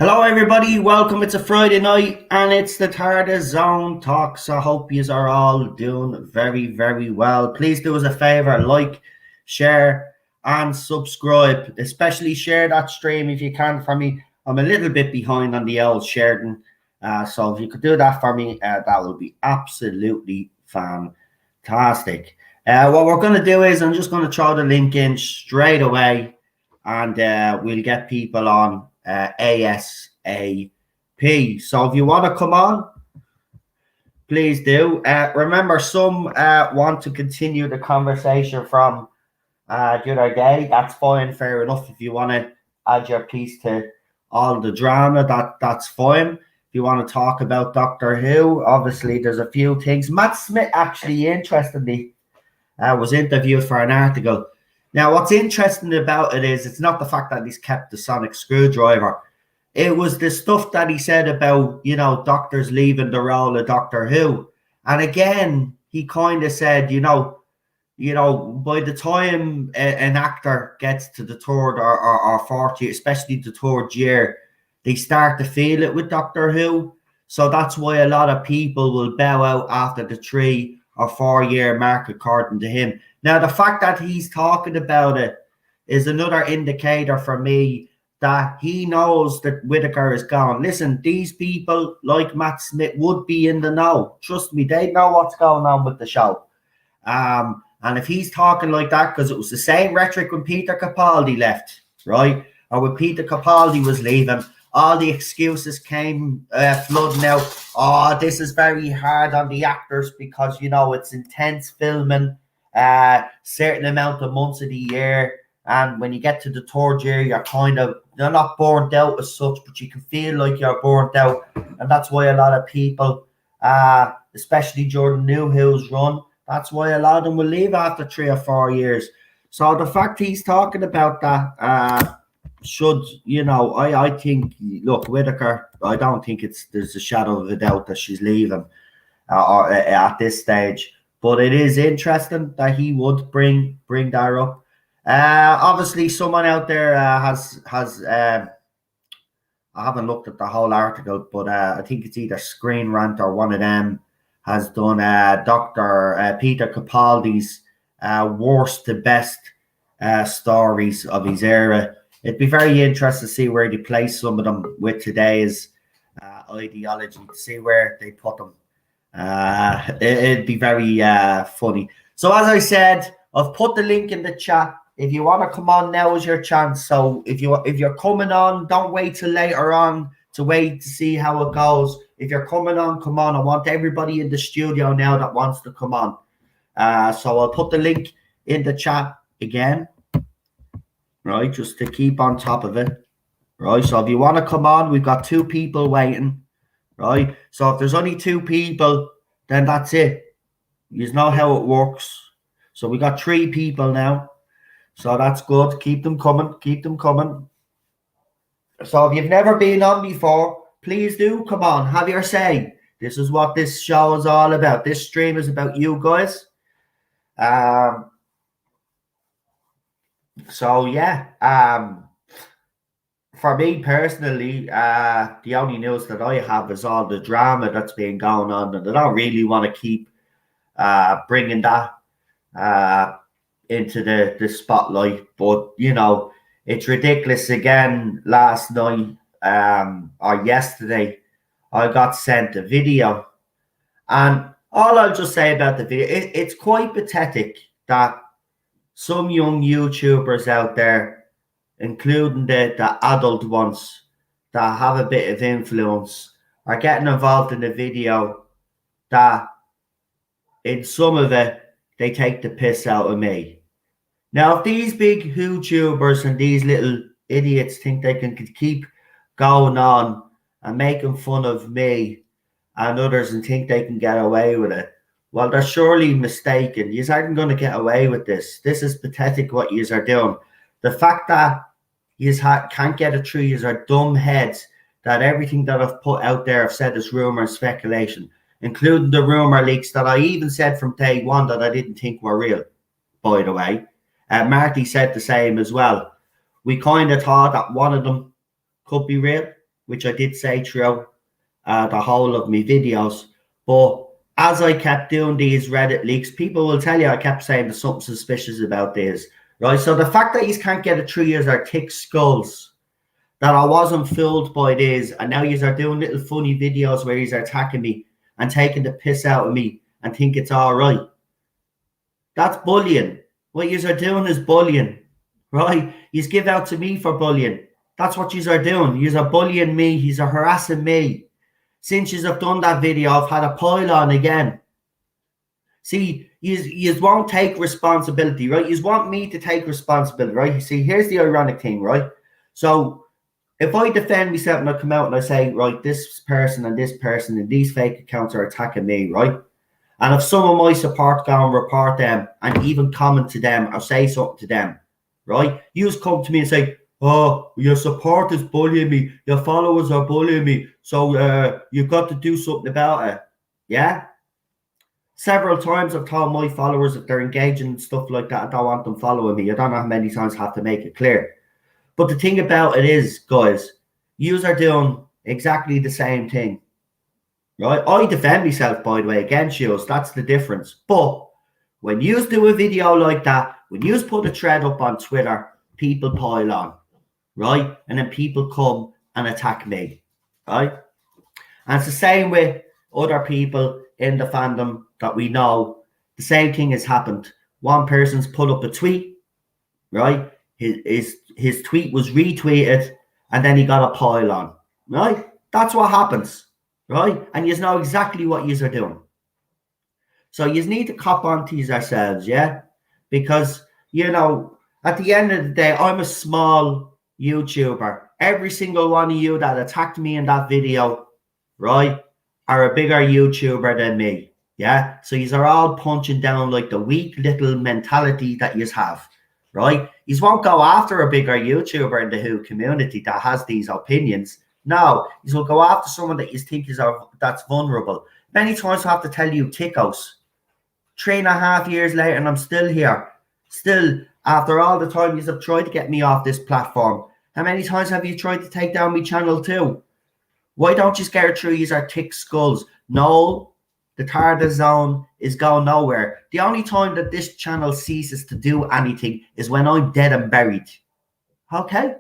Hello, everybody. Welcome. It's a Friday night and it's the Tardis Zone Talks. I hope you are all doing very, very well. Please do us a favor, like, share, and subscribe. Especially share that stream if you can for me. I'm a little bit behind on the old sharing. So if you could do that for me, that would be absolutely fantastic. What we're going to do is I'm just going to throw the link in straight away and we'll get people on ASAP. So if you want to come on, please do. Remember, some want to continue the conversation from the other day. That's fine, fair enough. If you want to add your piece to all the drama, that's fine. If you want to talk about Doctor Who, obviously there's a few things. Matt Smith, actually, interestingly, was interviewed for an article. Now, what's interesting about it is it's not the fact that he's kept the sonic screwdriver. It was the stuff that he said about, doctors leaving the role of Doctor Who. And again, he kind of said, by the time an actor gets to the third or fourth year, especially the third year, they start to feel it with Doctor Who. So that's why a lot of people will bow out after the 3 or 4 year mark, according to him. Now, the fact that he's talking about it is another indicator for me that he knows that Whittaker is gone. Listen, these people like Matt Smith would be in the know. Trust me, they know what's going on with the show. And if he's talking like that, because it was the same rhetoric when Peter Capaldi left, right? Or when Peter Capaldi was leaving, all the excuses came flooding out. Oh, this is very hard on the actors because, it's intense filming, certain amount of months of the year. And when you get to the third year, you're not burnt out as such, but you can feel like you're burnt out. And that's why a lot of people, especially during New Who's run, that's why a lot of them will leave after 3 or 4 years. So the fact he's talking about that, I think, look, Whittaker, I don't think there's a shadow of a doubt that she's leaving or at this stage. But it is interesting that he would bring that up. Obviously, someone out there has I haven't looked at the whole article, but I think it's either Screen Rant or one of them has done Dr. Peter Capaldi's worst to best stories of his era. It'd be very interesting to see where they place some of them with today's ideology, to see where they put them. It'd be very funny. So as I said, I've put the link in the chat. If you want to come on, now is your chance. So if you're coming on, don't wait till later on to wait to see how it goes. If you're coming on, come on. I want everybody in the studio now that wants to come on. So I'll put the link in the chat again, right, just to keep on top of it, right? So if you want to come on, we've got 2 people waiting, right? So if there's only 2 people, then that's it. You know how it works. So we got 3 people now. So that's good. Keep them coming. Keep them coming. So if you've never been on before, please do come on. Have your say. This is what this show is all about. This stream is about you guys. So yeah. For me personally, the only news that I have is all the drama that's been going on, and I don't really want to keep bringing that into the spotlight. But it's ridiculous. Again, last night or yesterday, I got sent a video, and all I'll just say about the video, it's quite pathetic that some young YouTubers out there, including the adult ones that have a bit of influence, are getting involved in a video that in some of it they take the piss out of me. Now, if these big YouTubers and these little idiots think they can keep going on and making fun of me and others and think they can get away with it, well, they're surely mistaken. You aren't going to get away with this. This is pathetic what you are doing. The fact that you can't get it through, you are dumb heads, that everything that I've put out there I've said is rumor and speculation, including the rumor leaks that I even said from day one that I didn't think were real, by the way. Marty said the same as well. We kind of thought that one of them could be real. which I did say throughout the whole of my videos. But as I kept doing these Reddit leaks, people will tell you I kept saying there's something suspicious about this, right? So the fact that you can't get it through yours are thick skulls, that I wasn't fooled by this, and now you are doing little funny videos where you are attacking me and taking the piss out of me and think it's all right. That's bullying. What you are doing is bullying, right? You give out to me for bullying. That's what you are doing. You are bullying me. You are harassing me. Since you have done that video, I've had a pile on again. See, you won't take responsibility, right? You want me to take responsibility, right? You see, here's the ironic thing, right? So if I defend myself and I come out and I say, right, this person and these fake accounts are attacking me, right? And if some of my support go and report them and even comment to them or say something to them, right? You just come to me and say, oh, your support is bullying me. Your followers are bullying me. So you've got to do something about it. Yeah? Several times I've told my followers if they're engaging in stuff like that, I don't want them following me. I don't know how many times I have to make it clear. But the thing about it is, guys, yous are doing exactly the same thing. Right? I defend myself, by the way, against yous. That's the difference. But when yous do a video like that, when yous put a thread up on Twitter, people pile on. Right? And then people come and attack me. Right? And it's the same with other people in the fandom that we know. The same thing has happened. One person's put up a tweet, right? His tweet was retweeted, and then he got a pile on, right? That's what happens, right? And you know exactly what you are doing. So you need to cop on to yourselves, yeah? Because, you know, at the end of the day, I'm a small YouTuber. Every single one of you that attacked me in that video, right, are a bigger YouTuber than me. Yeah. So you are all punching down like the weak little mentality that you have. Right. You won't go after a bigger YouTuber in the Who community that has these opinions. No, you will go after someone that you think that's vulnerable. Many times I have to tell you, Tickos, 3.5 years later, and I'm still here. Still, after all the time you have tried to get me off this platform. How many times have you tried to take down my channel too? Why don't you get it through? These are thick skulls. No, the Tardis zone is going nowhere. The only time that this channel ceases to do anything is when I'm dead and buried. Okay?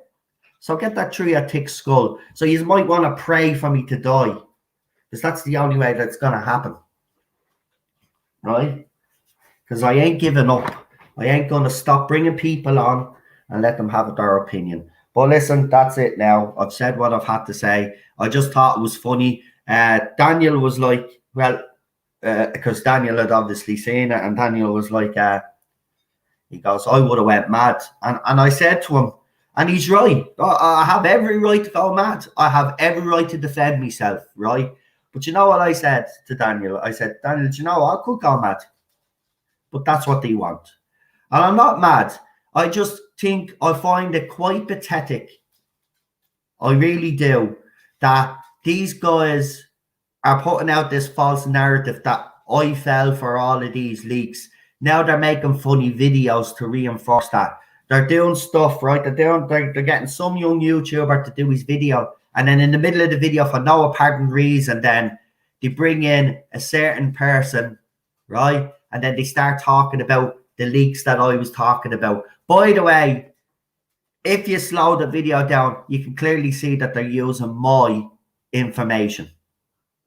So get that through your thick skull. So you might want to pray for me to die. Because that's the only way that's going to happen. Right? Because I ain't giving up. I ain't going to stop bringing people on and let them have their opinion. But listen, that's it now. I've said what I've had to say. I just thought it was funny. Daniel was like, well, because Daniel had obviously seen it, and Daniel was like, he goes, I would have went mad. And I said to him, and he's right. I have every right to go mad. I have every right to defend myself, right? But you know what I said to Daniel? I said, Daniel, do you know what? I could go mad. But that's what they want. And I'm not mad. I just think I find it quite pathetic. I really do. That these guys are putting out this false narrative that I fell for all of these leaks. Now they're making funny videos to reinforce that. They're doing stuff, right? They're getting some young YouTuber to do his video. And then in the middle of the video, for no apparent reason, then they bring in a certain person, right? And then they start talking about the leaks that I was talking about. By the way, if you slow the video down, you can clearly see that they're using my information,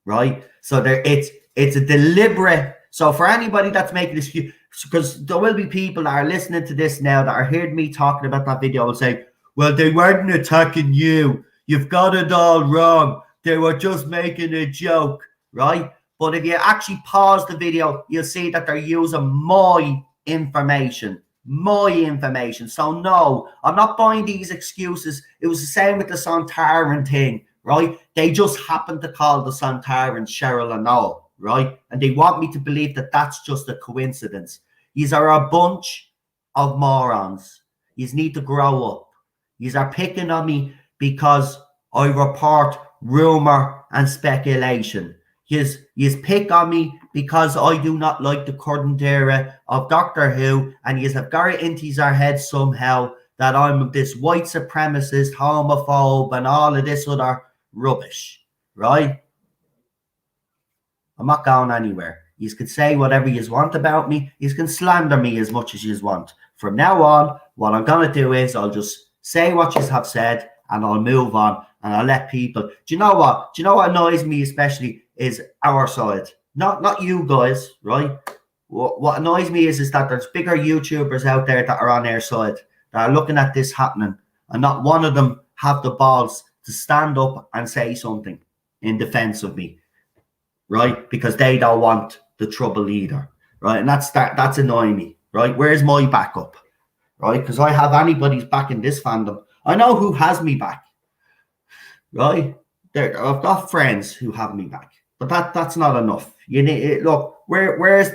right? So it's a deliberate. So for anybody that's making this, because there will be people that are listening to this now that are hearing me talking about that video will say, well, they weren't attacking you. You've got it all wrong. They were just making a joke, right? But if you actually pause the video, you'll see that they're using my information. So no, I'm not buying these excuses. It was the same with the Sontaran thing, right? They just happened to call the Sontaran Cheryl and Noel, right? And they want me to believe that that's just a coincidence. These are a bunch of morons. You need to grow up. You are picking on me because I report rumor and speculation. You pick on me because I do not like the current era of Doctor Who, and you have got it into our head somehow that I'm this white supremacist, homophobe, and all of this other rubbish, right? I'm not going anywhere. You can say whatever you want about me. You can slander me as much as you want. From now on, what I'm going to do is I'll just say what you have said and I'll move on and I'll let people. Do you know what? Do you know what annoys me especially is our side? Not you guys, right? What annoys me is that there's bigger YouTubers out there that are on their side that are looking at this happening and not one of them have the balls to stand up and say something in defense of me, right? Because they don't want the trouble either, right? And that's annoying me, right? Where's my backup, right? Because I have anybody's back in this fandom. I know who has me back, right? I've got friends who have me back, but that's not enough. You need look. Where's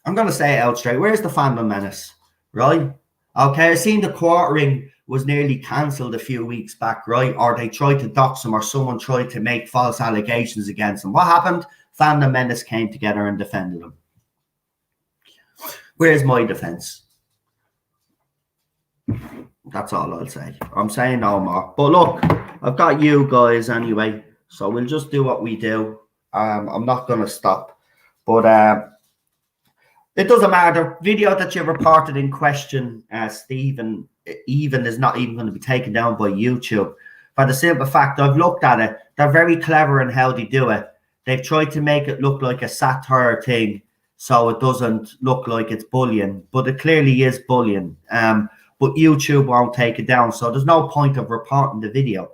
I'm gonna say it out straight. Where's the fandom menace, right? Okay, I seen the quartering was nearly cancelled a few weeks back, right? Or they tried to dox him, or someone tried to make false allegations against him. What happened? Fandom menace came together and defended him. Where's my defense? That's all I'll say. I'm saying no more. But look, I've got you guys anyway, so we'll just do what we do. I'm not gonna stop, but it doesn't matter. Video that you reported in question, Stephen, even is not even going to be taken down by YouTube. For the simple fact, I've looked at it. They're very clever in how they do it. They've tried to make it look like a satire thing, so it doesn't look like it's bullying, but it clearly is bullying. But YouTube won't take it down, so there's no point of reporting the video.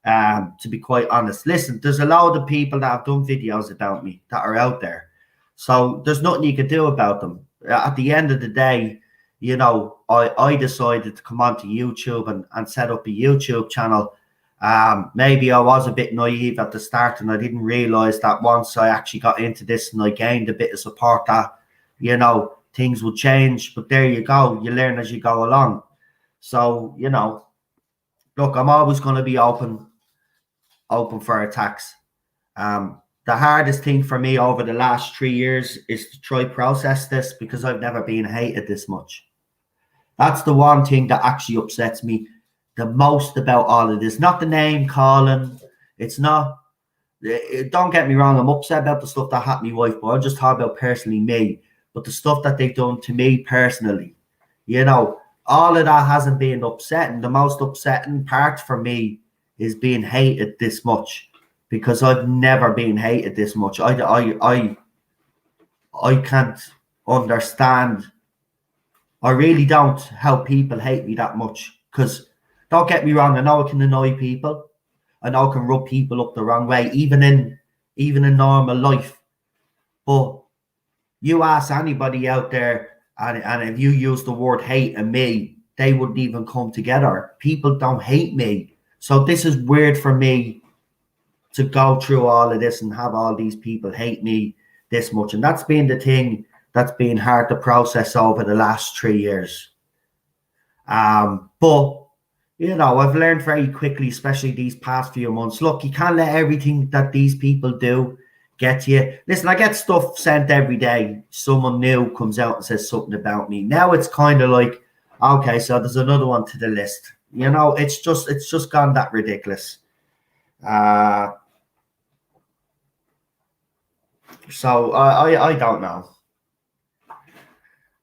To be quite honest, listen, there's a lot of people that have done videos about me that are out there. So there's nothing you can do about them. At the end of the day, you know, I decided to come onto YouTube and set up a YouTube channel. Maybe I was a bit naive at the start and I didn't realize that once I actually got into this and I gained a bit of support that, you know, things would change. But there you go. You learn as you go along. So, you know, look, I'm always going to be open for attacks. The hardest thing for me over the last 3 years is to try process this because I've never been hated this much. That's the one thing that actually upsets me the most about all of this. Not the name calling. It's not. Don't get me wrong. I'm upset about the stuff that happened to my wife, but I'm just talking about personally me. But the stuff that they've done to me personally, you know, all of that hasn't been upsetting. The most upsetting part for me is being hated this much. Because I've never been hated this much. I can't understand. I really don't how people hate me that much. Because don't get me wrong, I know it can annoy people. I know it can rub people up the wrong way, even in normal life. But you ask anybody out there, and if you use the word hate and me, they wouldn't even come together. People don't hate me. So this is weird for me to go through all of this and have all these people hate me this much. And that's been the thing that's been hard to process over the last 3 years. But, you know, I've learned very quickly, especially these past few months, look, you can't let everything that these people do get to you. Listen, I get stuff sent every day. Someone new comes out and says something about me. Now it's kind of like, okay, so there's another one to the list. You know, it's just gone that ridiculous. So I don't know.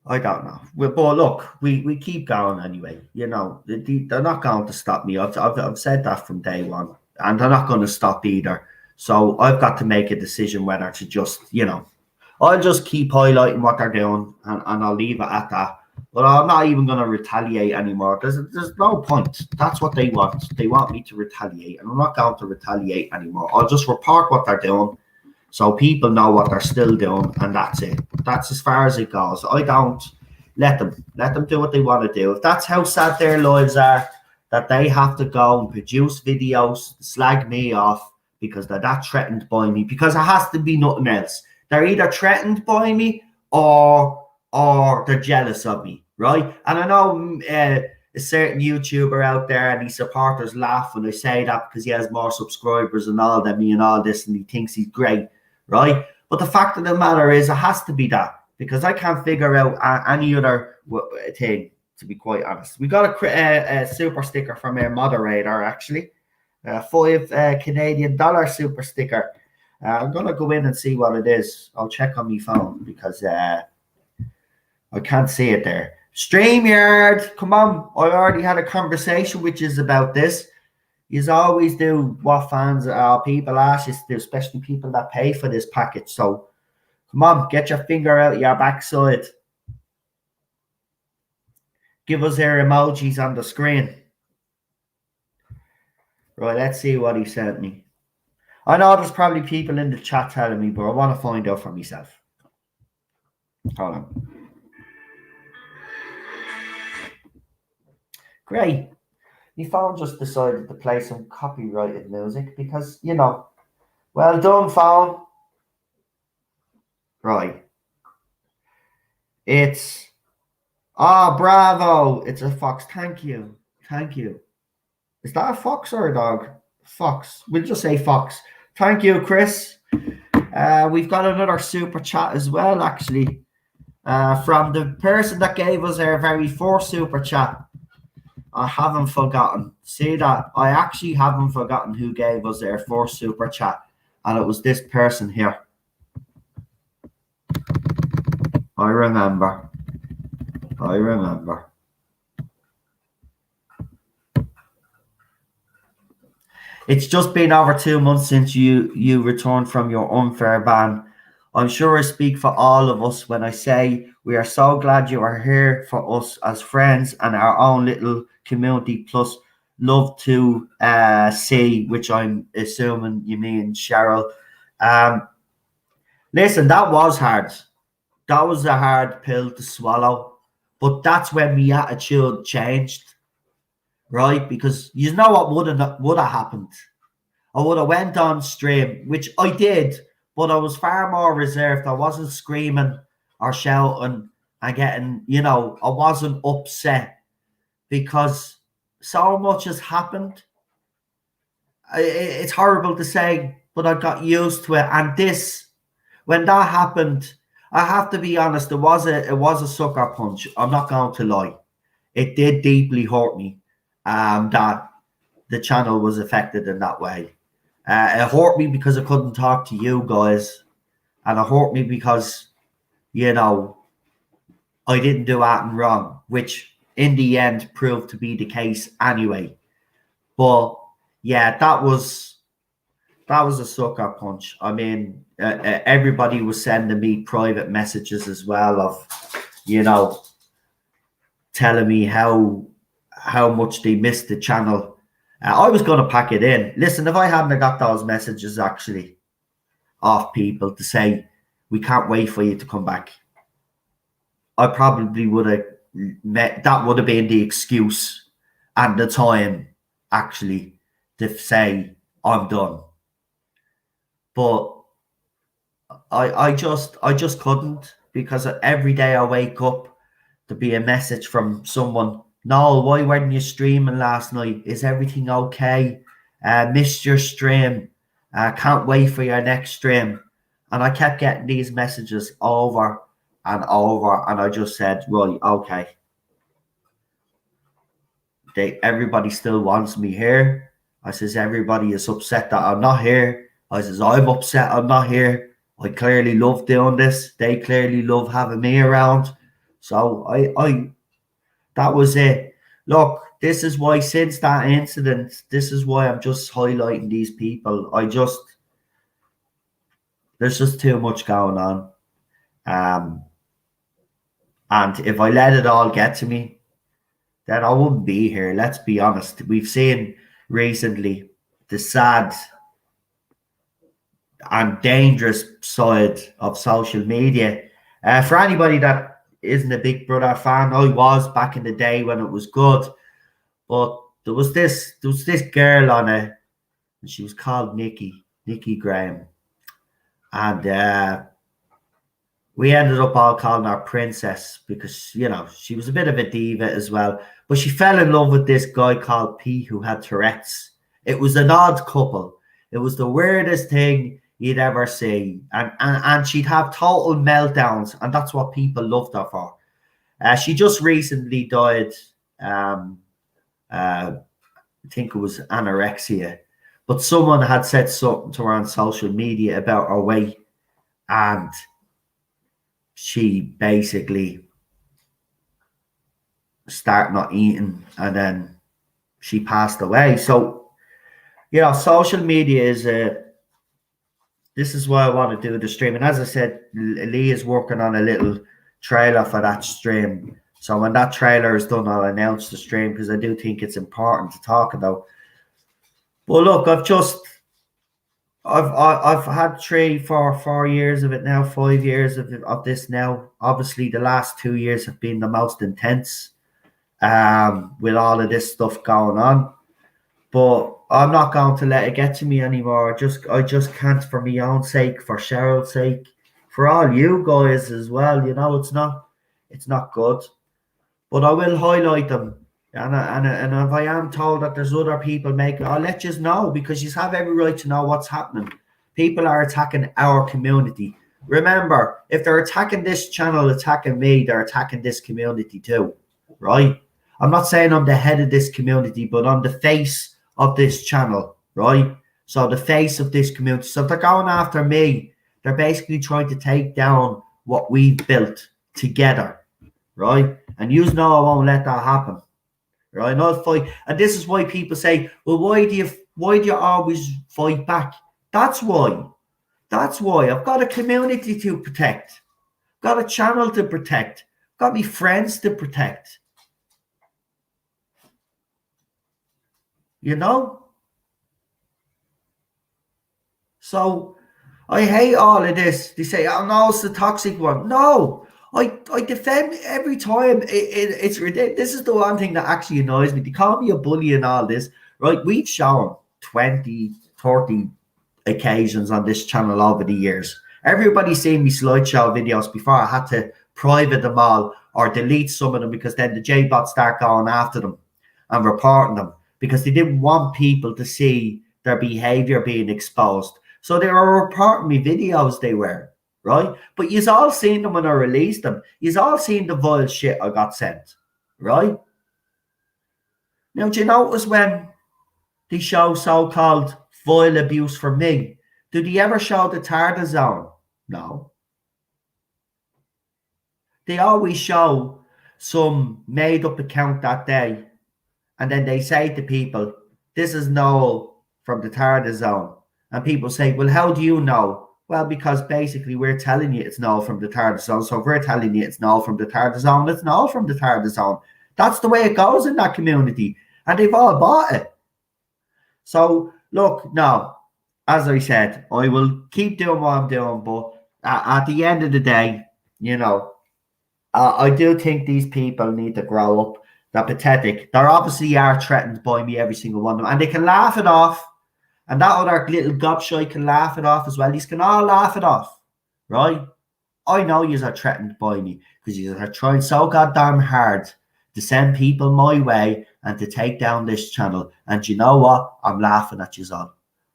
I don't know. But look, we keep going anyway. You know, they're not going to stop me. I've said that from day one, and they're not going to stop either. So I've got to make a decision whether to just, you know, I'll just keep highlighting what they're doing, and I'll leave it at that. But I'm not even going to retaliate anymore. There's no point. That's what they want. They want me to retaliate, and I'm not going to retaliate anymore. I'll just report what they're doing, so people know what they're still doing, and that's it. That's as far as it goes. I don't let them do what they want to do. If that's how sad their lives are, that they have to go and produce videos, slag me off because they're that threatened by me, because it has to be nothing else. They're either threatened by me or they're jealous of me, right? And I know a certain YouTuber out there and his supporters laugh when I say that because he has more subscribers and all than me and all this, and he thinks he's great, right? But the fact of the matter is, it has to be that, because I can't figure out any other thing, to be quite honest. We got a super sticker from our moderator, actually. 5 Canadian dollar super sticker. I'm gonna go in and see what it is. I'll check on my phone because I can't see it there. StreamYard, come on! I already had a conversation with you about this. You always do what fans or people ask you to do, especially people that pay for this package. So come on, get your finger out your backside. Give us their emojis on the screen. Right, let's see what he sent me. I know there's probably people in the chat telling me, but I want to find out for myself. Hold on. Great. My phone just decided to play some copyrighted music because, you know, well done, phone. Right. It's, bravo. It's a fox. Thank you. Thank you. Is that a fox or a dog? Fox. We'll just say fox. Thank you, Chris. We've got another super chat as well, actually, from the person that gave us our very first super chat. I haven't forgotten. See that? I actually haven't forgotten who gave us their first super chat. And it was this person here. I remember. It's just been over 2 months since you returned from your unfair ban. I'm sure I speak for all of us when I say we are so glad you are here for us as friends and our own little community. Plus, love to see, which I'm assuming you mean Cheryl. Listen, that was hard. That was a hard pill to swallow. But that's when my attitude changed, right? Because you know what would have happened. I would have went on stream, which I did, but I was far more reserved. I wasn't screaming or shouting and getting, you know, I wasn't upset because so much has happened. It's horrible to say, but I got used to it. And this, when that happened, I have to be honest, it was a sucker punch. I'm not going to lie. It did deeply hurt me that the channel was affected in that way. It hurt me because I couldn't talk to you guys. And it hurt me because, you know, I didn't do anything wrong, which in the end proved to be the case anyway. But yeah, that was a sucker punch. I mean, everybody was sending me private messages as well of, you know, telling me how much they missed the channel. I was going to pack it in. Listen, if I hadn't got those messages actually off people to say, we can't wait for you to come back, I probably would have that would have been the excuse and the time actually to say, I'm done. But I just couldn't, because every day I wake up to be a message from someone. No, why weren't you streaming last night? Is everything okay? Missed your stream. Can't wait for your next stream. And I kept getting these messages over and over, and I just said, right, okay. Everybody still wants me here. I says, everybody is upset that I'm not here. I says, I'm upset I'm not here. I clearly love doing this. They clearly love having me around. So I that was it. Look, this is why, since that incident, this is why I'm just highlighting these people. There's just too much going on. And if I let it all get to me, then I wouldn't be here. Let's be honest. We've seen recently the sad and dangerous side of social media. For anybody that isn't a Big Brother fan, I was back in the day when it was good. But there was this girl on it, and she was called Nikki Graham. And we ended up all calling her Princess because, you know, she was a bit of a diva as well. But she fell in love with this guy called P, who had Tourette's. It was an odd couple. It was the weirdest thing you'd ever see. And she'd have total meltdowns, and that's what people loved her for. She just recently died. I think it was anorexia. But someone had said something to her on social media about her weight, and she basically started not eating, and then she passed away. So, social media is this is why I want to do the stream. And as I said, Lee is working on a little trailer for that stream. So when that trailer is done, I'll announce the stream, because I do think it's important to talk about. But look, I've had 4 years of it now, 5 years of this now. Obviously, the last 2 years have been the most intense, with all of this stuff going on. But I'm not going to let it get to me anymore. I just can't, for my own sake, for Cheryl's sake, for all you guys as well. It's not good. But I will highlight them. And if I am told that there's other people making, I'll let you know, because you have every right to know what's happening. People are attacking our community. Remember, if they're attacking this channel, attacking me, they're attacking this community too, right? I'm not saying I'm the head of this community, but I'm the face of this channel, right? So the face of this community. So if they're going after me, they're basically trying to take down what we've built together, right? And you know I won't let that happen, right? I'll fight. And this is why people say, well, why do you always fight back? That's why. I've got a community to protect. Got a channel to protect. Got me friends to protect. So I hate all of this. They say, oh no, it's the toxic one. No, I defend every time. It's ridiculous. This is the one thing that actually annoys me. They call me a bully and all this, right? We've shown 20, 30 occasions on this channel over the years. Everybody's seen me slideshow videos before. I had to private them all or delete some of them, because then the J-bots start going after them and reporting them, because they didn't want people to see their behavior being exposed. So they were reporting me videos, they were, right? But you've all seen them when I released them. You've all seen the vile shit I got sent, right? Now, do you notice when they show so-called vile abuse from me, do they ever show the Tardis zone? No. They always show some made-up account that day, and then they say to people, this is Noel from the Tardis zone. And people say, well, how do you know? Well, because basically we're telling you it's Noel from the Tardis zone. So if we're telling you it's Noel from the Tardis zone, it's Noel from the Tardis zone. That's the way it goes in that community. And they've all bought it. So, look, no, as I said, I will keep doing what I'm doing. But at the end of the day, I do think these people need to grow up. They're pathetic. They obviously are threatened by me, every single one of them. And they can laugh it off. And that other little gobshite can laugh it off as well. These can all laugh it off, right? I know you are threatened by me, because you are trying so goddamn hard to send people my way and to take down this channel. And you know what? I'm laughing at you all.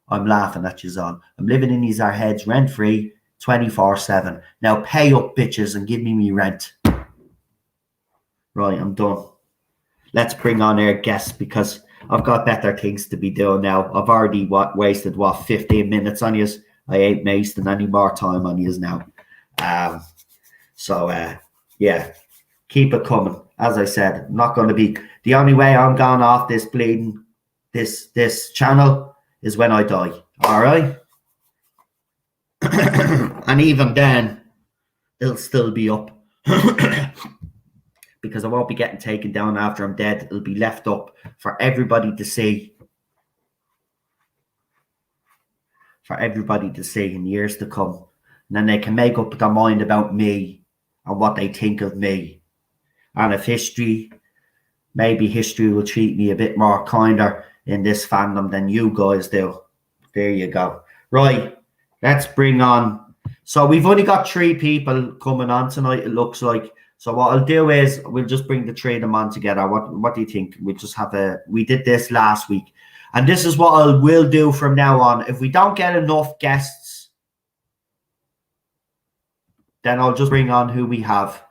I'm laughing at you all. I'm living in these heads rent-free 24/7. Now pay up, bitches, and give me rent. Right, I'm done. Let's bring on our guests, because I've got better things to be doing now. I've already wasted 15 minutes on you. I ain't wasting any more time on you now. Yeah, keep it coming. As I said, I'm not going to be, the only way I'm going off this bleeding this channel is when I die. All right. And even then, it'll still be up. Because I won't be getting taken down after I'm dead. It'll be left up for everybody to see. For everybody to see in years to come. And then they can make up their mind about me and what they think of me. And if maybe history will treat me a bit more kinder in this fandom than you guys do. There you go. Right, let's bring on. So we've only got 3 people coming on tonight, it looks like. So what I'll do is we'll just bring the 3 of them on together. What do you think? We'll just have we did this last week. And this is what I will do from now on. If we don't get enough guests, then I'll just bring on who we have.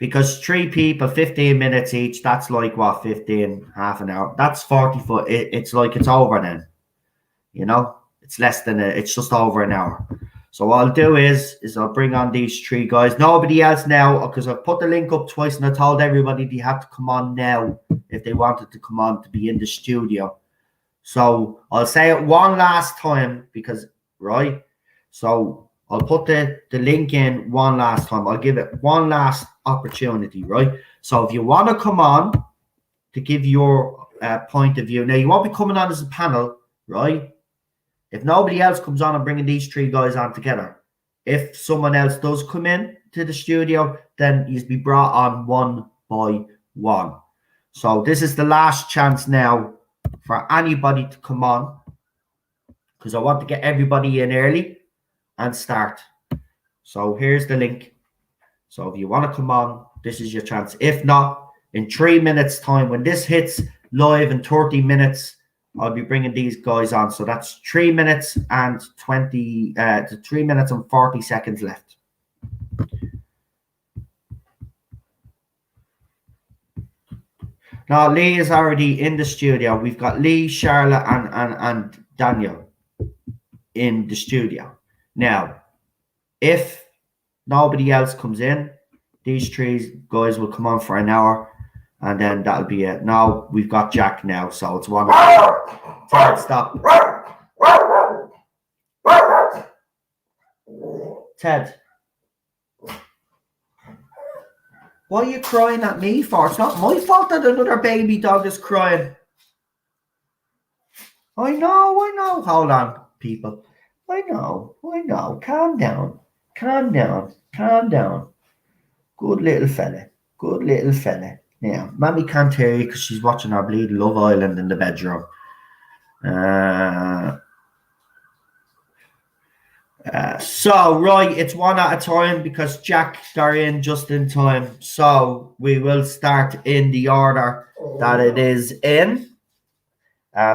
because 3 people, 15 minutes each, that's like what, 15, half an hour. That's 40 foot. It's like it's over then. You know, it's less than it's just over an hour. So what I'll do is I'll bring on these 3 guys. Nobody else now, because I've put the link up twice and I told everybody they have to come on now if they wanted to come on to be in the studio. So I'll say it one last time because, right? So I'll put the link in one last time. I'll give it one last opportunity, right? So if you want to come on to give your point of view, now you won't be coming on as a panel, right? If nobody else comes on, I'm bringing these 3 guys on together. If someone else does come in to the studio, then you'll be brought on one by one. So this is the last chance now for anybody to come on, because I want to get everybody in early and start. So here's the link. So if you want to come on, this is your chance. If not, in 3 minutes time, when this hits live in 30 minutes, I'll be bringing these guys on. So that's 3 minutes and 3 minutes and 40 seconds left. Now, Lee is already in the studio. We've got Lee, Charlotte, and Daniel in the studio. Now, if nobody else comes in, these 3 guys will come on for an hour, and then that'll be it. Now, we've got Jack now, so it's one. Ted, stop. Ted. What are you crying at me for? It's not my fault that another baby dog is crying. I know. Hold on, people. I know. Calm down. Good little fella. Now, Mammy can't hear you because she's watching our bleeding Love Island in the bedroom. So, right, it's one at a time because Jack got in just in time. So, we will start in the order that it is in.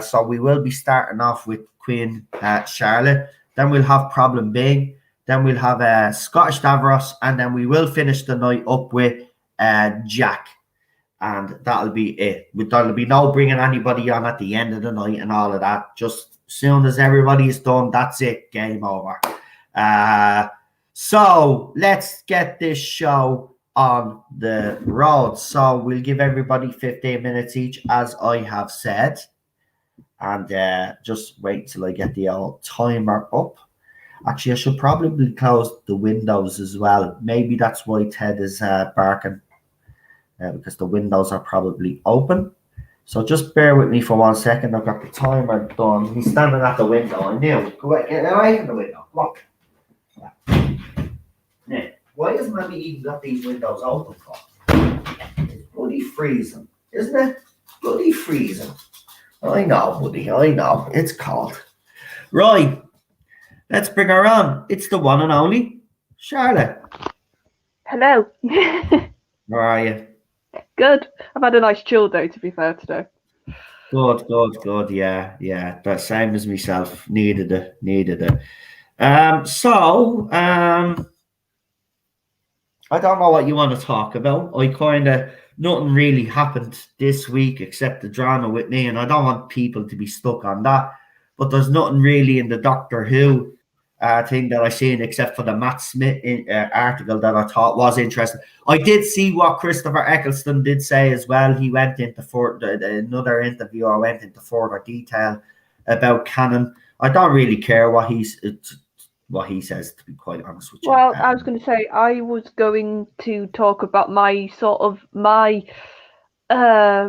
So, we will be starting off with Queen Charlotte. Then we'll have Problem Big. Then we'll have Scottish Davros. And then we will finish the night up with Jack. And that'll be it. There'll be no bringing anybody on at the end of the night and all of that. Just as soon as everybody is done, that's it. Game over. So let's get this show on the road. So we'll give everybody 15 minutes each, as I have said. And just wait till I get the old timer up. Actually, I should probably close the windows as well. Maybe that's why Ted is barking. Because the windows are probably open. So just bear with me for 1 second. I've got the timer done. He's standing at the window. I knew. Go away, get away from the window. Look. Now, why has Mammy even got these windows open for? It's bloody freezing, isn't it? Bloody freezing. I know, buddy. I know. It's cold. Right. Let's bring her on. It's the one and only Charlotte. Hello. How are you? Good. I've had a nice chill day, to be fair, today. Good. Yeah. The same as myself. Needed it. I don't know what you want to talk about. Nothing really happened this week except the drama with me, and I don't want people to be stuck on that. But there's nothing really in the Doctor Who thing that I seen except for the Matt Smith article that I thought was interesting. I did see what Christopher Eccleston did say as well. He went into another interview. I went into further detail about canon. I don't really care what he says, to be quite honest with you. Well, I was going to say I was going to talk about my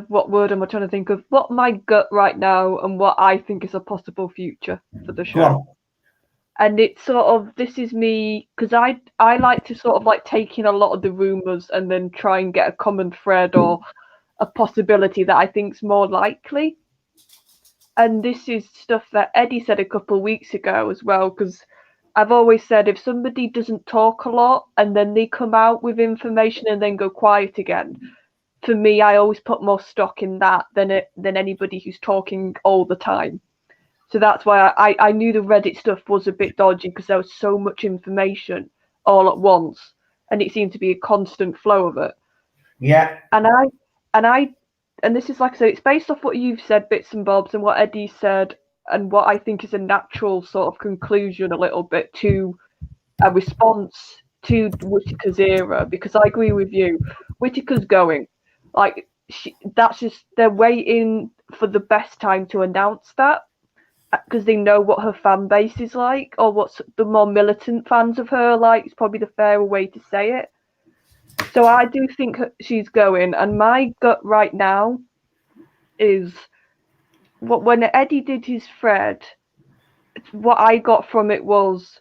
what word am I trying to think of? What my gut right now and what I think is a possible future for the show. And it's this is me, because I like to take in a lot of the rumours and then try and get a common thread or a possibility that I think's more likely. And this is stuff that Eddie said a couple of weeks ago as well, because I've always said if somebody doesn't talk a lot and then they come out with information and then go quiet again, for me, I always put more stock in that than anybody who's talking all the time. So that's why I knew the Reddit stuff was a bit dodgy, because there was so much information all at once and it seemed to be a constant flow of it. Yeah. And and this is like I said, it's based off what you've said, bits and bobs, and what Eddie said, and what I think is a natural sort of conclusion, a little bit to a response to Whittaker's era. Because I agree with you, Whittaker's going, like that's just they're waiting for the best time to announce that because they know what her fan base is like, or what's the more militant fans of her like. It's probably the fairer way to say it. So I do think she's going, and my gut right now is when Eddie did his thread. What I got from it was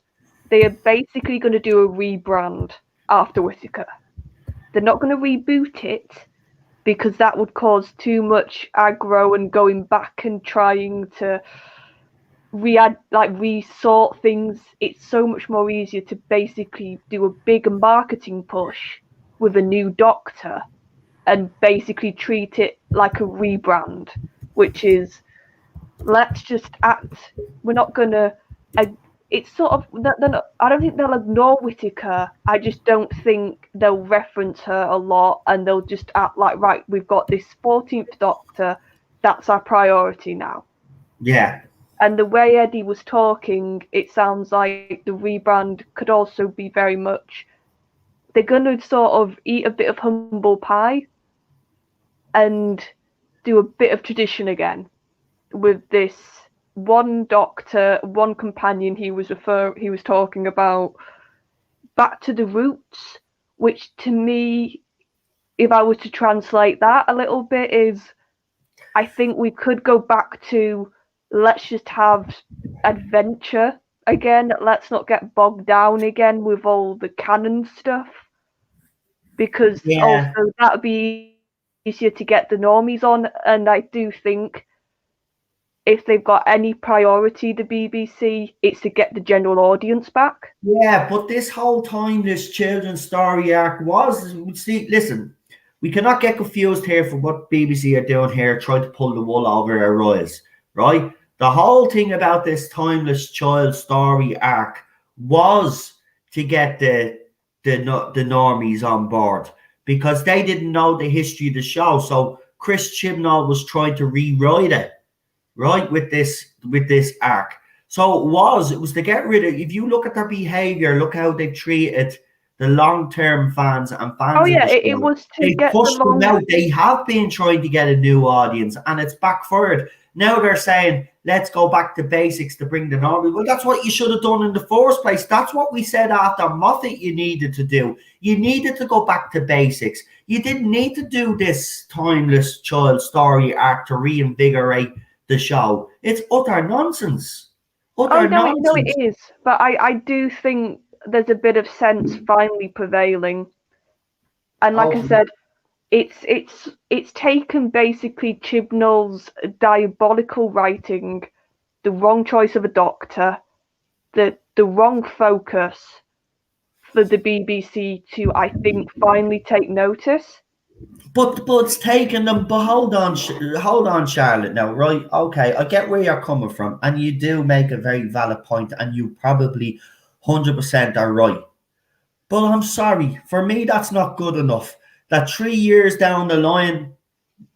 they are basically going to do a rebrand after Whittaker. They're not going to reboot it because that would cause too much aggro and going back and trying to resort things. It's so much more easier to basically do a big marketing push with a new Doctor and basically treat it like a rebrand, which is let's just act. We're not gonna. It's sort of. I don't think they'll ignore Whittaker. I just don't think they'll reference her a lot, and they'll just act like, right, we've got this 14th Doctor. That's our priority now. Yeah. And the way Eddie was talking, it sounds like the rebrand could also be very much. They're gonna sort of eat a bit of humble pie and do a bit of tradition again with this one Doctor, one companion he was talking about, back to the roots, which to me, if I was to translate that a little bit, is I think we could go back to let's just have adventure again. Let's not get bogged down again with all the canon stuff, because Yeah. also that would be easier to get the normies on. And I do think if they've got any priority, the BBC, it's to get the general audience back. Yeah, but this whole time, this children's story arc was. See, listen, we cannot get confused here for what BBC are doing here, trying to pull the wool over our eyes, right? The whole thing about this timeless child story arc was to get the normies on board because they didn't know the history of the show. So Chris Chibnall was trying to rewrite it, right, with this arc. So it was to get rid of. If you look at their behavior, look how they treated the long-term fans and fans Oh of yeah, the it show. was to They get the pushed them long. out. They have been trying to get a new audience, and it's backfired. Now they're saying, let's go back to basics to bring the normal. Well, that's what you should have done in the first place. That's what we said after Moffat you needed to do. You needed to go back to basics. You didn't need to do this timeless child story arc to reinvigorate the show. It's utter nonsense. Oh Utter no, it nonsense. is. But I do think there's a bit of sense finally prevailing. And like I Hopefully. said, it's taken basically Chibnall's diabolical writing, the wrong choice of a doctor, the wrong focus for the BBC to, I think, finally take notice. But it's taken them. But hold on, Charlotte. Now, right? Okay, I get where you're coming from, and you do make a very valid point, and you probably 100% are right. But I'm sorry, for me, that's not good enough. That 3 years down the line,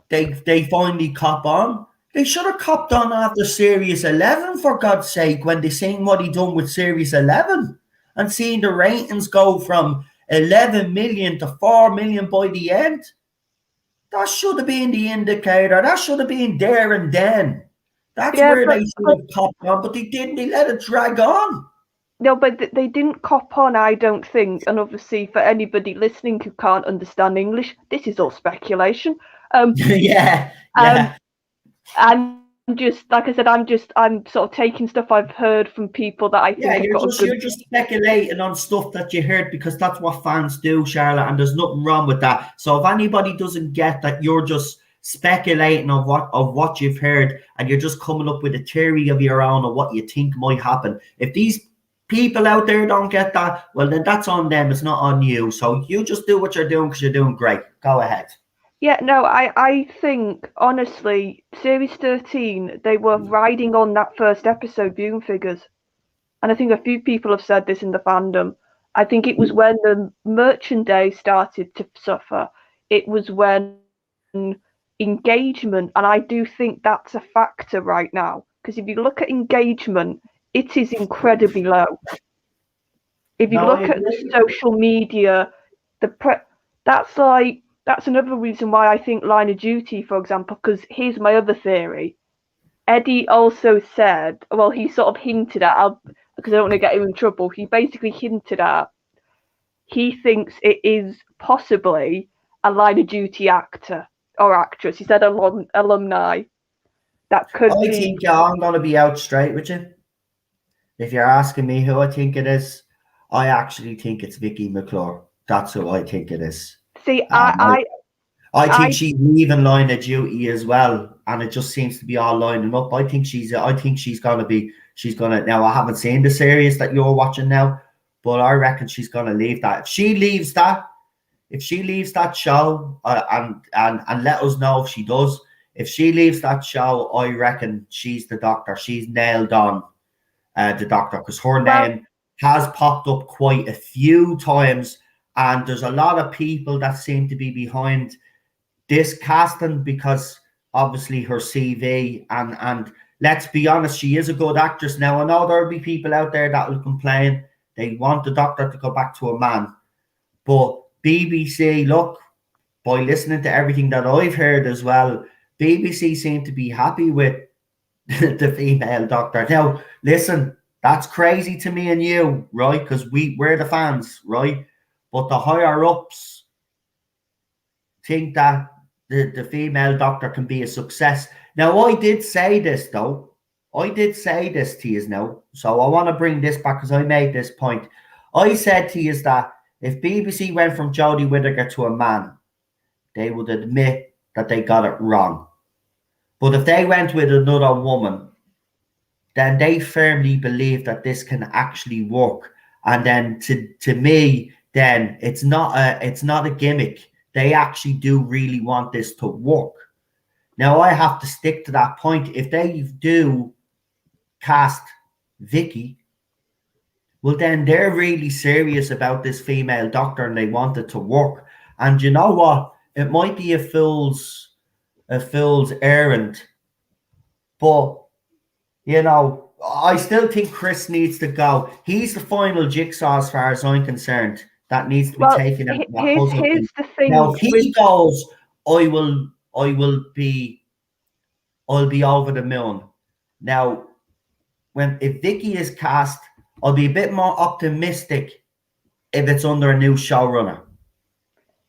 they finally cop on. They should have copped on after Series 11, for God's sake, when they seen what he done with Series 11 and seeing the ratings go from 11 million to 4 million by the end. That should have been the indicator. That should have been there and then. That's Yeah, where they should have copped on, but they didn't. They let it drag on. no, but they didn't cop on, I don't think. And obviously, for anybody listening who can't understand English, this is all speculation. Yeah, Um, yeah. I'm just like I said, I'm sort of taking stuff I've heard from people that I Yeah, think have got a good. you're just speculating on stuff that you heard because that's what fans do, Charlotte, and there's nothing wrong with that. So if anybody doesn't get that, you're just speculating of what you've heard, and you're just coming up with a theory of your own of what you think might happen. If these people out there don't get that, well then that's on them. It's not on you. So you just do what you're doing because you're doing great. Go ahead. Yeah, no, I think honestly, Series 13, they were riding on that first episode viewing figures. And I think a few people have said this in the fandom. I think it was when the merchandise started to suffer. it was when engagement, and I do think that's a factor right now, because if you look at engagement, it is incredibly low. If you No, look at the social media, that's another reason why I think Line of Duty, for example, because here's my other theory. Eddie also said, well, he sort of hinted at, because I don't want to get him in trouble, he basically hinted at, he thinks it is possibly a Line of Duty actor or actress. He said alumni. That could I be. think I'm going to be out straight with you. If you're asking me who I think it is, I actually think it's Vicky McClure. That's who I think it is. See, I think she's leaving Line of Duty as well, and it just seems to be all lining up. I think she's gonna be. She's gonna now. I haven't seen the series that you're watching now, but I reckon she's gonna leave that. If she leaves that show, and let us know if she does. If she leaves that show, I reckon she's the Doctor. She's nailed on the Doctor, because her name has popped up quite a few times, and there's a lot of people that seem to be behind this casting because obviously her CV, and let's be honest, she is a good actress. Now, I know there'll be people out there that will complain they want the Doctor to go back to a man, but BBC, look, by listening to everything that I've heard as well, BBC seem to be happy with the female Doctor. Now, listen, that's crazy to me and you, right? Because we're the fans, right? But the higher ups think that the female Doctor can be a success. Now, I did say this, though. I did say this to you now. So I want to bring this back because I made this point. I said to you that if BBC went from Jodie Whittaker to a man, they would admit that they got it wrong. But if they went with another woman, then they firmly believe that this can actually work. And then to me, then it's not a gimmick. They actually do really want this to work. Now, I have to stick to that point. If they do cast Vicky, well, then they're really serious about this female Doctor and they want it to work. And you know what? It might be a fool's errand, but you know, I still think Chris needs to go. He's the final jigsaw as far as I'm concerned. That needs to be taken out of that puzzle. Here's the thing. Now, if he goes, I'll be over the moon. Now, if Vicky is cast, I'll be a bit more optimistic if it's under a new showrunner.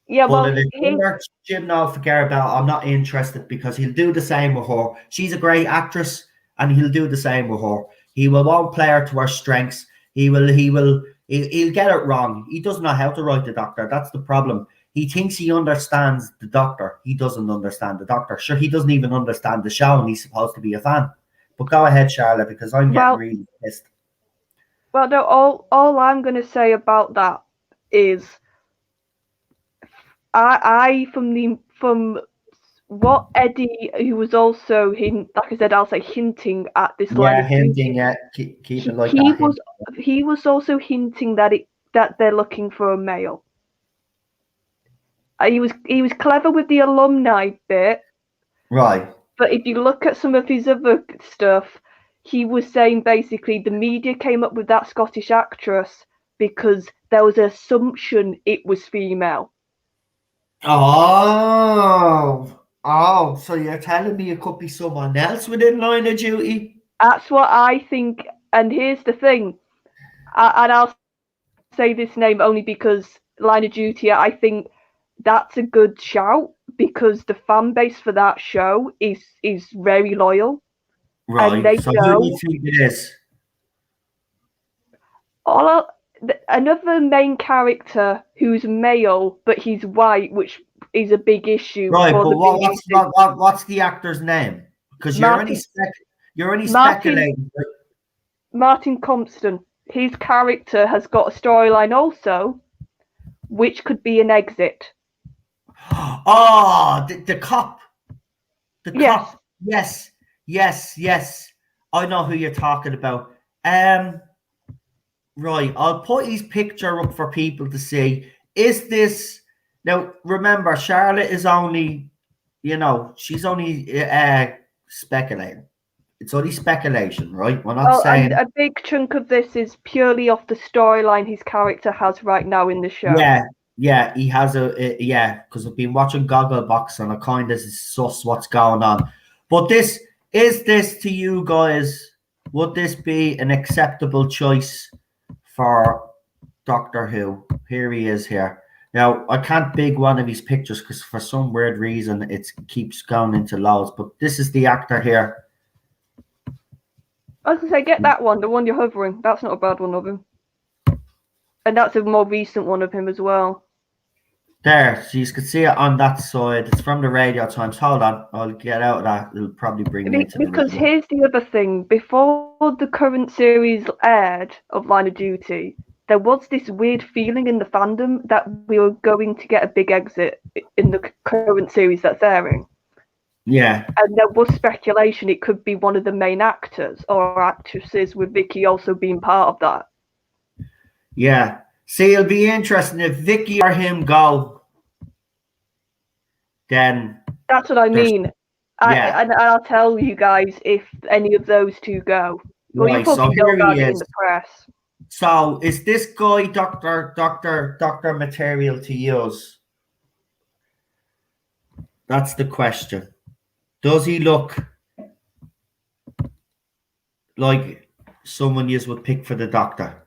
Yeah, but if it's under Jim forget about, I'm not interested because he'll do the same with her. She's a great actress, and he'll do the same with her. He won't play her to her strengths. He'll get it wrong. He doesn't know how to write the Doctor. That's the problem. He thinks he understands the Doctor. He doesn't understand the Doctor. Sure, he doesn't even understand the show, and he's supposed to be a fan. But go ahead, Charlotte, because I'm getting really pissed. Well, no, all I'm going to say about that is from what Eddie, who was also like I said, I'll say hinting at this line. Yeah, hinting at keep it like that. He was also hinting that they're looking for a male. He was clever with the alumni bit, right? But if you look at some of his other stuff, he was saying basically the media came up with that Scottish actress because there was an assumption it was female. Oh, so you're telling me it could be someone else within Line of Duty? That's what I think. And here's the thing, and I'll say this name only because Line of Duty, I think that's a good shout because the fan base for that show is very loyal. Right. And they so who do you think it is? Another main character who's male, but he's white, which is a big issue. Right, but what's the actor's name? Because you're only speculating. Martin Compston. His character has got a storyline also, which could be an exit. Oh, the cop. The cop. Yes. I know who you're talking about. Right, I'll put his picture up for people to see. Is this Now, remember, Charlotte is only, she's only speculating. It's only speculation, right? We're not Oh, and saying. a big chunk of this is purely off the storyline his character has right now in the show. Yeah, he has because I've been watching Gogglebox and I kind of suss what's going on. But is this to you guys? Would this be an acceptable choice for Doctor Who? Here he is here. Now, I can't big one of his pictures because for some weird reason it keeps going into loads. But this is the actor here. I was going to say, get that one, the one you're hovering. That's not a bad one of him. And that's a more recent one of him as well. There, so you can see it on that side. It's from the Radio Times. Hold on, I'll get out of that. It'll probably bring me into because the here's the other thing. Before the current series aired of Line of Duty, there was this weird feeling in the fandom that we were going to get a big exit in the current series that's airing. Yeah. And there was speculation it could be one of the main actors or actresses, with Vicky also being part of that. Yeah. See, it'll be interesting if Vicky or him go. Then that's what I mean. Yeah. And I'll tell you guys if any of those two go. Well, you probably know about it in the press. So is this guy Doctor material to use? That's the question. Does he look like someone you would pick for the Doctor?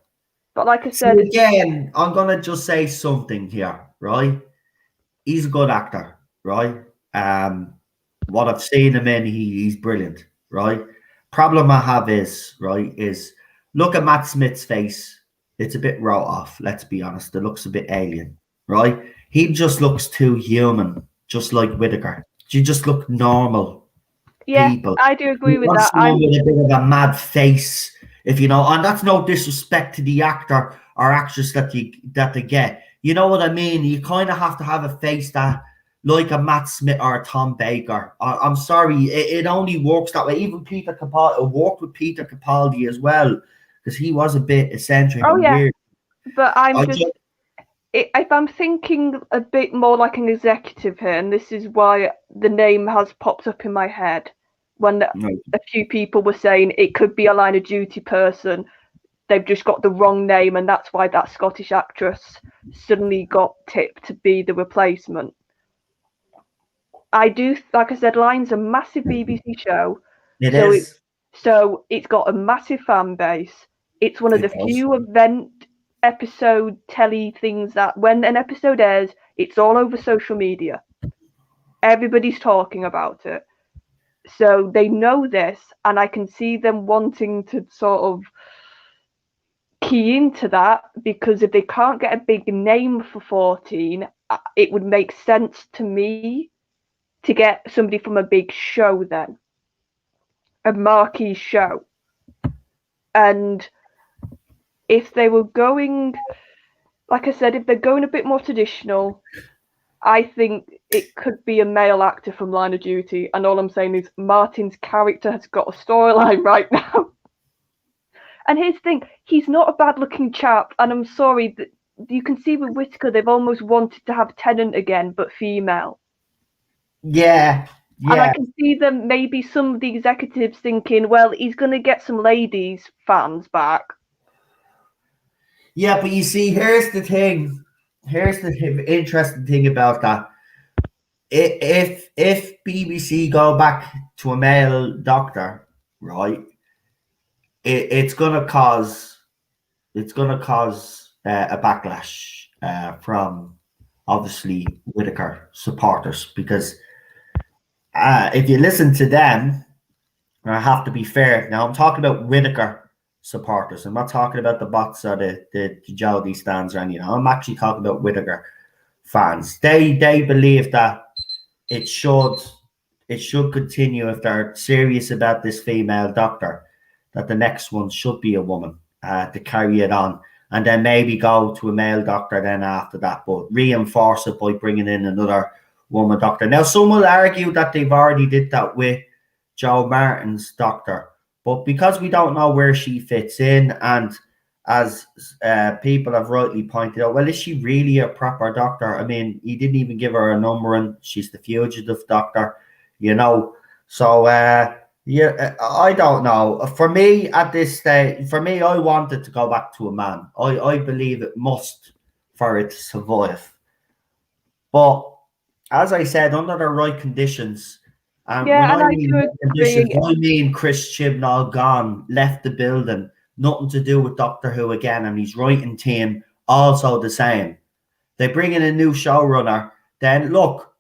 But like I said, again, I'm gonna just say something here, right? He's a good actor, right? What I've seen him in, he's brilliant, right? Problem I have is look at Matt Smith's face. It's a bit raw off, let's be honest. It looks a bit alien, right? He just looks too human, just like Whittaker. You just look normal. Yeah, people. I do agree with that. I'm with a bit of a mad face, if you know, and that's no disrespect to the actor or actress that they get. You know what I mean? You kind of have to have a face that, like a Matt Smith or a Tom Baker. I'm sorry, it only works that way. Even Peter Capaldi worked with Peter Capaldi as well, because he was a bit eccentric and weird. But if I'm thinking a bit more like an executive here, and this is why the name has popped up in my head, when a few people were saying it could be a Line of Duty person, they've just got the wrong name, and that's why that Scottish actress suddenly got tipped to be the replacement. I do, like I said, Line's a massive BBC show. It is. So it's got a massive fan base. It's one of the few event episode telly things that when an episode airs, it's all over social media. Everybody's talking about it. So they know this, and I can see them wanting to sort of key into that, because if they can't get a big name for 14, it would make sense to me to get somebody from a big show then. A marquee show. And if they were going, like I said, if they're going a bit more traditional, I think it could be a male actor from Line of Duty. And all I'm saying is Martin's character has got a storyline right now. And here's the thing, he's not a bad-looking chap. And I'm sorry, that you can see with Whittaker, they've almost wanted to have Tennant again, but female. Yeah. And I can see them, maybe some of the executives thinking, well, he's going to get some ladies fans back. Yeah, but you see, here's the thing. Here's the interesting thing about that. If BBC go back to a male doctor, right, it's gonna cause a backlash from obviously Whittaker supporters, because if you listen to them, I have to be fair. Now I'm talking about Whittaker supporters. I'm not talking about the bots or the Jody stands or anything. I'm actually talking about Whittaker fans. They believe that it should continue, if they're serious about this female doctor, that the next one should be a woman to carry it on, and then maybe go to a male doctor then after that, but reinforce it by bringing in another woman doctor. Now, some will argue that they've already did that with Jo Martin's doctor, but because we don't know where she fits in, and as people have rightly pointed out, well, is she really a proper doctor? I mean, he didn't even give her a number, and she's the fugitive doctor, you know. So, yeah, I don't know. For me, at this stage, I wanted to go back to a man. I believe it must for it to survive. But as I said, under the right conditions, and when Yeah, I and I mean do right conditions, agree. I mean Chris Chibnall gone, left the building, nothing to do with Doctor Who again, and his writing team also the same. They bring in a new showrunner. Then look,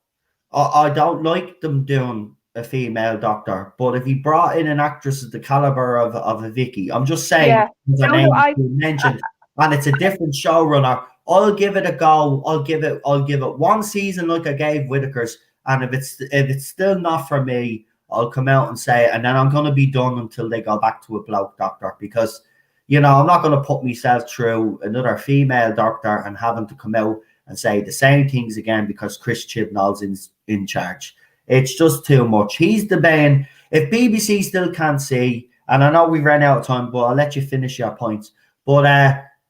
I don't like them doing a female doctor, but if he brought in an actress of the caliber of a Vicky, I'm just saying Yeah. the No, no, name you mentioned, and it's a different showrunner. I'll give it a go. I'll give it one season like I gave Whitaker's, and if it's still not for me, I'll come out and say it, and then I'm gonna be done until they go back to a bloke doctor, because I'm not gonna put myself through another female doctor and having to come out and say the same things again because Chris Chibnall's in charge. It's just too much. He's the bane. If BBC still can't see, and I know we ran out of time, but I'll let you finish your points. But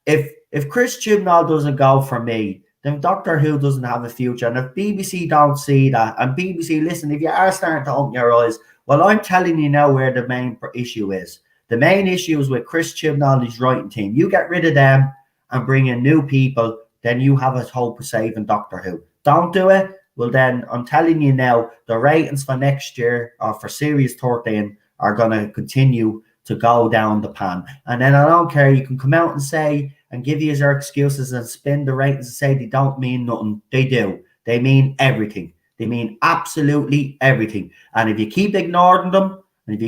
if Chris Chibnall doesn't go for me, then Doctor Who doesn't have a future. And if BBC don't see that, and BBC, listen, if you are starting to open your eyes, well, I'm telling you now where the main issue is. The main issue is with Chris Chibnall and his writing team. You get rid of them and bring in new people, then you have a hope of saving Doctor Who. Don't do it. Well, then I'm telling you now, the ratings for next year or for Series 13 are going to continue to go down the pan. And then I don't care. You can come out and say and give you your excuses and spin the ratings and say they don't mean nothing. They do. They mean everything. They mean absolutely everything. And if you keep ignoring them, and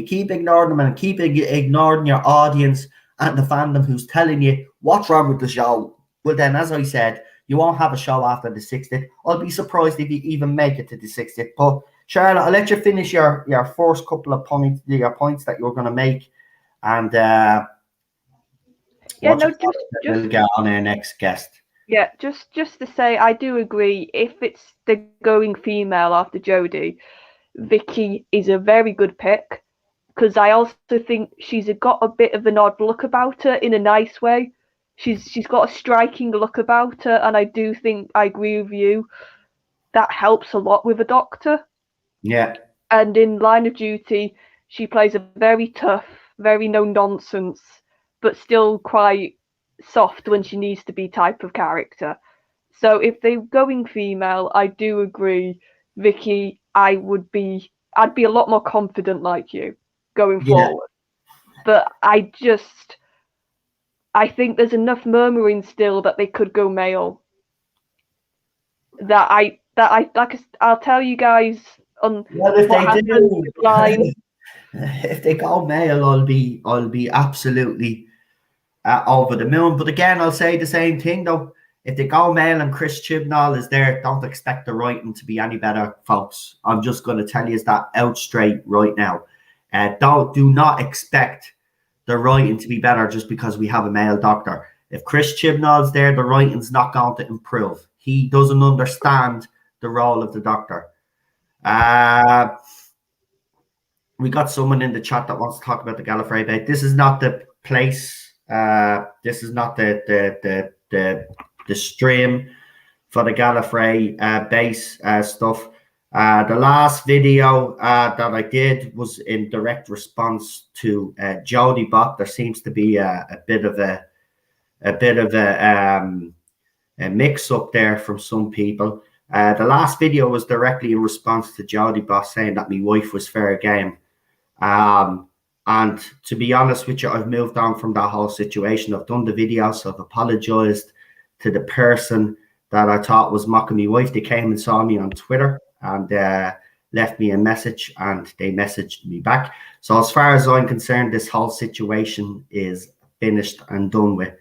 keep ignoring your audience and the fandom who's telling you what's wrong with the show, well, then, as I said, you won't have a show after the 60th. I'll be surprised if you even make it to the 60th. But Charlotte, I'll let you finish your first couple of points, your points that you're going to make, and we'll get on our next guest. Yeah, just to say, I do agree. If it's the going female after Jodie, Vicky is a very good pick, because I also think she's got a bit of an odd look about her in a nice way. She's got a striking look about her, and I do think I agree with you. That helps a lot with a doctor. Yeah. And in Line of Duty, she plays a very tough, very no nonsense, but still quite soft when she needs to be type of character. So if they're going female, I do agree, Vicky. I'd be a lot more confident like you going forward. But I think there's enough murmuring still that they could go male. I'll tell you guys on what happens with Line. If they go male, I'll be absolutely over the moon. But again, I'll say the same thing though. If they go male and Chris Chibnall is there, don't expect the writing to be any better, folks. I'm just going to tell you that out straight right now. Do not expect the writing to be better just because we have a male doctor. If Chris Chibnall's there, the writing's not going to improve. He doesn't understand the role of the doctor. We got someone in the chat that wants to talk about the Gallifrey bait. This is not the place. This is not the stream for the Gallifrey base stuff. The last video that I did was in direct response to Jodie Bot. There seems to be a bit of a mix up there from some people. The last video was directly in response to Jodie Bot saying that my wife was fair game. And to be honest with you, I've moved on from that whole situation. I've done the video, so I've apologized to the person that I thought was mocking my wife. They came and saw me on Twitter and left me a message, and they messaged me back. So as far as I'm concerned, this whole situation is finished and done with.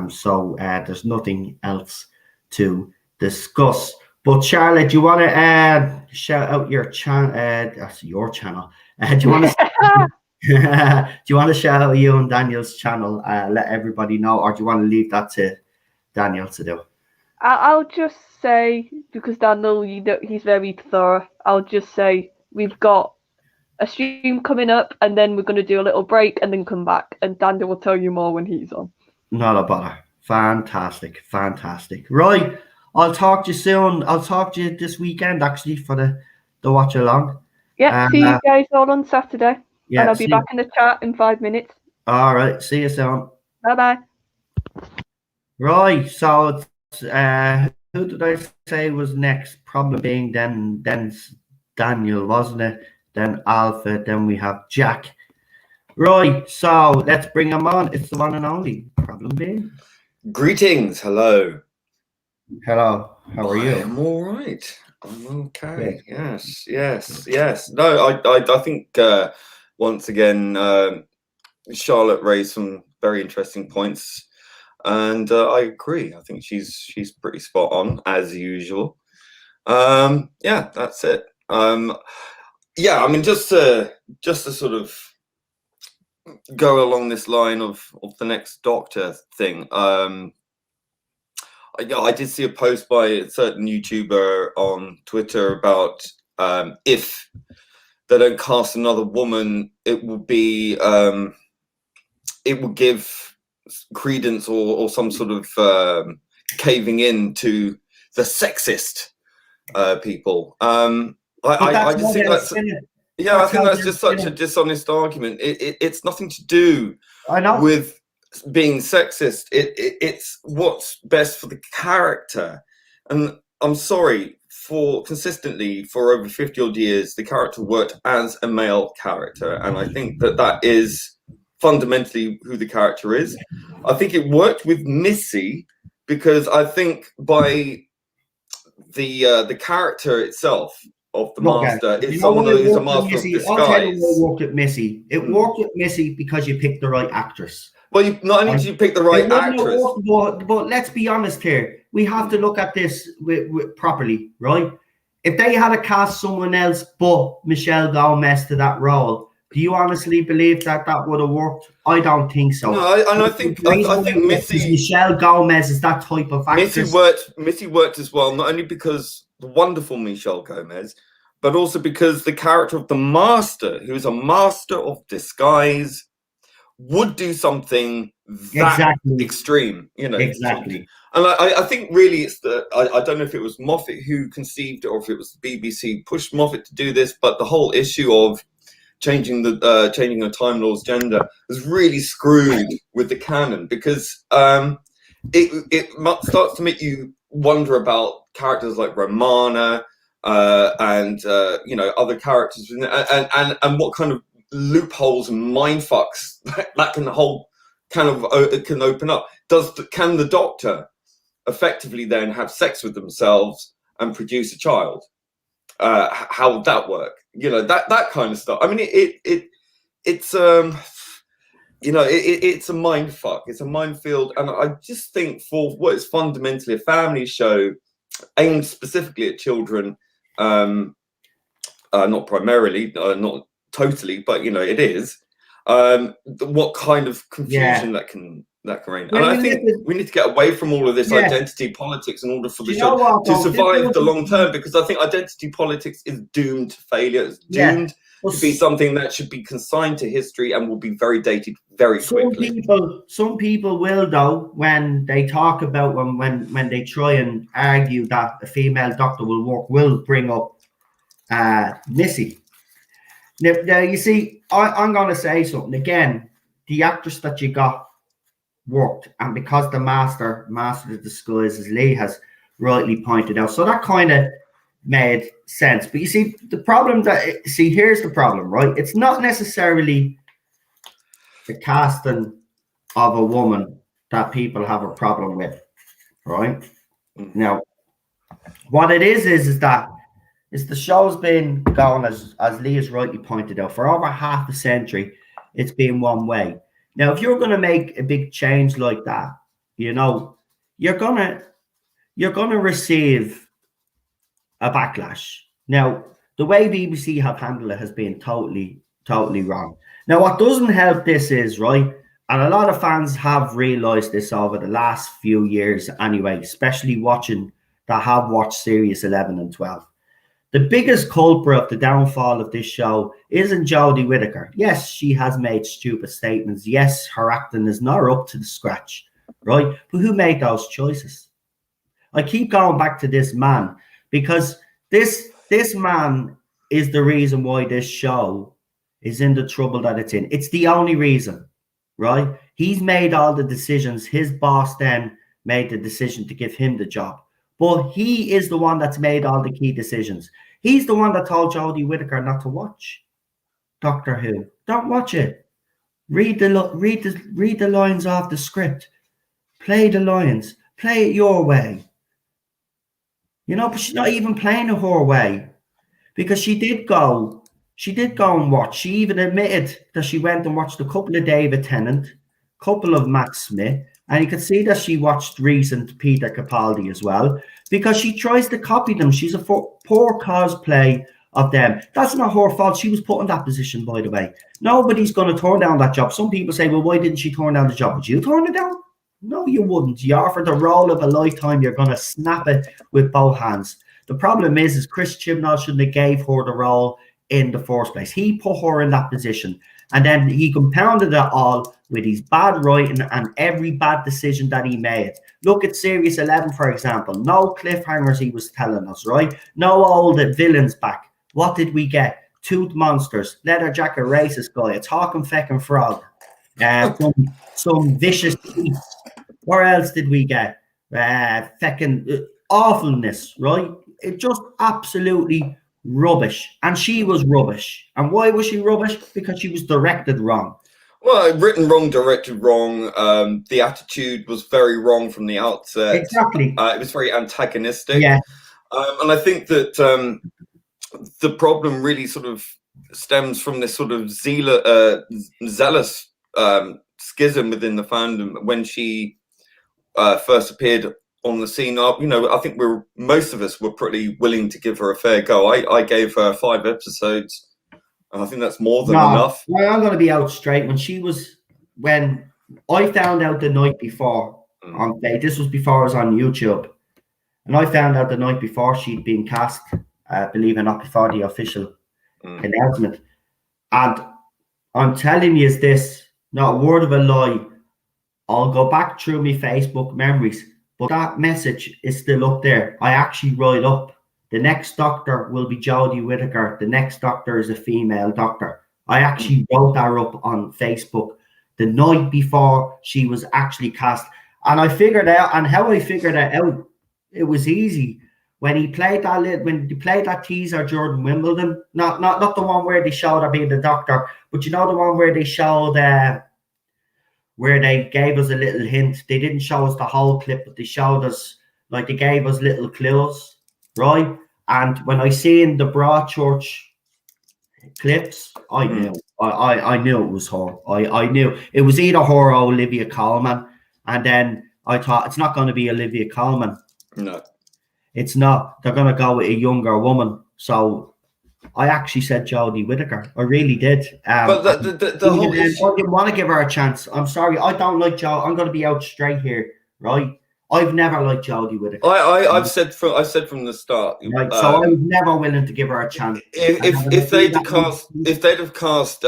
So there's nothing else to discuss. But Charlotte, do you want to shout out your channel? That's your channel. Do you want to? Do you want to shout out you and Daniel's channel? Let everybody know, or do you want to leave that to Daniel to do? I'll just say, because Daniel, he's very thorough. I'll just say we've got a stream coming up, and then we're going to do a little break and then come back, and Daniel will tell you more when he's on. Not a bother. Fantastic. Right. I'll talk to you soon. I'll talk to you this weekend, actually, for the watch along. Yeah, see you guys all on Saturday. Yeah. And I'll be back in the chat in 5 minutes. All right. See you soon. Bye-bye. Right. So, who did I say was next? Probably being then Daniel, wasn't it? Then Alpha. Then we have Jack. Right. So let's bring him on. It's the one and only Problem being. Greetings. Hello. Hello. How are you? I'm all right. I'm okay. Yes. No, I think once again, Charlotte raised some very interesting points, and I agree. I think she's pretty spot on as usual. Yeah, that's it. Yeah, I mean, just to sort of go along this line of the next Doctor thing. I did see a post by a certain YouTuber on Twitter about if they don't cast another woman, it will be it will give credence or some sort of caving in to the sexist people. I just think that's I think that's just such a dishonest argument. It's nothing to do with being sexist. It's what's best for the character. And I'm sorry, consistently for over 50 odd years, the character worked as a male character, and I think that is fundamentally who the character is. I think it worked with Missy because I think by the character itself of the master is someone who's a master of disguise. I'll tell you what worked with Missy. It worked with Missy because you picked the right actress. Well, not only did you pick the right actress, but let's be honest here. We have to look at this properly, right? If they had to cast someone else but Michelle Gomez to that role, do you honestly believe that would have worked? I don't think so. No, I think Missy, Michelle Gomez is that type of actress. Missy worked as well, not only because the wonderful Michelle Gomez, but also because the character of the master, who is a master of disguise, would do something that extreme, you know. Exactly. And I think really it's I don't know if it was Moffat who conceived it or if it was the BBC pushed Moffat to do this, but the whole issue of changing the Time Lord's gender was really screwed with the canon, because it starts to make you wonder about characters like Romana and you know, other characters, and what kind of loopholes and mindfucks that can open up. Can the Doctor effectively then have sex with themselves and produce a child? How would that work? You know, that kind of stuff. I mean, it's you know, it's a mind fuck. It's a minefield, and I just think for what is fundamentally a family show aimed specifically at children, not primarily, not totally, but you know, it is. What kind of confusion that can reign? And I think we need to get away from all of this identity politics in order for the show to survive the long term, because I think identity politics is doomed to failure. It's doomed to be something that should be consigned to history and will be very dated very quickly. Some people will, though, when they talk about when they try and argue that a female Doctor will work, will bring up Missy. Now you see, I'm going to say something again. The actress that you got worked, and because the master of disguise, as Lee has rightly pointed out, so that kind of made sense. But you see, the problem here's the problem, right? It's not necessarily the casting of a woman that people have a problem with, right? Now, what it is that the show's been going, as Lee has rightly pointed out, for over half a century. It's been one way. Now, if you're going to make a big change like that, you know, you're gonna receive a backlash. Now, the way BBC have handled it has been totally wrong. Now, what doesn't help this is, right, and a lot of fans have realised this over the last few years anyway, especially that have watched Series 11 and 12. The biggest culprit of the downfall of this show isn't Jodie Whittaker. Yes, she has made stupid statements. Yes, her acting is not up to the scratch. right? But who made those choices? I keep going back to this man because this man is the reason why this show is in the trouble that it's in. It's the only reason, right? He's made all the decisions. His boss then made the decision to give him the job. But he is the one that's made all the key decisions. He's the one that told Jodie Whittaker not to watch Doctor Who. Don't watch it. Read the lines off the script. Play the lines. Play it your way. You know, but she's not even playing it her way, because she did go and watch. She even admitted that she went and watched a couple of David Tennant, a couple of Matt Smith, and you could see that she watched recent Peter Capaldi as well, because she tries to copy them. She's a poor cosplay of them. That's not her fault. She was put in that position, by the way. Nobody's going to turn down that job. Some people say, well, why didn't she turn down the job? Would you turn it down? No, you wouldn't. You offered the role of a lifetime. You're going to snap it with both hands. The problem is Chris Chibnall shouldn't have gave her the role in the first place. He put her in that position, and then he compounded it all with his bad writing and every bad decision that he made. Look at Series 11, for example. No cliffhangers, he was telling us, right? No old villains back. What did we get? Tooth monsters, leather jacket racist guy, a talking feckin' frog, some vicious teeth. What else did we get? Feckin' awfulness, right? It just absolutely rubbish. And she was rubbish. And why was she rubbish? Because she was directed wrong. Well, written wrong, directed wrong. The attitude was very wrong from the outset. Exactly. It was very antagonistic. Yeah. And I think that the problem really sort of stems from this sort of zealous schism within the fandom when she first appeared on the scene. You know, I think most of us were pretty willing to give her a fair go. I gave her 5 episodes, and I think that's more than enough. Well, I'm going to be out straight. When I found out the night before, this was before I was on YouTube, and I found out the night before she'd been cast, believe it or not, before the official announcement. And I'm telling you this, not a word of a lie. I'll go back through my Facebook memories, but that message is still up there. I actually write up, the next Doctor will be Jodie Whittaker. The next Doctor is a female Doctor. I actually wrote that up on Facebook the night before she was actually cast. And I figured out, and how I figured it out, it was easy. When he played that teaser during Wimbledon, not the one where they showed her being the Doctor, but you know the one where they showed where they gave us a little hint. They didn't show us the whole clip, but they showed us, like, they gave us little clues, right? And when I seen the Broadchurch clips, I knew. I knew it was her. I knew it was either her or Olivia Colman. And then I thought, it's not going to be Olivia Colman. No. It's not. They're going to go with a younger woman. So I actually said Jodie Whittaker. I really did. But the whole issue... I didn't want to give her a chance. I'm sorry. I don't like Jodie. I'm going to be out straight here, right? I've never liked Jodie Whittaker. I've said from the start. Right. So I was never willing to give her a chance. If they'd have cast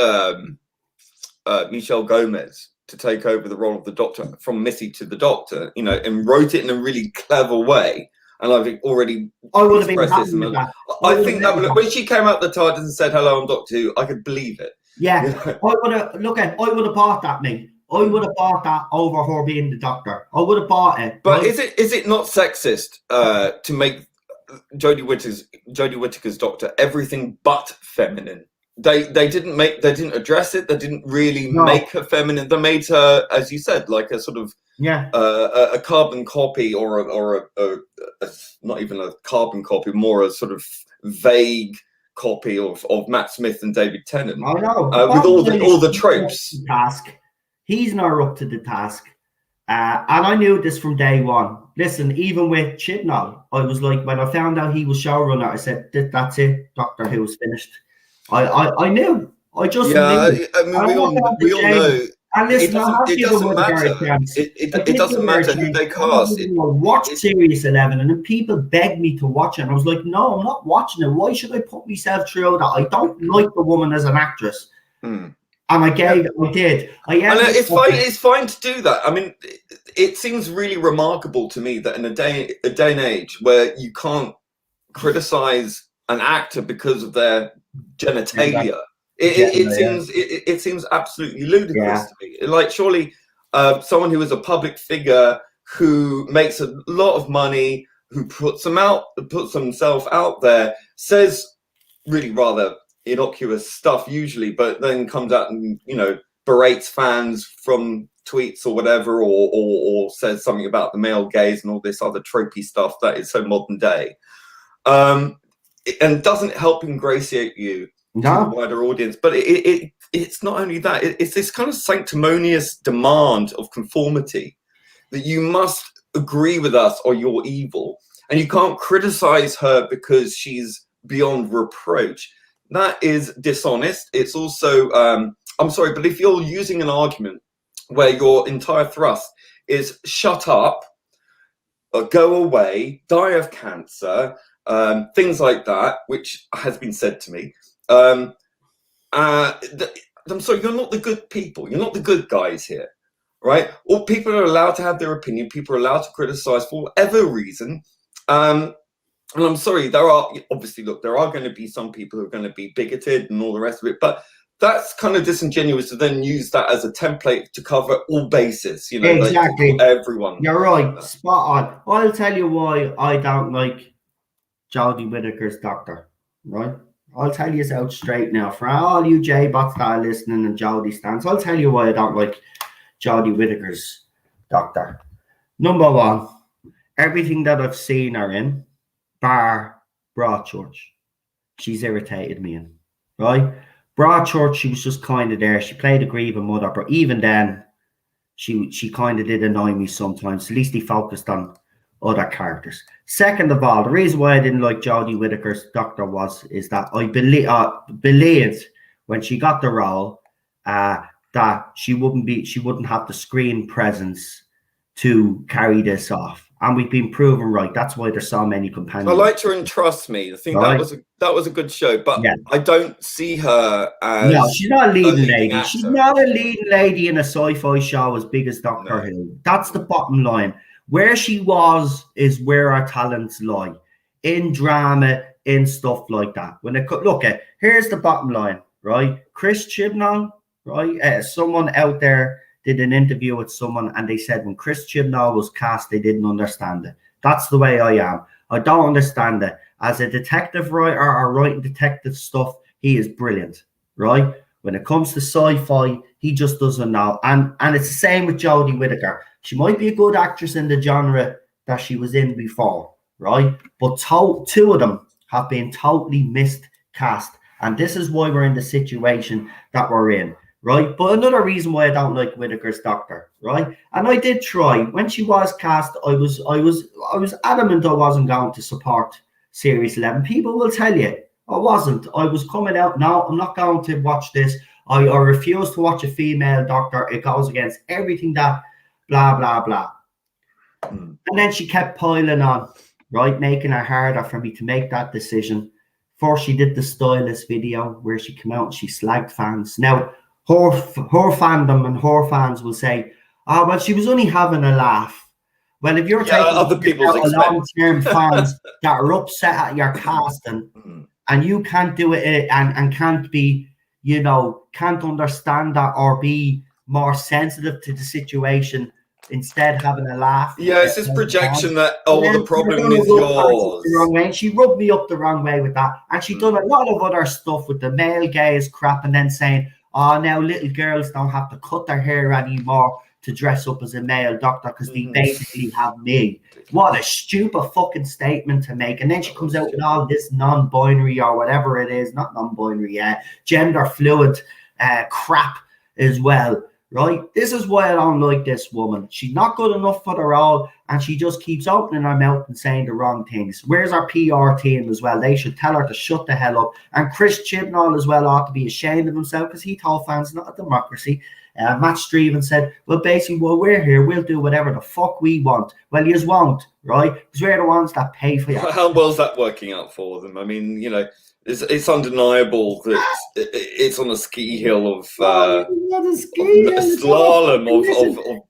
Michelle Gomez to take over the role of the Doctor from Missy to the Doctor, you know, and wrote it in a really clever way. And I've already expressed this. I think that when she came out the TARDIS and said, "Hello, I'm Doctor Who," I could believe it. Yeah, I would have bought that, mate. I would have bought that over her being the Doctor. I would have bought it. But right? Is it not sexist to make Jodie Whittaker's Doctor everything but feminine? They didn't address it. They didn't really make her feminine. They made her, as you said, like a sort of a carbon copy, or a not even a carbon copy, more a sort of vague copy of Matt Smith and David Tennant. I know, with all the tropes. He's not up to the task, and I knew this from day one. Listen, even with Chibnall, I was like, when I found out he was showrunner, I said, "That's it. Doctor Who's finished." I knew. I just knew. I mean, we all know. And listen, it doesn't matter. It doesn't matter who they cast. I watched Series 11, and then people begged me to watch it, and I was like, "No, I'm not watching it. Why should I put myself through that? I don't like the woman as an actress." And I did. It's fine to do that. I mean, it seems really remarkable to me that in a day and age where you can't criticize an actor because of their genitalia, it seems absolutely ludicrous to me. Like, surely someone who is a public figure, who makes a lot of money, who puts himself out there, says really rather innocuous stuff usually, but then comes out and, you know, berates fans from tweets or whatever, or says something about the male gaze and all this other tropey stuff that is so modern day, and doesn't help ingratiate you to the wider audience. But it's not only that, it's this kind of sanctimonious demand of conformity, that you must agree with us or you're evil, and you can't criticize her because she's beyond reproach. That is dishonest. It's also, I'm sorry, but if you're using an argument where your entire thrust is shut up, or go away, die of cancer, things like that, which has been said to me, I'm sorry, you're not the good people. You're not the good guys here, right? Or people are allowed to have their opinion. People are allowed to criticize for whatever reason. And I'm sorry, there are going to be some people who are going to be bigoted and all the rest of it, but that's kind of disingenuous to then use that as a template to cover all bases, you know. Exactly. Like, everyone. You're right. Spot on. I'll tell you why I don't like Jodie Whittaker's Doctor, right? I'll tell you out straight now. For all you J-bots that are listening and Jodie stands, I'll tell you why I don't like Jodie Whittaker's Doctor. Number one, everything that I've seen her in, bar Broadchurch, she's irritated me in, right? Broadchurch, she was just kind of there. She played a grieving mother, but even then, she kind of did annoy me sometimes. At least he focused on other characters. Second of all, the reason why I didn't like Jodie Whittaker's Doctor is that I believed when she got the role that she wouldn't have the screen presence to carry this off. And we've been proven right. That's why there's so many companions. I liked her in Trust Me. I think that was a good show, but I don't see her as she's not a leading lady. Actor. She's not a leading lady in a sci-fi show as big as Doctor Who. That's the bottom line. Where she was is where our talents lie, in drama, in stuff like that. When it look at, here's the bottom line, right? Chris Chibnall, right? Someone out there did an interview with someone and they said when Chris Chibnall was cast, they didn't understand it. That's the way I am. I don't understand it. As a detective writer or writing detective stuff, he is brilliant, right? When it comes to sci-fi, he just doesn't know. And it's the same with Jodie Whittaker. She might be a good actress in the genre that she was in before, right? But two of them have been totally miscast. And this is why we're in the situation that we're in. Right, but another reason why I don't like Whittaker's Doctor, right? And I did try when she was cast. I was adamant I wasn't going to support Series 11. People will tell you I wasn't. I was coming out. No, I'm not going to watch this. I refuse to watch a female Doctor. It goes against everything that blah blah blah. And then she kept piling on, right, making it harder for me to make that decision. First, she did the Stylist video where she came out and she slagged fans. Now, her fandom and her fans will say, "Oh, well, she was only having a laugh." Well, if you're taking other people's long-term fans that are upset at your casting and you can't do it and can't be, you know, can't understand that or be more sensitive to the situation, instead having a laugh. Yeah, it's this projection that, the problem is yours. The wrong way. And she rubbed me up the wrong way with that. And she done a lot of other stuff with the male gaze crap and then saying, "Oh, now little girls don't have to cut their hair anymore to dress up as a male Doctor because they basically have me." What a stupid fucking statement to make. And then she comes out with all this non-binary or whatever it is, not non-binary, gender fluid crap as well. Right? This is why I don't like this woman. She's not good enough for the role, and she just keeps opening her mouth and saying the wrong things. Where's our PR team as well? They should tell her to shut the hell up. And Chris Chibnall as well ought to be ashamed of himself because he told fans not a democracy. Matt Streven said, well, basically, well, we're here. We'll do whatever the fuck we want. Well, yous won't, right? Because we're the ones that pay for you. How well is that working out for them? I mean, you know, It's undeniable that it's on a ski hill of slalom of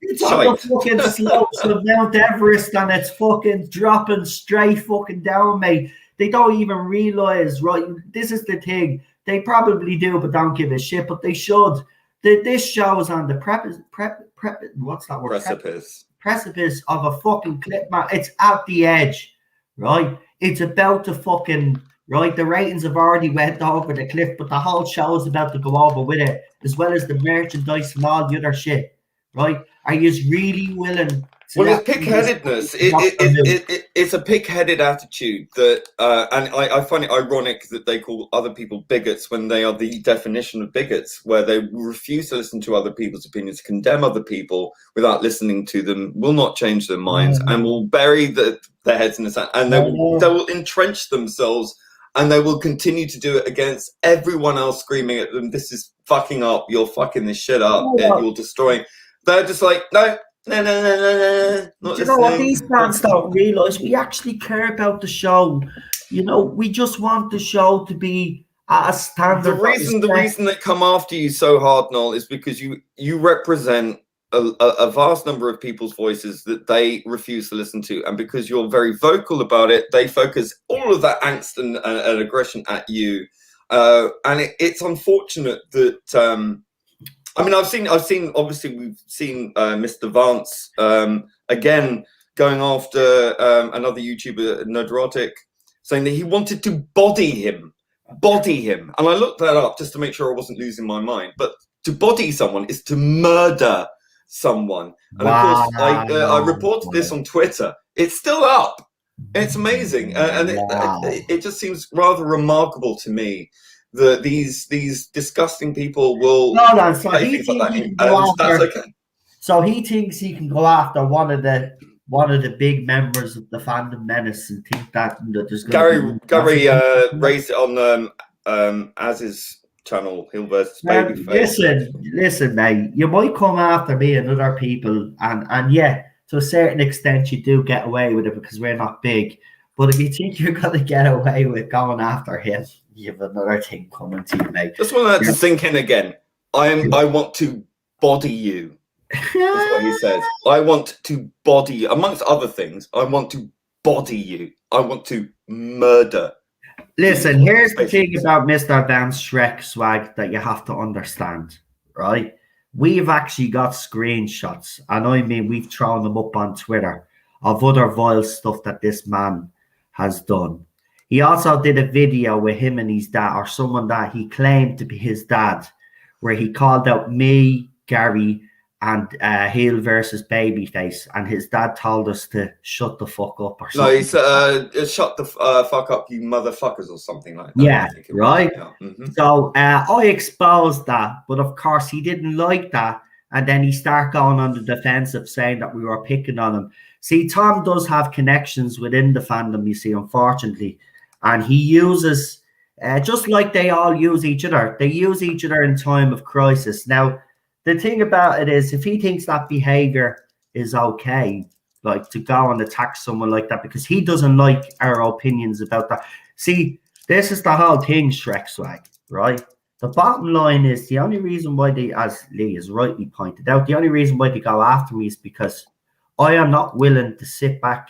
it's on shite. the fucking slopes of Mount Everest, and it's fucking dropping straight fucking down, mate. They don't even realize, right? This is the thing. They probably do, but don't give a shit. But they should. This shows on the what's that word? Precipice of a fucking cliff, man. It's at the edge, right? It's about to fucking. Right, the ratings have already went over the cliff, but the whole show is about to go over with it, as well as the merchandise and all the other shit. Right? Are you really willing to? Well, it's pig-headedness. It's a pig-headed attitude that, and I find it ironic that they call other people bigots when they are the definition of bigots, where they refuse to listen to other people's opinions, condemn other people without listening to them, will not change their minds, and will bury their heads in the sand, and they will entrench themselves. And they will continue to do it against everyone else screaming at them, this is fucking up, you're fucking this shit up, and you're destroying. They're just like, no. Do you know what these fans don't realise? We actually care about the show. You know, we just want the show to be at a standard. The reason they come after you so hard, Noel, is because you represent a vast number of people's voices that they refuse to listen to, and because you're very vocal about it, they focus all of that angst and aggression at you, and it's unfortunate that I mean, I've seen obviously we've seen Mr. Vance again going after another YouTuber, Nerdrotic, saying that he wanted to body him, and I looked that up just to make sure I wasn't losing my mind, but to body someone is to murder someone. And of course, I reported this on Twitter. It's still up. It's amazing, and it just seems rather remarkable to me that these disgusting people will say things like that, and that's okay. So he thinks he can go after one of the big members of the fandom menace and think that there's Gary raised it on Az's channel, Hill versus Babyface. Listen, mate. You might come after me and other people, and yeah, to a certain extent, you do get away with it because we're not big. But if you think you're gonna get away with going after him, you have another thing coming to you, mate. Just want that to sink in again. I want to body you. That's what he says. I want to body you. Amongst other things, I want to body you. I want to murder. Listen, here's the thing about Mr. Vance Shrek swag that you have to understand, right? We've actually got screenshots, and I mean, we've thrown them up on Twitter of other vile stuff that this man has done. He also did a video with him and his dad, or someone that he claimed to be his dad, where he called out me, Gary, and Heel versus Babyface, and his dad told us to shut the fuck up or something. No, he's shut the fuck up, you motherfuckers, or something like that. Yeah, right. Yeah. Mm-hmm. So I exposed that, but of course he didn't like that, and then he started going on the defensive, saying that we were picking on him. See, Tom does have connections within the fandom, you see, unfortunately, and he uses just like they all use each other. They use each other in time of crisis. Now, the thing about it is, if he thinks that behavior is okay, like to go and attack someone like that, because he doesn't like our opinions about that. See, this is the whole thing, Shrek swag, right? The bottom line is the only reason why they, as Lee has rightly pointed out, the only reason why they go after me is because I am not willing to sit back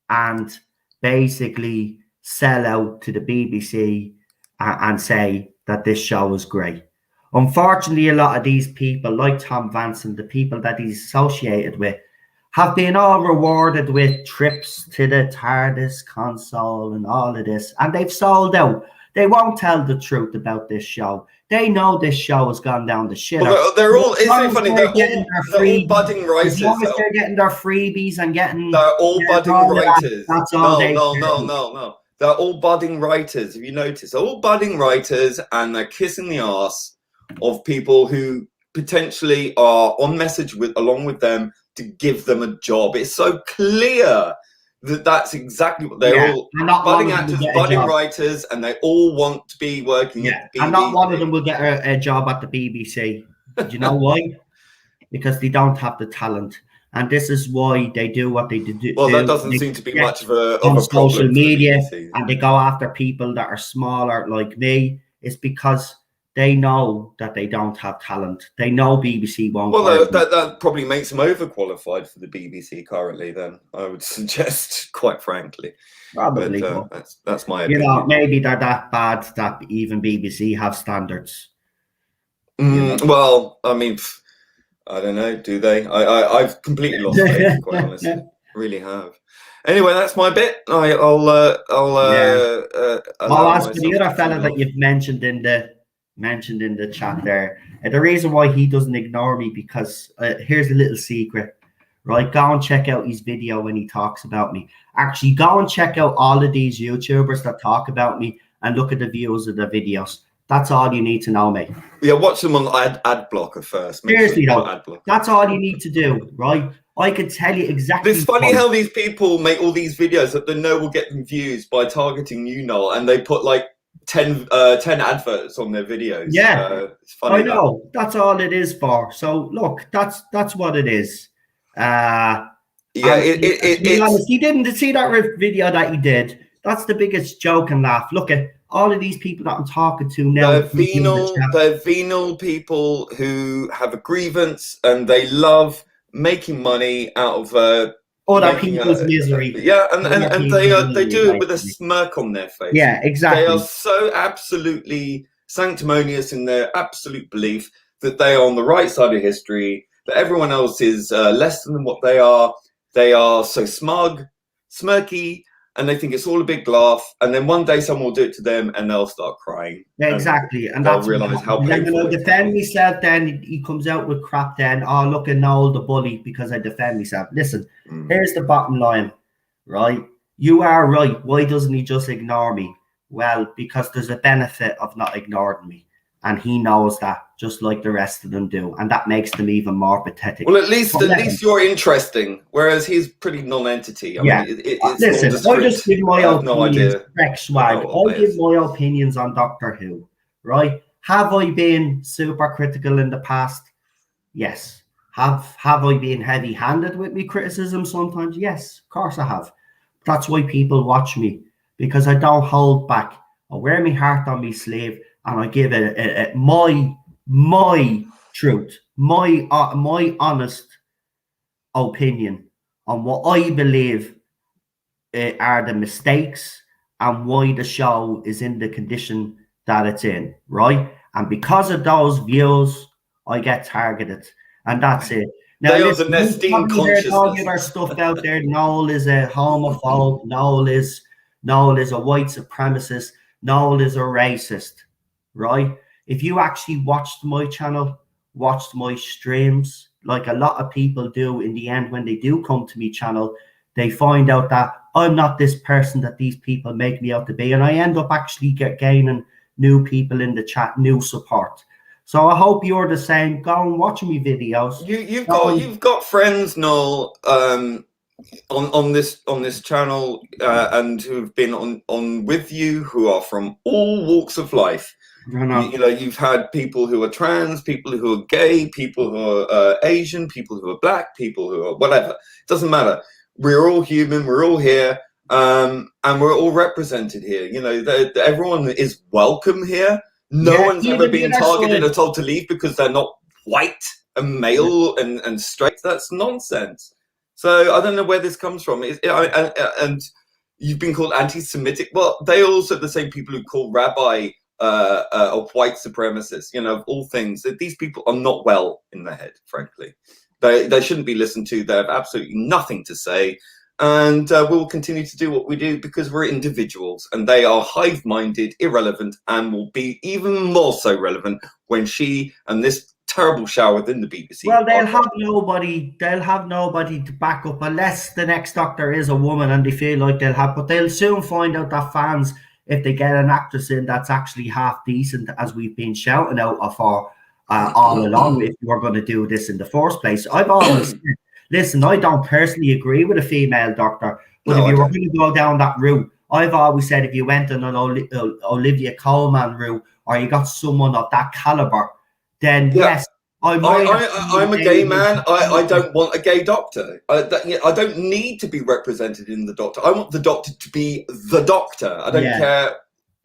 and basically sell out to the BBC and say that this show is great. Unfortunately, a lot of these people, like Tom Vance and the people that he's associated with, have been all rewarded with trips to the Tardis console and all of this, and they've sold out. They won't tell the truth about this show. They know this show has gone down the shitter. Well, they're all, isn't it funny? They're all budding writers. As long as they're getting their freebies and getting... They're all budding writers. That's all No. They're all budding writers, if you notice. They're all budding writers, and they're kissing the ass of people who potentially are on message along with them to give them a job. It's so clear that that's exactly what they're all budding actors, budding writers, and they all want to be working at the BBC. And not one of them will get a job at the BBC. Do you know why? Because they don't have the talent. and this is why they do what they do. Well, that doesn't They seem to be get much of a on problem social for the media, BBC. and they go after people that are smaller like me. It's because they know that they don't have talent. They know BBC won't. Well, that probably makes them overqualified for the BBC currently. Then I would suggest, quite frankly, Probably, but that's my you opinion. know, maybe they're that bad that even BBC have standards. Well, I mean, I don't know. Do they? I've completely lost faith, quite honestly. Really have. Anyway, that's my bit. I'll as for the other fella that you've mentioned in the chat there, the reason why he doesn't ignore me, because here's a little secret, right? Go and check out his video when he talks about me. Actually, go and check out all of these YouTubers that talk about me and look at the views of the videos. That's all you need to know, mate. Yeah, watch them on ad blocker first. Seriously, though, that's all you need to do, right? I can tell you exactly. It's funny how these people make all these videos that they know will get them views by targeting you, Noel, and they put like 10 adverts on their videos. Yeah, it's funny. I know. That's all it is for. So look, that's what it is. Yeah, to be honest, he didn't see that video that he did. That's the biggest joke and laugh. Look at all of these people that I'm talking to now. They're venal people who have a grievance and they love making money out of other people's misery. Yeah, and they do it with a smirk on their face. Yeah, exactly. They are so absolutely sanctimonious in their absolute belief that they are on the right side of history, that everyone else is less than what they are. They are so smug, smirky, and they think it's all a big laugh. And then one day someone will do it to them and they'll start crying. Yeah, exactly. And they'll realize how painful I defend myself, then he comes out with crap then. Oh, look at Noel the bully because I defend myself. Listen, here's the bottom line, right? You are right. Why doesn't he just ignore me? Well, because there's a benefit of not ignoring me. And he knows that, just like the rest of them do, and that makes them even more pathetic. Well, at least you're interesting, whereas he's pretty non-entity. I mean, listen, I just give my opinions. I give my opinions on Doctor Who, right? Have I been super critical in the past? Yes. Have I been heavy-handed with my criticism sometimes? Yes, of course I have. That's why people watch me, because I don't hold back. I wear my heart on my sleeve. And I give it my truth, my honest opinion on what I believe are the mistakes and why the show is in the condition that it's in, right? And because of those views, I get targeted, and that's it. Now, there's all the other stuff out there. Noel is a homophobe. Noel is a white supremacist. Noel is a racist. Right? If you actually watched my channel, watched my streams, like a lot of people do, in the end, when they do come to me channel, they find out that I'm not this person that these people make me out to be, and I end up actually gaining new people in the chat, new support. So I hope you're the same. Go and watch me videos. You've got friends, Noel, on this channel, and who've been on with you, who are from all walks of life. You know, you've had people who are trans, people who are gay, people who are Asian, people who are black, people who are whatever. It doesn't matter. We're all human. We're all here, and we're all represented here. You know, everyone is welcome here. No one's ever been targeted or told to leave because they're not white and male and straight. That's nonsense. So I don't know where this comes from. And you've been called anti-Semitic. Well, they are also the same people who call Rabbi a white supremacist, you know, of all things. That these people are not well in their head, frankly. They shouldn't be listened to. They have absolutely nothing to say, and we'll continue to do what we do because we're individuals, and they are hive-minded, irrelevant, and will be even more so relevant when she and this terrible show within the BBC. Well, they'll have nobody. They'll have nobody to back up unless the next Doctor is a woman, and they feel like they'll have. But they'll soon find out that fans, if they get an actress in that's actually half decent, as we've been shouting out for all along, if we're going to do this in the first place. I've always said, listen, I don't personally agree with a female doctor, but if you were going to go down that route, I've always said if you went on an Olivia Colman route, or you got someone of that caliber, then yes, I'm a gay man. I don't want a gay doctor. I don't need to be represented in the Doctor. I want the Doctor to be the Doctor. I don't care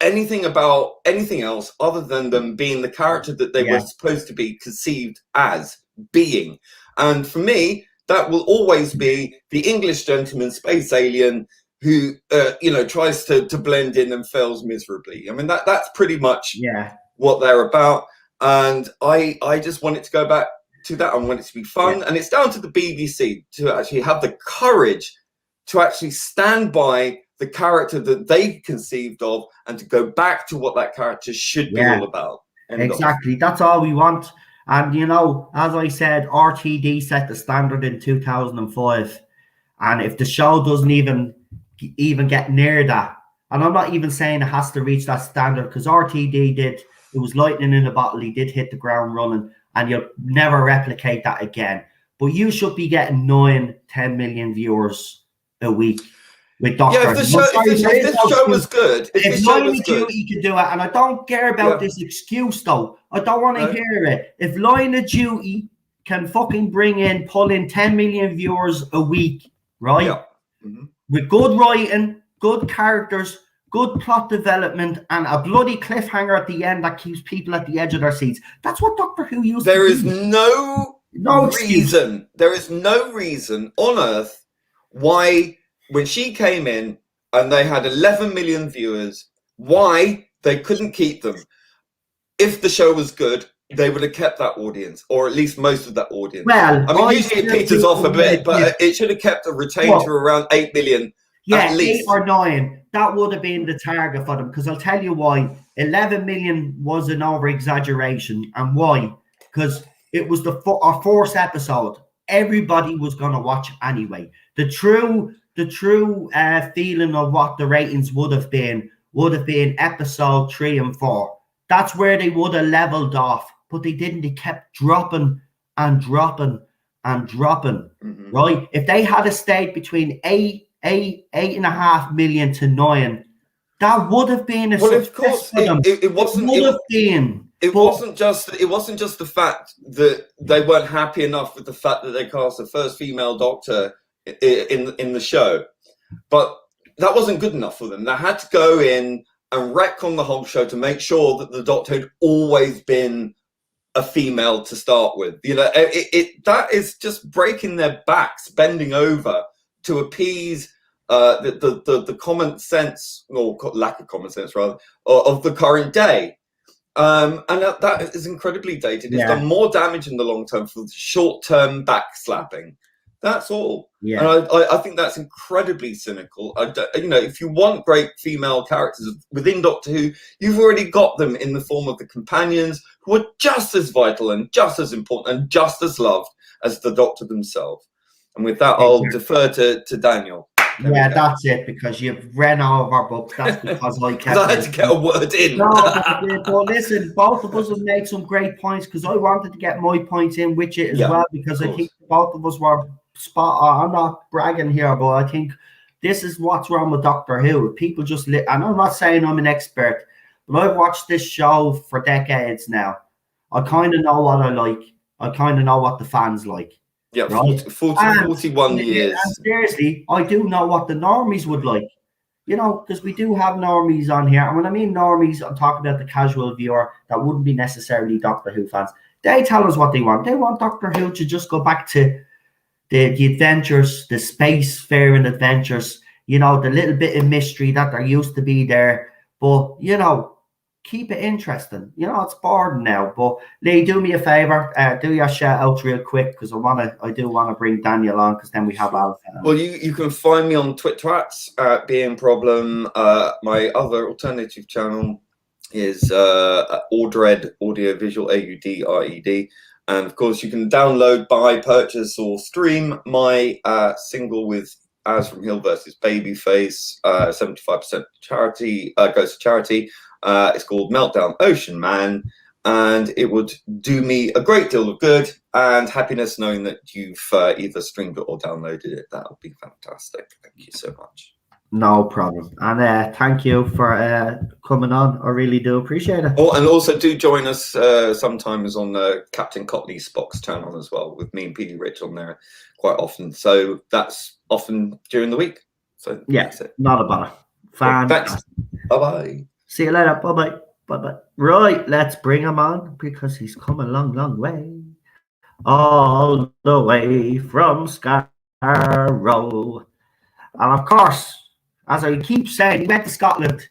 anything about anything else other than them being the character that they were supposed to be conceived as being. And for me, that will always be the English gentleman space alien who tries to blend in and fails miserably. I mean, that's pretty much what they're about. And I just want it to go back to that. I want it to be fun. And it's down to the BBC to actually have the courage to actually stand by the character that they conceived of and to go back to what that character should be all about. Exactly. That's all we want. And, as I said, RTD set the standard in 2005. And if the show doesn't even get near that, and I'm not even saying it has to reach that standard, because RTD did, it was lightning in a bottle. He did hit the ground running, and you'll never replicate that again. But you should be getting 10 million viewers a week with Doctor. Yeah, if this show was good, if Line of Duty could do it, and I don't care about this excuse though. I don't want to hear it. If Line of Duty can fucking pull in 10 million viewers a week, right? Yeah. Mm-hmm. With good writing, good characters, good plot development, and a bloody cliffhanger at the end that keeps people at the edge of their seats. That's what Doctor Who used to do. There is no reason. There is no reason on earth why, when she came in and they had 11 million viewers, why they couldn't keep them. If the show was good, they would have kept that audience, or at least most of that audience. Well, I mean, usually it peters off a bit, but it should have kept a retained to around 8 million. Yeah, at least 8 or 9. That would have been the target for them, because I'll tell you why. 11 million was an over-exaggeration, and why? Because it was our fourth episode. Everybody was going to watch anyway. The true feeling of what the ratings would have been episode 3 and 4. That's where they would have leveled off, but they didn't. They kept dropping and dropping and dropping. Mm-hmm. Right? If they had stayed between 8.5 million to 9, that would have been a success for them. It wasn't. It wasn't just the fact that they weren't happy enough with the fact that they cast the first female Doctor in the show, but that wasn't good enough for them. They had to go in and retcon the whole show to make sure that the Doctor had always been a female to start with. That is just breaking their backs, bending over to appease the common sense, or lack of common sense rather, of the current day. And that is incredibly dated. It's done more damage in the long term for the short-term backslapping. That's all. Yeah. And I think that's incredibly cynical. If you want great female characters within Doctor Who, you've already got them in the form of the companions, who are just as vital and just as important and just as loved as the Doctor themselves. And with that, I'll defer to Daniel. That's it, because you've ran out of our books. That's because I had to get a word in. No, but listen, both of us have made some great points, because I wanted to get my points in with it as well, because I think both of us were spot on. I'm not bragging here, but I think this is what's wrong with Doctor Who. People just and I'm not saying I'm an expert, but I've watched this show for decades now. I kind of know what I like. I kind of know what the fans like. Yeah, right? 41 years. And seriously, I do know what the normies would like. Because we do have normies on here. And when I mean normies, I'm talking about the casual viewer that wouldn't be necessarily Doctor Who fans. They tell us what they want. They want Doctor Who to just go back to the adventures, the space-faring adventures, the little bit of mystery that there used to be there. But, keep it interesting. It's boring now. But Lee, do me a favor, do your shout outs real quick, because I do want to bring Daniel on, because then we have Alpha. Well, you can find me on Twitter at Being Problem. My other alternative channel is Audred, Audiovisual, AUDRED. And of course, you can download, buy, purchase, or stream my single with As From Hill versus Babyface. 75% charity goes to charity. It's called Meltdown Ocean Man, and it would do me a great deal of good and happiness knowing that you've either streamed it or downloaded it. That would be fantastic. Thank you so much. No problem. And thank you for coming on. I really do appreciate it. Oh, and also do join us sometimes on Captain Cotley's Spock's channel as well, with me and PD Rich on there quite often. So that's often during the week. So Yeah, that's it. not a bother. Thanks. Fantastic. Bye-bye. See you later. Bye-bye. Bye-bye. Right, let's bring him on because he's come a long, long way. All the way from Scarrow. And of course, as I keep saying, he went to Scotland.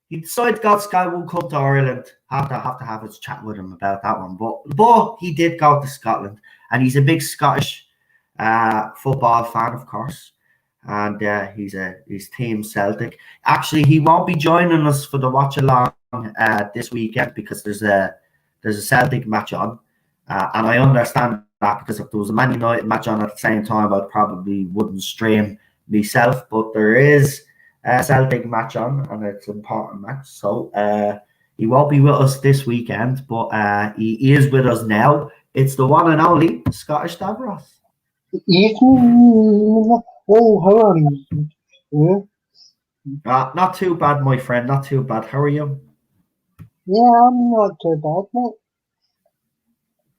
He decided to go to Scotland, won't come to Ireland. Have to have a chat with him about that one. But he did go to Scotland, and he's a big Scottish football fan, of course. And he's Team Celtic. Actually, he won't be joining us for the watch along this weekend because there's a Celtic match on, and I understand that because if there was a Man United match on at the same time, I probably wouldn't stream myself. But there is a Celtic match on, and it's an important match. So he won't be with us this weekend, but he is with us now. It's the one and only Scottish Davros. Evening. Oh, how are you? Yeah. Not too bad, my friend. Not too bad. How are you? Yeah, I'm not too bad, mate.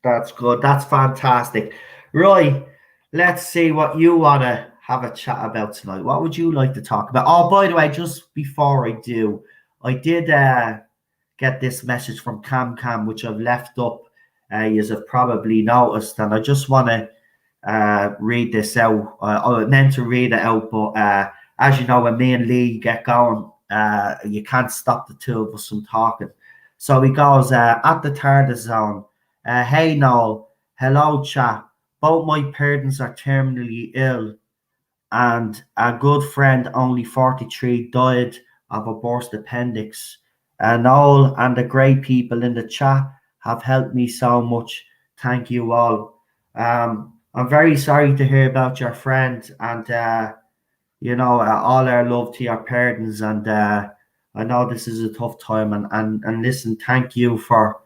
That's good. That's fantastic. Roy, let's see what you want to have a chat about tonight. What would you like to talk about? Oh, by the way, just before I do, I did get this message from Cam, which I've left up, as I've probably noticed, and I just want to read this out. I meant to read it out, but as you know, when me and Lee get going, you can't stop the two of us from talking. So he goes, at the Tardis zone, hey Noel, hello chat. Both my parents are terminally ill, and a good friend, only 43, died of a burst appendix. Noel and the great people in the chat have helped me so much. Thank you all. I'm very sorry to hear about your friend, and all our love to your parents. And I know this is a tough time. And listen, thank you for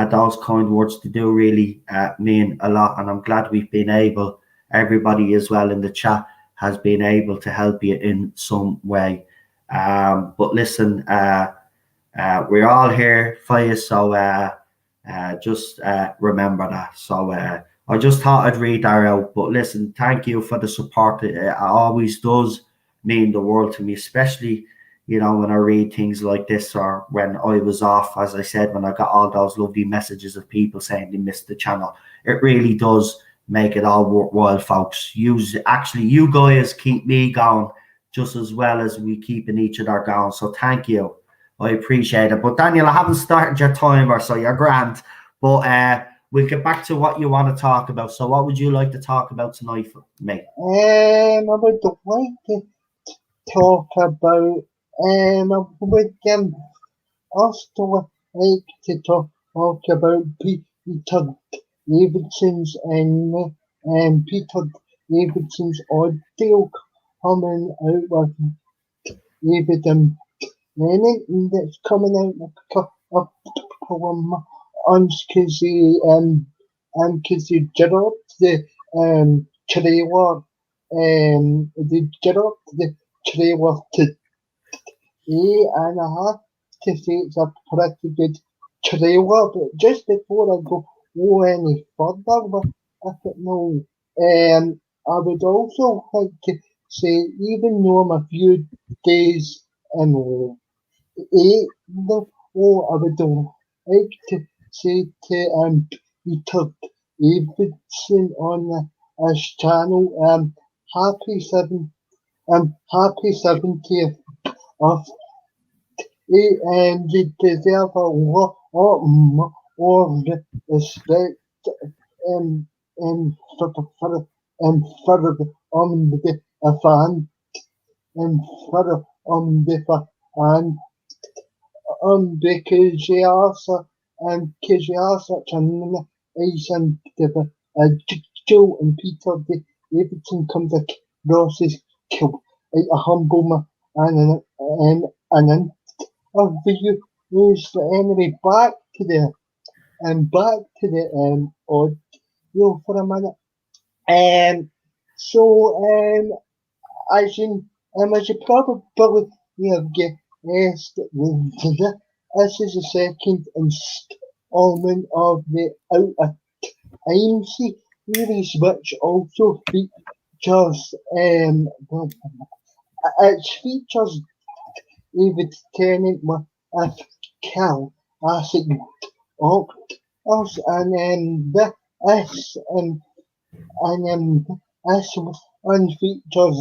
those kind words. To do really mean a lot. And I'm glad we've been able, everybody as well in the chat has been able to help you in some way. But listen, we're all here for you. So just remember that. So I just thought I'd read that out. But listen, thank you for the support. It always does mean the world to me, especially, when I read things like this, or when I was off, as I said, when I got all those lovely messages of people saying they missed the channel. It really does make it all worthwhile, folks. You guys keep me going just as well as we keeping each other going. So thank you. I appreciate it. But Daniel, I haven't started your timer, so you're grand. But we'll get back to what you want to talk about. So what would you like to talk about tonight, mate? I would like to talk about, I would also like to talk about Peter Davidson's and Peter Davidson's audio coming out with David Lennon that's coming out in a couple of months because he dropped the trailer today, and I have to say it's a pretty good trailer. But just before I go any further with it now, I would also like to say, even though I'm a few days late, I would like to say to Peter Davidson on his channel, happy 70th of and you deserve a lot more respect and for the fan and for the fan because you are such a nice Joe, and Peter Davidson comes across as like a humble man and an interview. Anyway, back to the audio for a minute. So as as you probably have guessed, this is the second installment of the Out of Time series, which also features it features David Tennant with Cal Acid Octopus, and this this one features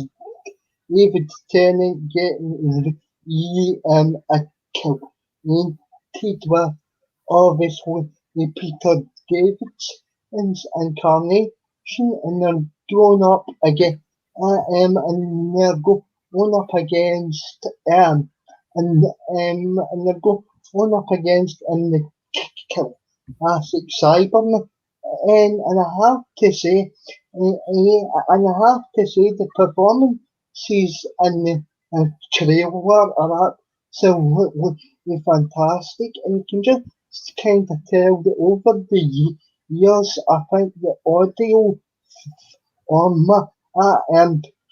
David Tennant getting acquainted with obviously the Peter Davidson's incarnation, and they're going up again, and they're going up against and they're going up against the classic Cyberman, and I have to say, the performances in the trailer are absolutely fantastic, and you can just kind of tell that over the years, I think the audio on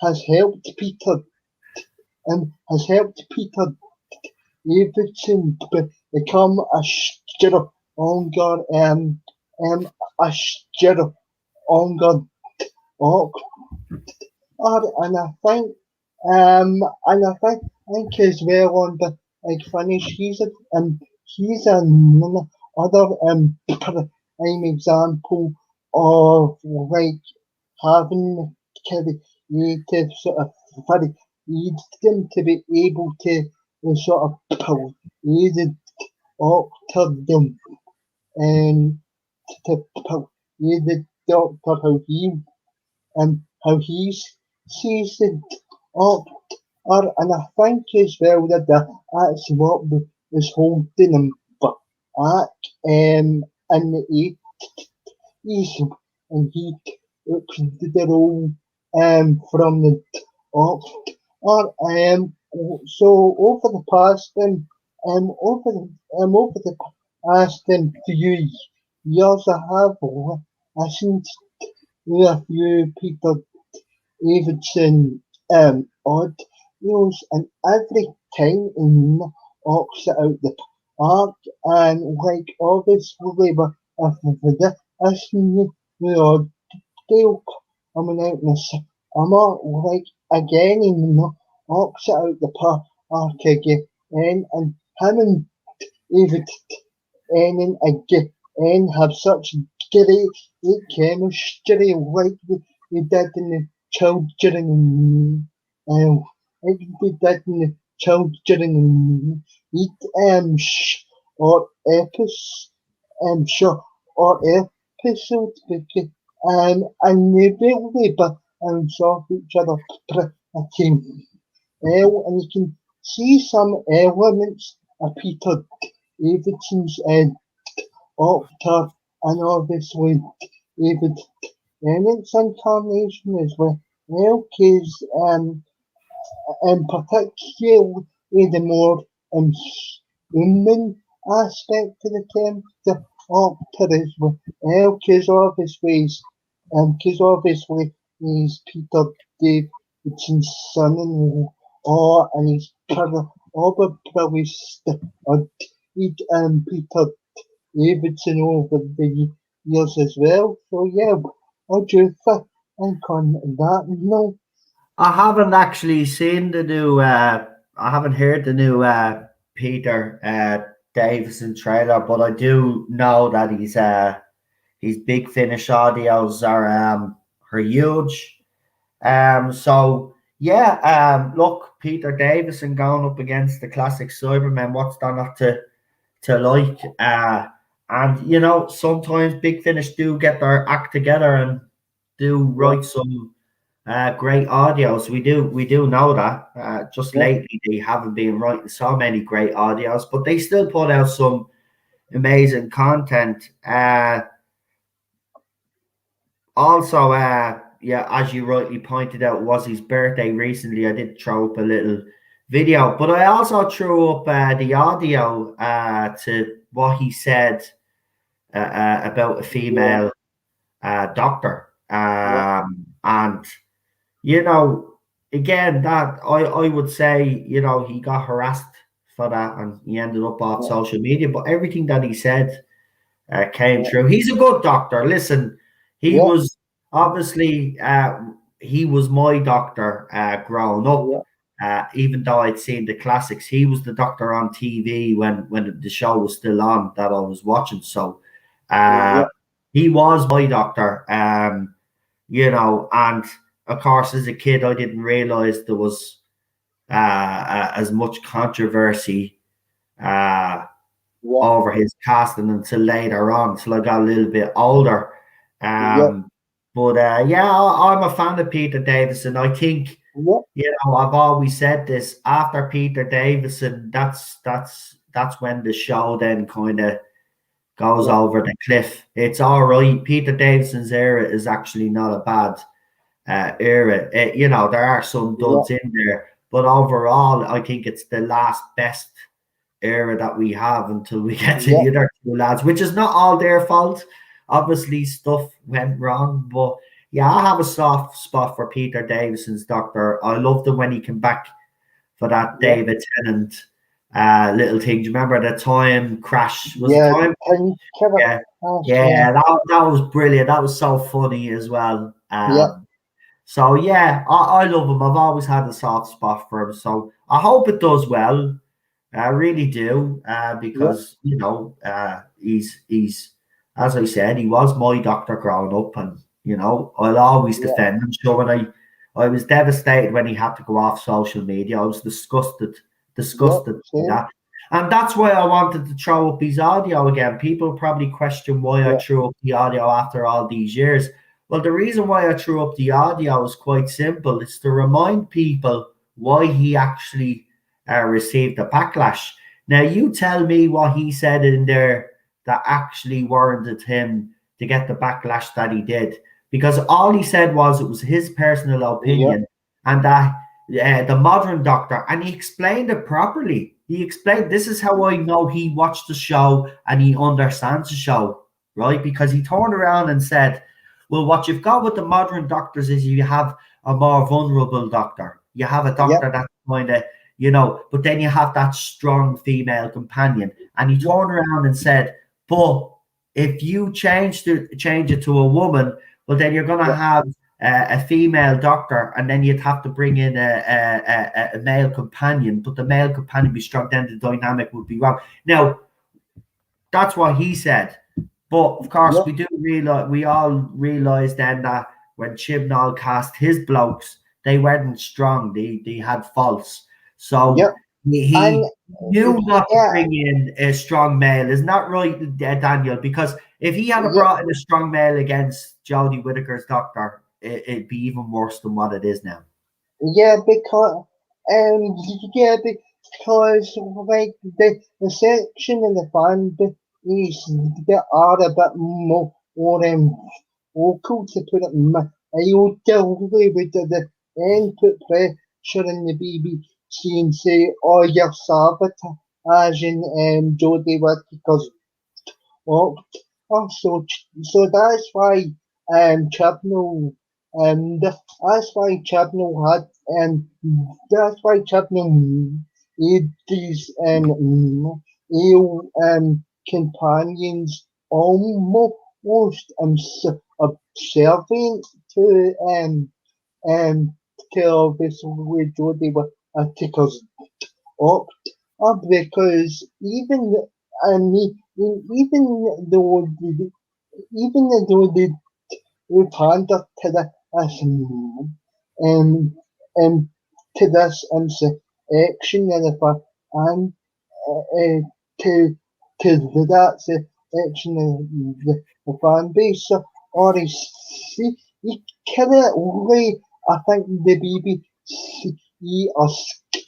has helped Peter Davidson become a stronger a stronger and I think as well on the finish he's another prime example of like having creative sort of freedom to be able to sort of play the octodom and to play the doctor how he sees it up and I think as well that that's what was holding him back in the 80s and he took the role from the so over the past over the past few years I have listened to a few people Davidson audios and every time he knocks it out the park and like obviously with this new audio coming out in the summer like again he knocks it out the park again and him and David and again have such great chemistry like we did in the children like we did in the children or short or episodes because and they really but saw each other pretty well and you can see some elements of Peter Davidson's Octa and obviously David Tennant's incarnation as well because in particular the more human aspect to the term the Octa as well because obviously he's Peter Davidson's son-in-law and he's probably studied Peter Davidson over the years as well. So yeah, what do you think on that? No, I haven't actually seen the new. I haven't heard the new Peter Davison trailer, but I do know that his Big Finish audios are huge. So yeah, look, Peter Davison going up against the classic Cybermen. What's there not to like? And you know, sometimes Big Finish do get their act together and do write some great audios. We do know that. Just lately, they haven't been writing so many great audios, but they still put out some amazing content. Also, yeah, as you rightly pointed out, was his birthday recently. I did throw up a little video, but I also threw up the audio to what he said about a female doctor. And, you know, again, that I would say, he got harassed for that and he ended up off social media. But everything that he said came true. He's a good doctor. Listen, he was obviously he was my doctor growing up. Even though I'd seen the classics, he was the doctor on TV when the show was still on that I was watching. So he was my doctor. And of course, as a kid, I didn't realize there was as much controversy over his casting until later on, until I got a little bit older. But I'm a fan of Peter Davison. I think I've always said this. After Peter Davison, that's when the show then kind of goes over the cliff. It's all right. Peter Davison's era is actually not a bad era. There are some duds in there, but overall, I think it's the last best era that we have until we get to the other two lads, which is not all their fault. Obviously, stuff went wrong, but I have a soft spot for Peter Davison's doctor. I loved him when he came back for that David Tennant little thing. Do you remember the time crash? Was the time? That was brilliant. That was so funny as well. So I love him. I've always had a soft spot for him. So I hope it does well. I really do, because he's as I said, he was my doctor growing up, and I'll always defend him. So when I was devastated when he had to go off social media. I was disgusted with that, and that's why I wanted to throw up his audio again. People probably question why I threw up the audio after all these years. Well, the reason why I threw up the audio is quite simple. It's to remind people why he actually received the backlash. Now, you tell me what he said in there that actually warranted him to get the backlash that he did. Because all he said was it was his personal opinion, and that the modern doctor, and he explained it properly. He explained, this is how I know he watched the show and he understands the show, right? Because he turned around and said, well, what you've got with the modern doctors is you have a more vulnerable doctor. You have a doctor that's kind of, but then you have that strong female companion. And he turned around and said, but if you change it to a woman, well, then you're going to have a female doctor, and then you'd have to bring in a male companion, but the male companion be strong, then the dynamic would be wrong. Now, that's what he said. But of course, we all realize then that when Chibnall cast his blokes, they weren't strong. They had faults. So he knew not to bring in a strong male. Isn't that right, Daniel? Because if he had brought in a strong male against Jodie Whittaker's doctor, it'd be even worse than what it is now. Because like the section in the fan is they are a bit more vocal, to put it mildly, with the input pressure in the BBC and say, oh, you're sabotaging Jodie Whittaker's so that's why Chibnall that's why Chibnall had that's why Chibnall made these companions almost observant to obviously Jodie Whittaker's up because even though they pander to the to this action and to that section of the fan base, or he can't only, I think the BBC are scared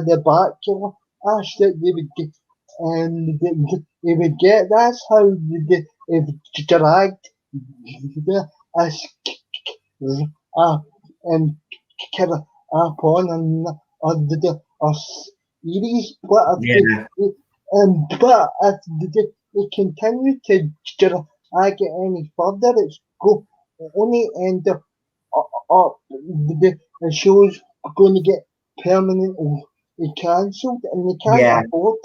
the backlash that they would get, and they would get. That's how they dragged kind of upon and the series, but if they continue to drag it any further, it's only end up the show's going to get permanently cancelled, and they can't Yeah. afford.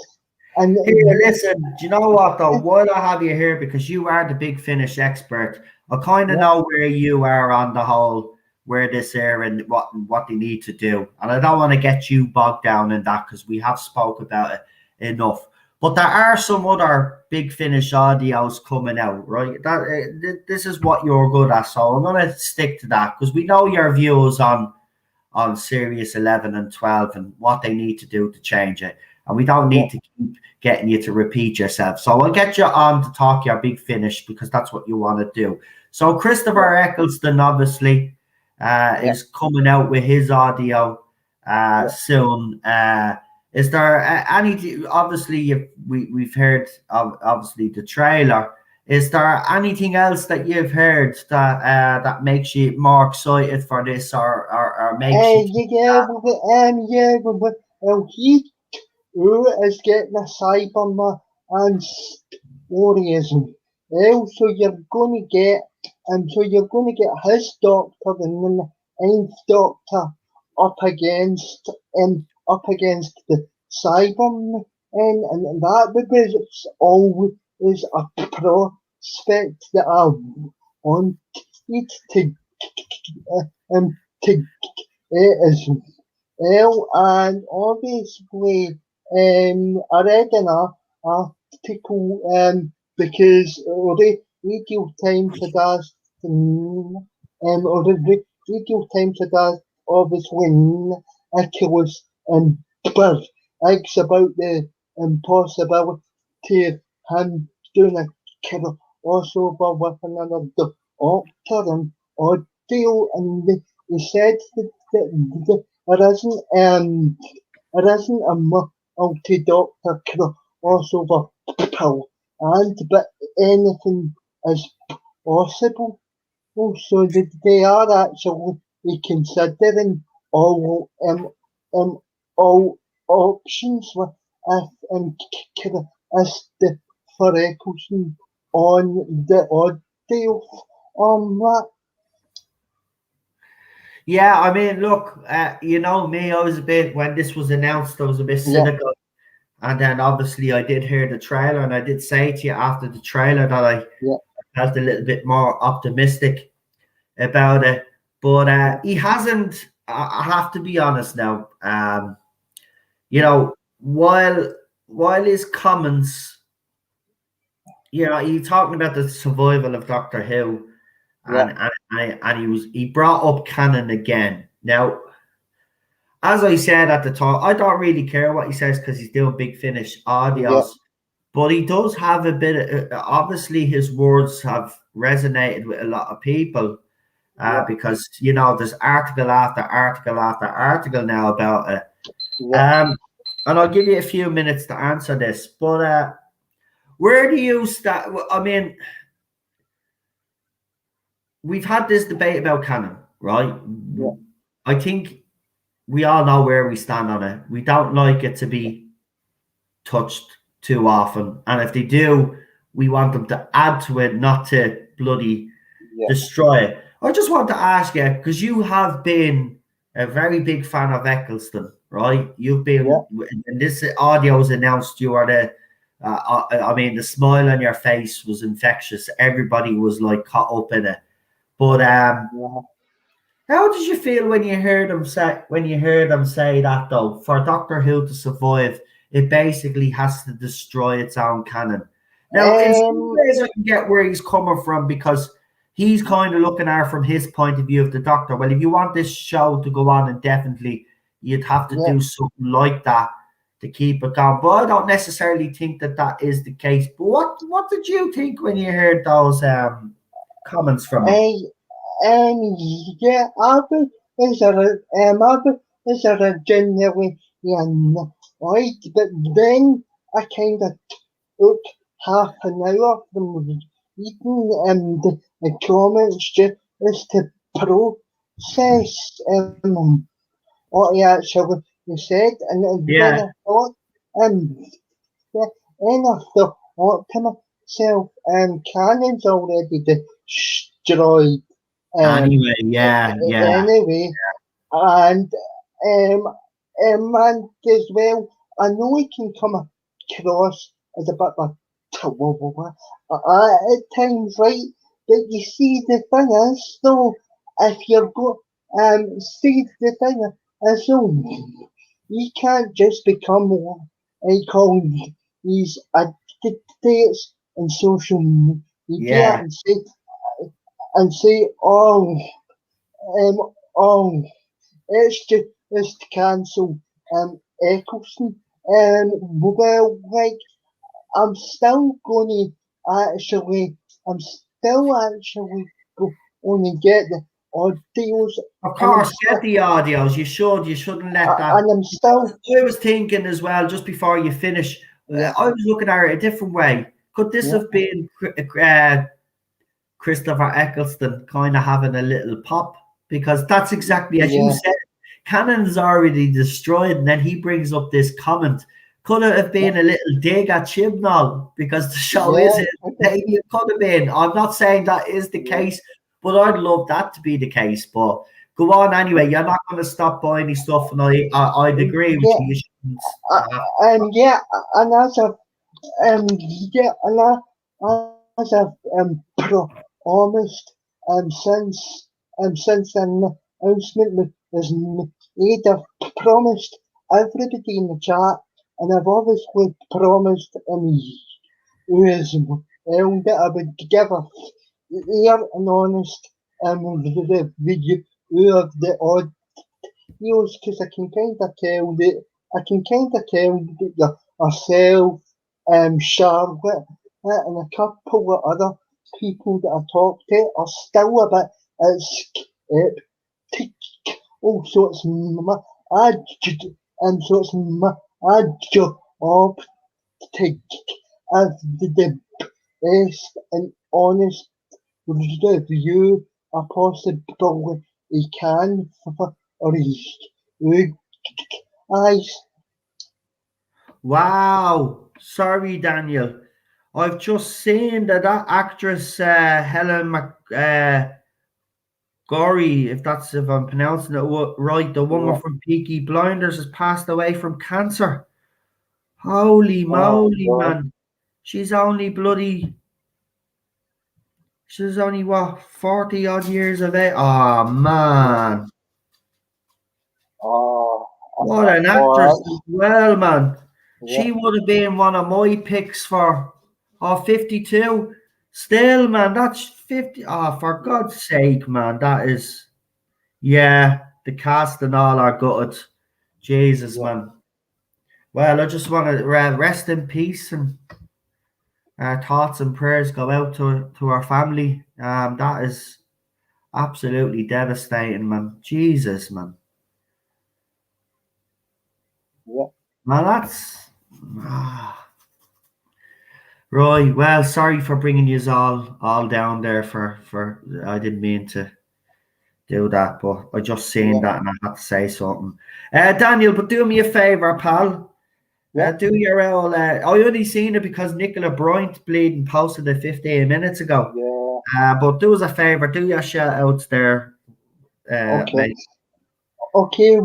And Here, listen, do you know what though? While I have you here, because you are the Big Finish expert, I kind of know where you are on the whole, where this here and what they need to do. And I don't want to get you bogged down in that because we have spoke about it enough. But there are some other Big Finish audios coming out, right? This is what you're good at, so I'm going to stick to that because we know your views on Series 11 and 12 and what they need to do to change it. And we don't need to keep getting you to repeat yourself. So I'll get you on to talk your Big Finish because that's what you want to do. So Christopher Eccleston, obviously, is coming out with his audio soon. Is there any? Obviously, we've heard obviously the trailer. Is there anything else that you've heard that makes you more excited for this, or makes you? He is getting a Cyberman and Storyism. So you're going to get, his doctor and then the Ninth Doctor up against the Cyberman, and that because it's always a prospect that I wanted to as well, and obviously I read an article because Radio Times had asked or the Radio Times had asked obviously Nicholas and Buzz Eggs about the impossibility of him doing a crossover with another doctor and audio, and he said that it isn't a multi-doctor crossover pill, but anything is possible. So that they are actually considering all options with for Eccleston on the audio on that. Yeah, I mean, look, you know me, I was a bit, when this was announced, I was a bit cynical. And then obviously I did hear the trailer, and I did say to you after the trailer that I felt a little bit more optimistic about it. But he hasn't, I have to be honest now, you know, while his comments, you know, he's talking about the survival of Doctor Who, and he brought up canon again. Now, as I said at the time, I don't really care what he says because he's doing Big Finish audios, but he does have a bit of, obviously his words have resonated with a lot of people because, you know, there's article after article after article now about it. And I'll give you a few minutes to answer this, but where do you start? I mean, we've had this debate about canon, right? I think we all know where we stand on it. We don't like it to be touched too often. And if they do, we want them to add to it, not to bloody destroy it. I just want to ask you, because you have been a very big fan of Eccleston, right? You've been, and this audio was announced, you are the, I mean, the smile on your face was infectious. Everybody was like caught up in it. But how did you feel when you heard them say that though? For Doctor Who to survive, it basically has to destroy its own canon. Now, in some ways, I can get where he's coming from because he's kind of looking at it from his point of view of the Doctor. Well, if you want this show to go on indefinitely, you'd have to do something like that to keep it going. But I don't necessarily think that is the case. But what did you think when you heard those comments from him? Albert is originally annoyed, but then I kind of took half an hour from reading the comments just to process what he actually said, and then I thought, to myself, canon's already destroyed. Anyway, yeah. Anyway, and man, as well, I know he can come across as a bit of at times, right? But you see, the thing is, though, if you've got, see, the thing is, though, you can't just become like all these addicts and social media and say, it's to cancel Eccleston. Well, like, I'm still going to actually going to get the audios. Of course, get the audios. You shouldn't let that. And I'm still. I was thinking as well, just before you finish, I was looking at it a different way. Could this have been Christopher Eccleston kind of having a little pop? Because that's exactly as you said. Cannon's already destroyed, and then he brings up this comment. Could it have been a little dig at Chibnall because the show isn't? It could have been. I'm not saying that is the case, but I'd love that to be the case. But go on anyway. You're not going to stop buying his stuff, and I'd agree with you. And as I've promised, since an announcement was made, I've promised everybody in the chat, and I've obviously promised who is well that I would give a fair and honest review of the audios, because I can kind of tell that yourself, Charlotte, and a couple of other people that I talked to are still a bit skeptical. So it's my job to give the best and honest review I possibly can for you guys. Wow. Sorry, Daniel. I've just seen that actress Helen McGorry, if I'm pronouncing it right, the woman from Peaky Blinders, has passed away from cancer. Holy moly, man. She's only what, 40 odd years of age. Oh man. What an actress as well, man. She would have been one of my picks for 52. Still, man, that's 50. Oh, for God's sake, man. That is, the cast and all are gutted. Jesus, man. Well, I just want to rest in peace, and our thoughts and prayers go out to our family. That is absolutely devastating, man. Jesus, man. Man, that's right. Well, sorry for bringing you all down there. For I didn't mean to do that, but I just seen that and I had to say something. Daniel, but do me a favor, pal. Do your old. I only seen it because Nicola Bryant bleeding posted it 15 minutes ago. But do us a favor, do your shout outs there. Okay. Okay.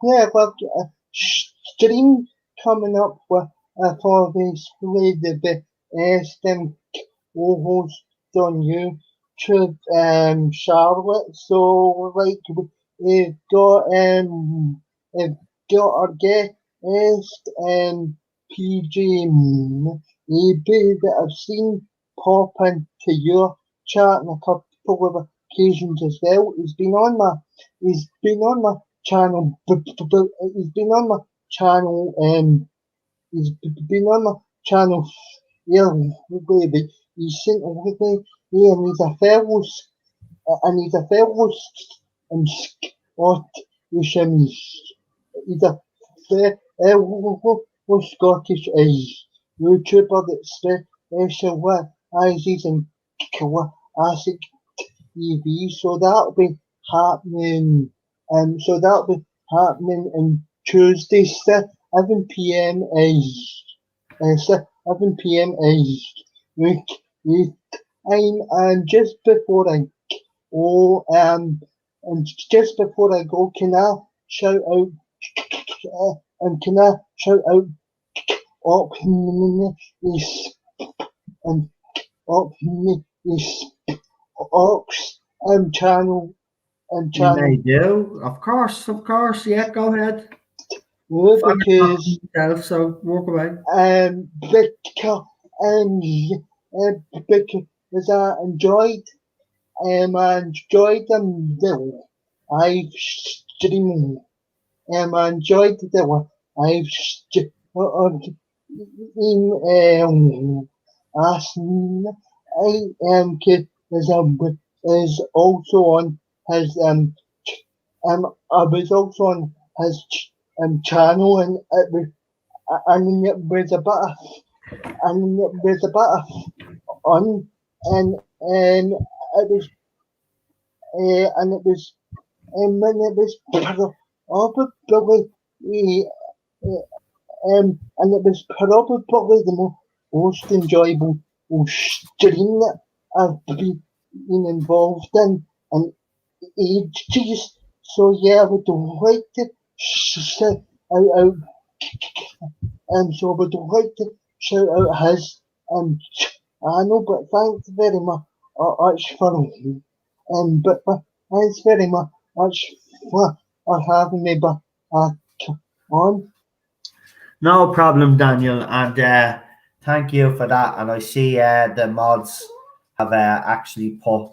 Yeah, well, stream coming up for this with the best co-host on YouTube, Charlotte. So like we've got our guest PJ maybe that I've seen pop into your chat on a couple of occasions as well. He's been on my channel. He's been on my channel. Yeah, baby. He's sent everything. Yeah, and he's a fellow He's a Scottish YouTuber that specializes in classic TV. So that'll be happening. On Tuesday, 7 p.m. 7 p.m. time. And just before I And just before I go, can I shout out Optimus and Optimus Ox channel and You may channel do. Of course. Yeah, go ahead. because So walk away. because because I enjoyed them little live streaming. I enjoyed the live in last night is also on his I was also on his channel and it was a bit of fun and it was and it was when it was probably and it was probably the most enjoyable stream that I've been involved in ages. So yeah, I would like to shout out so I would like to shout out his channel, but thanks very much for but thanks very much for having me back on. No problem, Daniel, and thank you for that. And I see the mods have actually put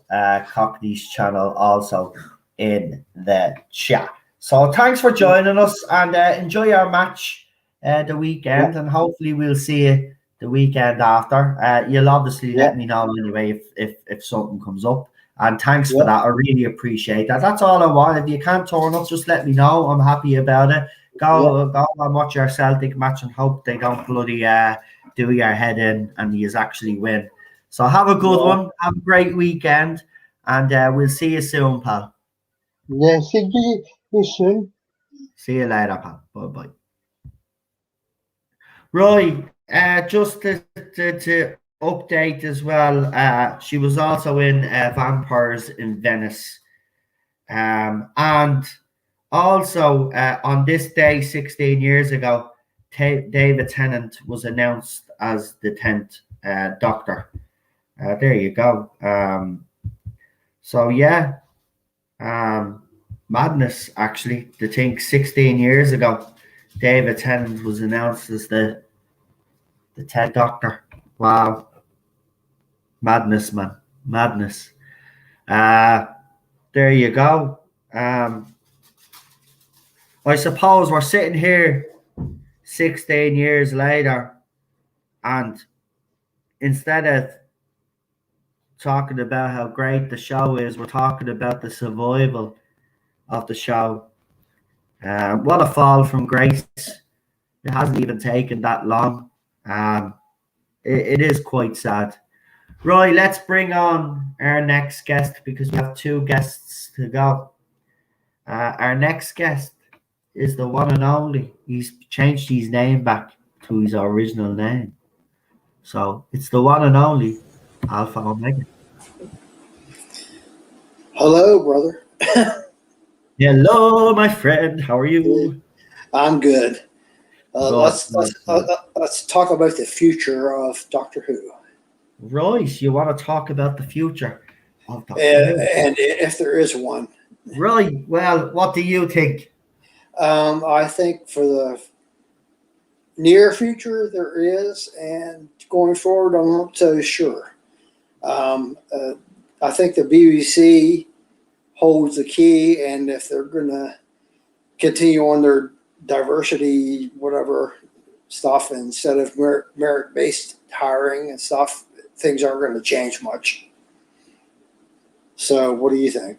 Cockney's channel also in the chat. So thanks for joining us, and enjoy our match the weekend, and hopefully we'll see you the weekend after. You'll obviously let me know anyway if something comes up. And thanks for that. I really appreciate that. That's all I want. If you can't turn up, just let me know. I'm happy about it. Go and watch your Celtic match and hope they don't bloody do your head in and you actually win. So have a good one. Have a great weekend, and we'll see you soon, pal. Yeah, see you soon. See you later, pal. Bye-bye. Right, just to update as well, she was also in Vampires in Venice. And also on this day, 16 years ago, David Tennant was announced as the 10th Doctor. There you go. So yeah, madness actually to think 16 years ago, David Tennant was announced as the 10th Doctor. Wow. Madness, man. Madness. There you go. I suppose we're sitting here 16 years later, and instead of talking about how great the show is, we're talking about the survival of the show. What a fall from grace. It hasn't even taken that long. It is quite sad. Right, let's bring on our next guest because we have two guests to go. Our next guest is the one and only. He's changed his name back to his original name. So it's the one and only Alpha Omega. Hello, brother. Hello, my friend. How are you? I'm good. Let's talk about the future of Doctor Who. Right, you want to talk about the future of Doctor Who? And if there is one. Right. Well, what do you think? I think for the near future there is, and going forward, I'm not so sure. I think the BBC holds the key, and if they're going to continue on their diversity, whatever stuff, instead of merit-based hiring and stuff, things aren't going to change much. So, what do you think?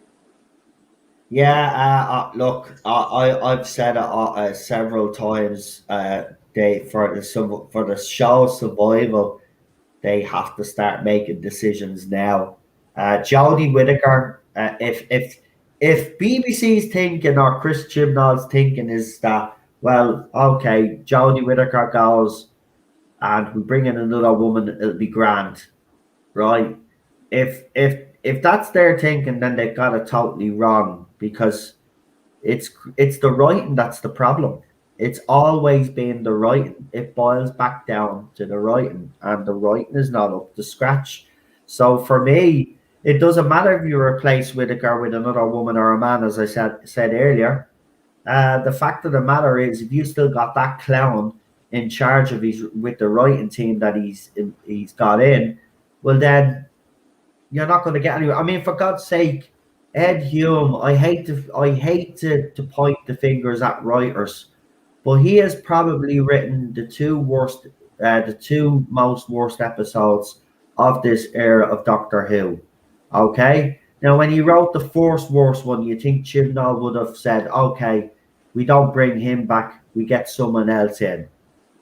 Yeah, look, I've said it several times. For the show's survival, they have to start making decisions now. Jodie Whittaker, if BBC's thinking or Chris Chibnall's thinking is that, well, okay, Jodie Whittaker goes and we bring in another woman, it'll be grand, right? if that's their thinking, then they've got it totally wrong, because it's the writing that's the problem. It's always been the writing. It boils back down to the writing, and the writing is not up to scratch. So for me, it doesn't matter if you replace Whitaker with another woman or a man, as I said earlier. The fact of the matter is, if you still got that clown in charge of his with the writing team that he's got in, well then you're not going to get anywhere. I mean, for God's sake, Ed Hume. I hate to point the fingers at writers, but he has probably written the two most worst episodes of this era of Doctor Who. Okay, now when he wrote the first worst one, you think Chibnall would have said, "Okay, we don't bring him back, we get someone else in."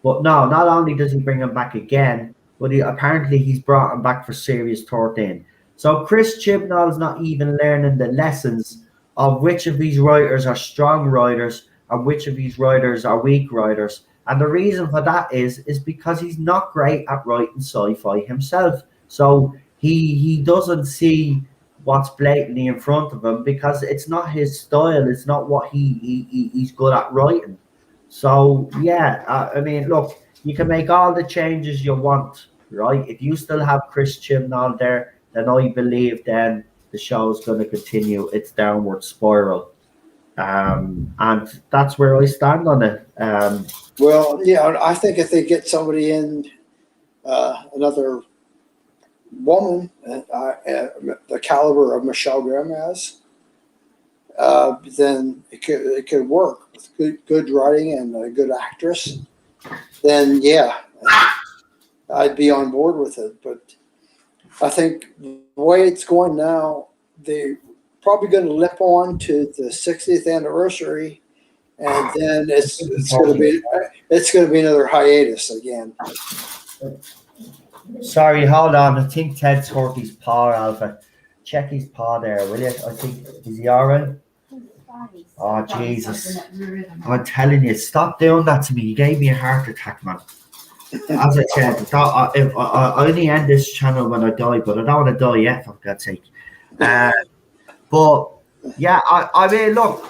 But no, not only does he bring him back again, but apparently he's brought him back for Series 13. So Chris Chibnall's not even learning the lessons of which of these writers are strong writers and which of these writers are weak writers. And the reason for that is because he's not great at writing sci-fi himself. So he doesn't see what's blatantly in front of him, because it's not his style. It's not what he's good at writing. So yeah, I mean, look, you can make all the changes you want, right? If you still have Chris Chibnall there, then I believe then the show's going to continue its downward spiral. And that's where I stand on it. Well, yeah, I think if they get somebody in, another woman, the caliber of Michelle Gomez, then it could work with good writing and a good actress. Then yeah, I'd be on board with it. But I think the way it's going now, they're probably going to limp on to the 60th anniversary, and then it's going to be another hiatus again. Sorry, hold on. I think Ted's hurt his paw, Alpha. Check his paw there, will you? I think, is he all right? Oh, Jesus. I'm telling you, stop doing that to me. You gave me a heart attack, man. As I said, I only end this channel when I die, but I don't want to die yet, for God's sake. But, yeah, I mean, look,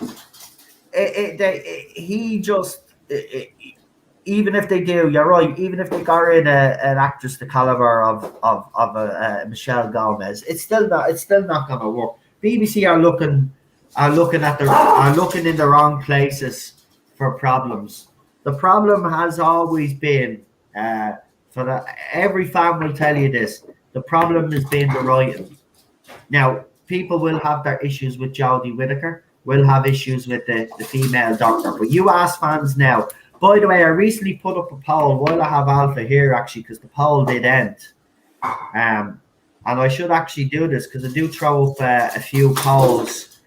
even if they do, you're right, even if they got in an actress the caliber of Michelle Gomez, it's still not going to work. BBC are looking in the wrong places for problems. The problem has always been, every fan will tell you this, the problem has been the writing. Now, people will have their issues with Jodie Whittaker, will have issues with the female doctor, but you ask fans now. By the way, I recently put up a poll while I have Alpha here, actually, because the poll did end. And I should actually do this, because I do throw up a few polls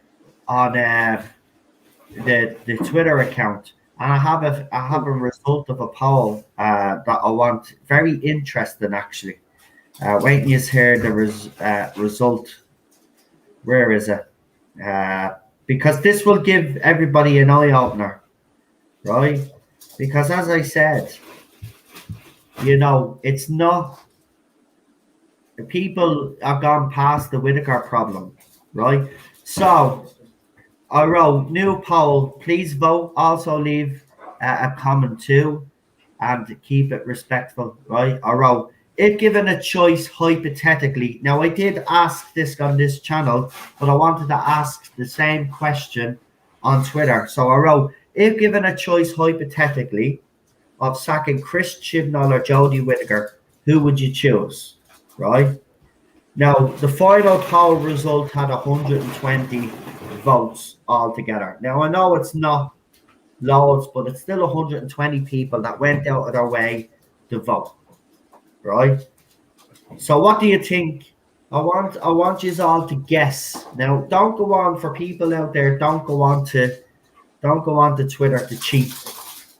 on the Twitter account. And I have a result of a poll that I want, very interesting, actually. Waiting to hear the result. Where is it? Because this will give everybody an eye opener, right? Because as I said, it's not, people have gone past the Whittaker problem, right? So I wrote, new poll, please vote. Also leave a comment too, and keep it respectful, right? I wrote, if given a choice, hypothetically. Now, I did ask this on this channel, but I wanted to ask the same question on Twitter. So I wrote, if given a choice, hypothetically, of sacking Chris Chibnall or Jodie Whittaker, who would you choose, right? Now, the final poll result had 120 votes altogether. Now, I know it's not loads, but it's still 120 people that went out of their way to vote, right? So what do you think? I want you all to guess. Now, don't go on, for people out there, don't go on to Twitter to cheat.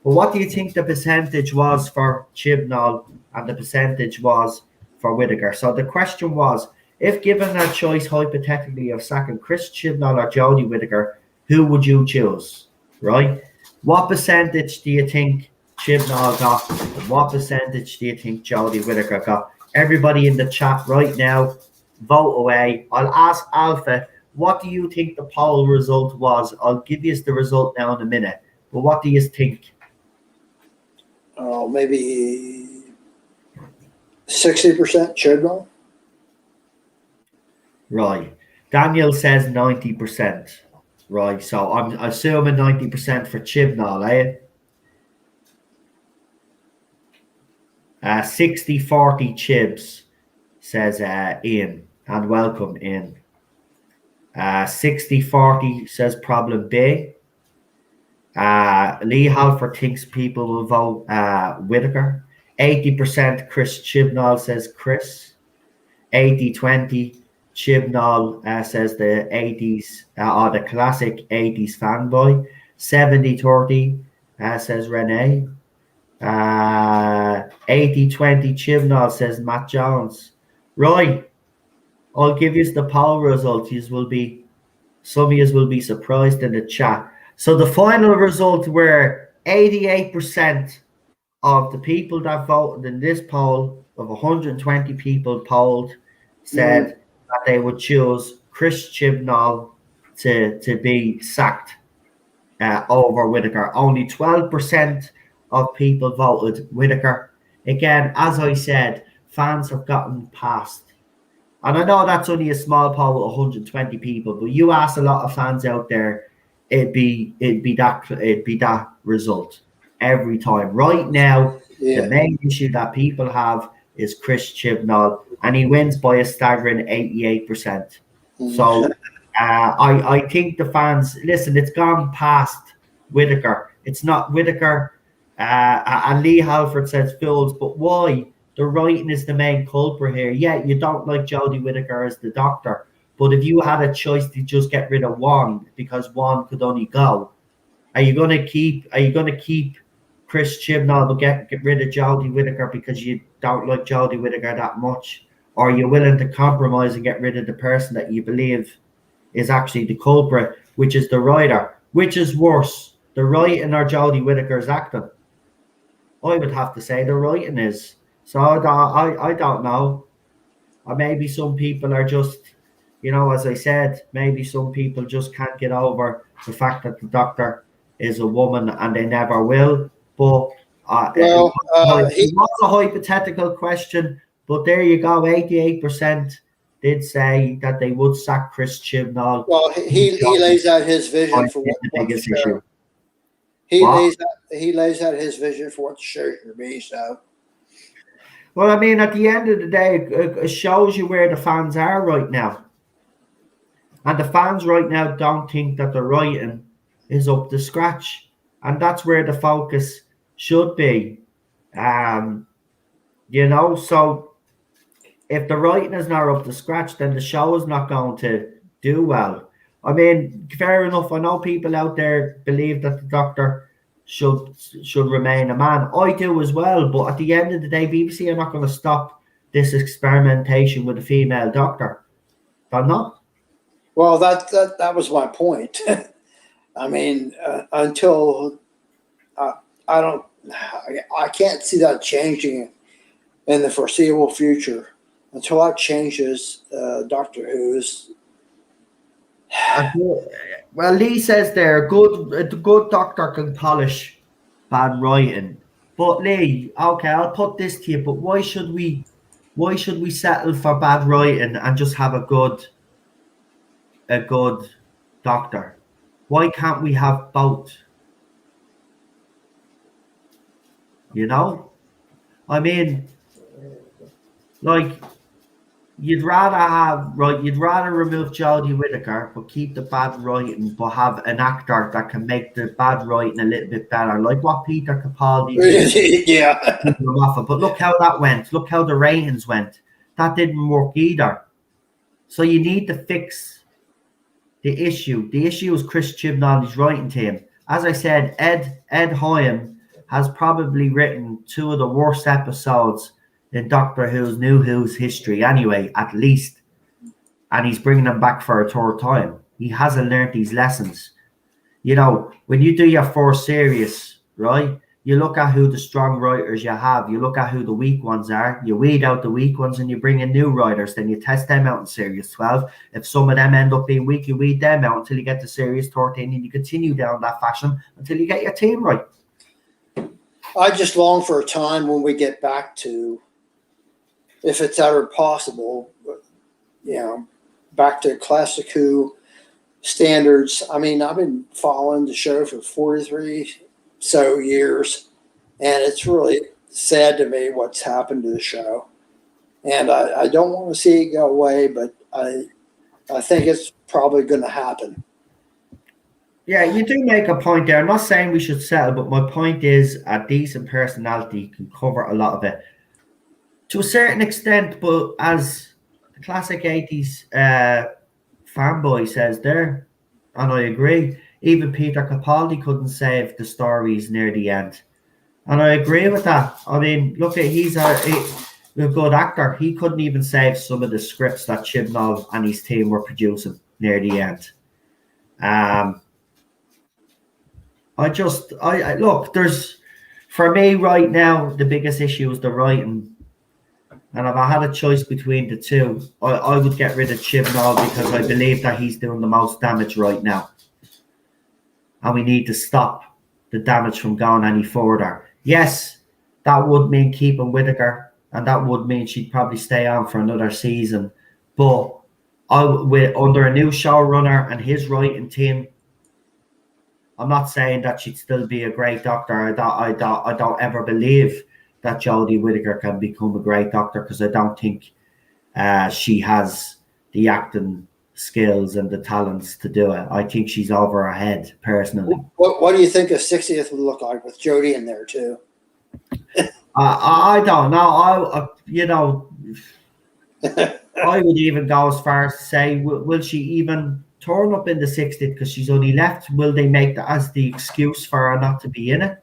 But what do you think the percentage was for Chibnall and the percentage was for Whittaker? So the question was, if given a choice hypothetically of sacking Chris Chibnall or Jodie Whittaker, who would you choose, right? What percentage do you think Chibnall got? And what percentage do you think Jodie Whittaker got? Everybody in the chat right now, vote away. I'll ask Alpha, what do you think the poll result was? I'll give you the result now in a minute. But what do you think? Oh, maybe 60% Chibnall. Right. Daniel says 90%. Right. So I'm assuming 90% for Chibnall, eh? 60-40 Chibs, says Ian. And welcome, Ian. 60-40 says problem B. Lee Halford thinks people will vote Whitaker. 80% Chris Chibnall, says Chris. 80-20 Chibnall says the 80s or the classic 80s fanboy. 70-30 says Renee. 80-20 Chibnall, says Matt Jones. Right, I'll give you the poll result. Some of you will be surprised in the chat. So the final result were 88% of the people that voted in this poll, of 120 people polled, said that they would choose Chris Chibnall to be sacked over Whitaker. Only 12% of people voted Whitaker. Again, as I said, fans have gotten past. And I know that's only a small poll of 120 people, but you ask a lot of fans out there, it'd be that result every time. Right now, the main issue that people have is Chris Chibnall, and he wins by a staggering 88%. So I think the fans, listen, it's gone past Whitaker. It's not Whitaker. And Lee Halford says fools, but why? The writing is the main culprit here. Yeah, you don't like Jodie Whittaker as the doctor, but if you had a choice to just get rid of one because one could only go, are you gonna keep Chris Chibnall but get rid of Jodie Whittaker because you don't like Jodie Whittaker that much? Or are you willing to compromise and get rid of the person that you believe is actually the culprit, which is the writer? Which is worse, the writing or Jodie Whittaker's acting? I would have to say the writing is. So I don't know. Or maybe some people are just, as I said, maybe some people just can't get over the fact that the doctor is a woman and they never will. But it was a hypothetical question. But there you go, 88% did say that they would sack Chris Chibnall. Well, he lays out his vision for what the biggest issue. He lays out his vision for what the show should be. So. Well, I mean, at the end of the day, it shows you where the fans are right now. And the fans right now don't think that the writing is up to scratch. And that's where the focus should be. So if the writing is not up to scratch, then the show is not going to do well. I mean, fair enough. I know people out there believe that the doctor should remain a man. I do as well, but at the end of the day, BBC are not going to stop this experimentation with a female doctor. They're not. Well, that was my point. I mean, until I can't see that changing in the foreseeable future. Until that changes, Doctor Who's. Well, Lee says there, a good doctor can polish bad writing. But Lee, okay, I'll put this to you. But why should we settle for bad writing and just have a good doctor? Why can't we have both? I mean, like. You'd rather remove Jodie Whittaker but keep the bad writing, but have an actor that can make the bad writing a little bit better, like what Peter Capaldi did. Yeah. But look how that went. Look how the ratings went. That didn't work either. So you need to fix the issue. The issue is Chris Chibnall's writing team. As I said, Ed Hoyam has probably written two of the worst episodes in Doctor Who's New Who's history anyway, at least. And he's bringing them back for a third time. He hasn't learned these lessons. When you do your first series, right, you look at who the strong writers you have, you look at who the weak ones are, you weed out the weak ones and you bring in new writers, then you test them out in Series 12. If some of them end up being weak, you weed them out until you get to Series 13 and you continue down that fashion until you get your team right. I just long for a time when we get back to, if it's ever possible, back to Classic Who standards. I mean, I've been following the show for 43 so years, and it's really sad to me what's happened to the show. And I don't want to see it go away, but I think it's probably going to happen. Yeah, you do make a point there. I'm not saying we should settle, but my point is a decent personality can cover a lot of it. To a certain extent, but as the classic 80s fanboy says there, and I agree, even Peter Capaldi couldn't save the stories near the end. And I agree with that. I mean, look, he's a good actor. He couldn't even save some of the scripts that Chibnall and his team were producing near the end. I look, there's, for me right now, the biggest issue is the writing. And if I had a choice between the two, I would get rid of Chibnall because I believe that he's doing the most damage right now. And we need to stop the damage from going any further. Yes, that would mean keeping Whittaker, and that would mean she'd probably stay on for another season. But under a new showrunner and his writing team, I'm not saying that she'd still be a great doctor. I don't ever believe that Jodie Whittaker can become a great doctor because I don't think she has the acting skills and the talents to do it. I think she's over her head, personally. What do you think a 60th would look like with Jodie in there too? I don't know. I would even go as far as to say, will she even turn up in the 60th because she's only left? Will they make that as the excuse for her not to be in it?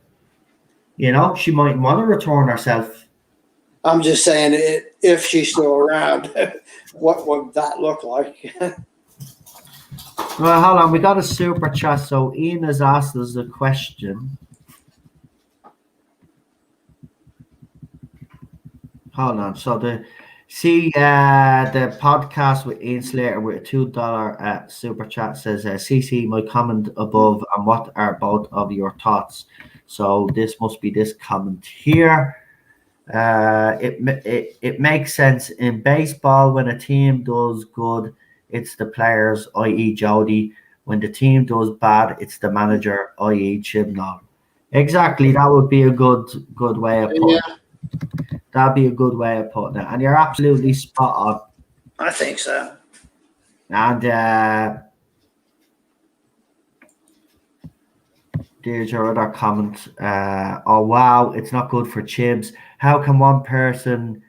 She might want to return herself. I'm just saying, if she's still around, what would that look like? Well, hold on. We got a super chat. So Ian has asked us a question. Hold on. So the podcast with Ian Slater with a $2 super chat says, CC, my comment above, and what are both of your thoughts? So this must be this comment here. It makes sense in baseball. When a team does good, it's the players, i.e. Jodie. When the team does bad, it's the manager, i.e. Chibnall. Exactly. That would be a good way of putting it. That'd be a good way of putting it. And you're absolutely spot on. I think so. And there's your other comment. Oh, wow, it's not good for Chibs. How can one person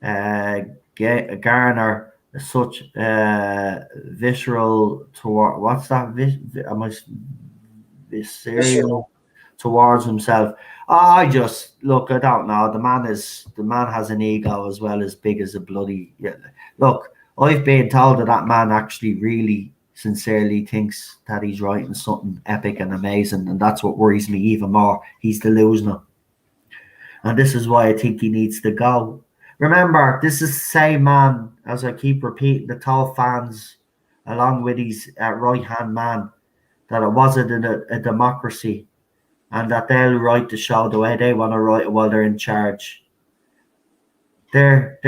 garner such visceral toward, what's that? Visceral towards himself? I just look. I don't know. The man has an ego as well as big as a bloody. Yeah. Look, I've been told that man actually really sincerely thinks that he's writing something epic and amazing, and that's what worries me even more. He's delusional, and this is why I think he needs to go. Remember, this is the same man, as I keep repeating, the tall fans, along with his right-hand man, that it wasn't a democracy, and that they'll write the show the way they want to write it while they're in charge. They're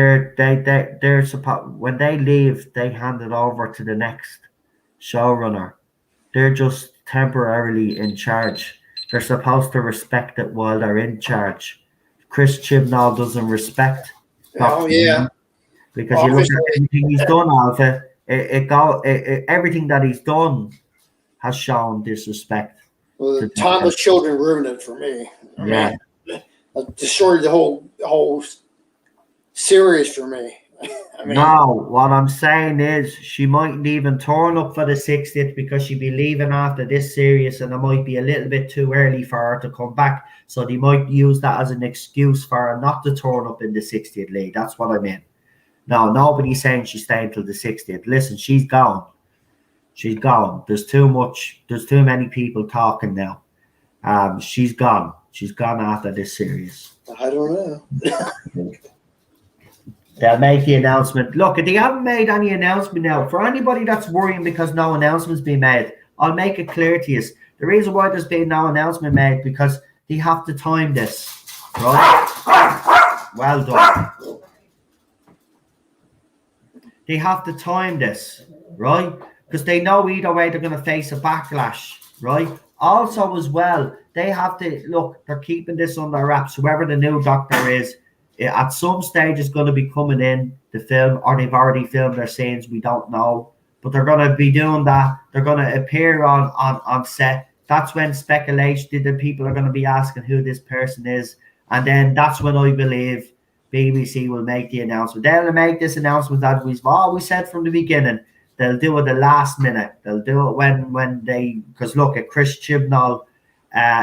supposed, when they leave, they hand it over to the next showrunner. They're just temporarily in charge. They're supposed to respect it while they're in charge. Chris Chibnall doesn't respect. Oh yeah, because you look at everything he's done, Alpha. Everything that he's done has shown disrespect. Well, the Timeless Children ruined it for me. I mean, destroyed the whole series for me. No, what I'm saying is she mightn't even turn up for the 60th because she'd be leaving after this series, and it might be a little bit too early for her to come back. So they might use that as an excuse for her not to turn up in the 60th league. That's what I mean. No, nobody's saying she's staying till the 60th. Listen, she's gone. She's gone. There's too many people talking now. She's gone. she's gone after this series. I don't know. They'll make the announcement. Look, if they haven't made any announcement now, for anybody that's worrying because no announcement's been made, I'll make it clear to you. The reason why there's been no announcement made because they have to time this, right? Well done. They have to time this, right? Because they know either way they're going to face a backlash, right? Also, as well, they have to look. They're keeping this under wraps. Whoever the new doctor is, at some stage is going to be coming in the film, or they've already filmed their scenes. We don't know, but they're going to be doing that. They're going to appear on set. That's when speculation. Then people are going to be asking who this person is, and then that's when I believe BBC will make the announcement. They'll make this announcement that we said from the beginning. They'll do it the last minute. They'll do it when they, because look, Chris Chibnall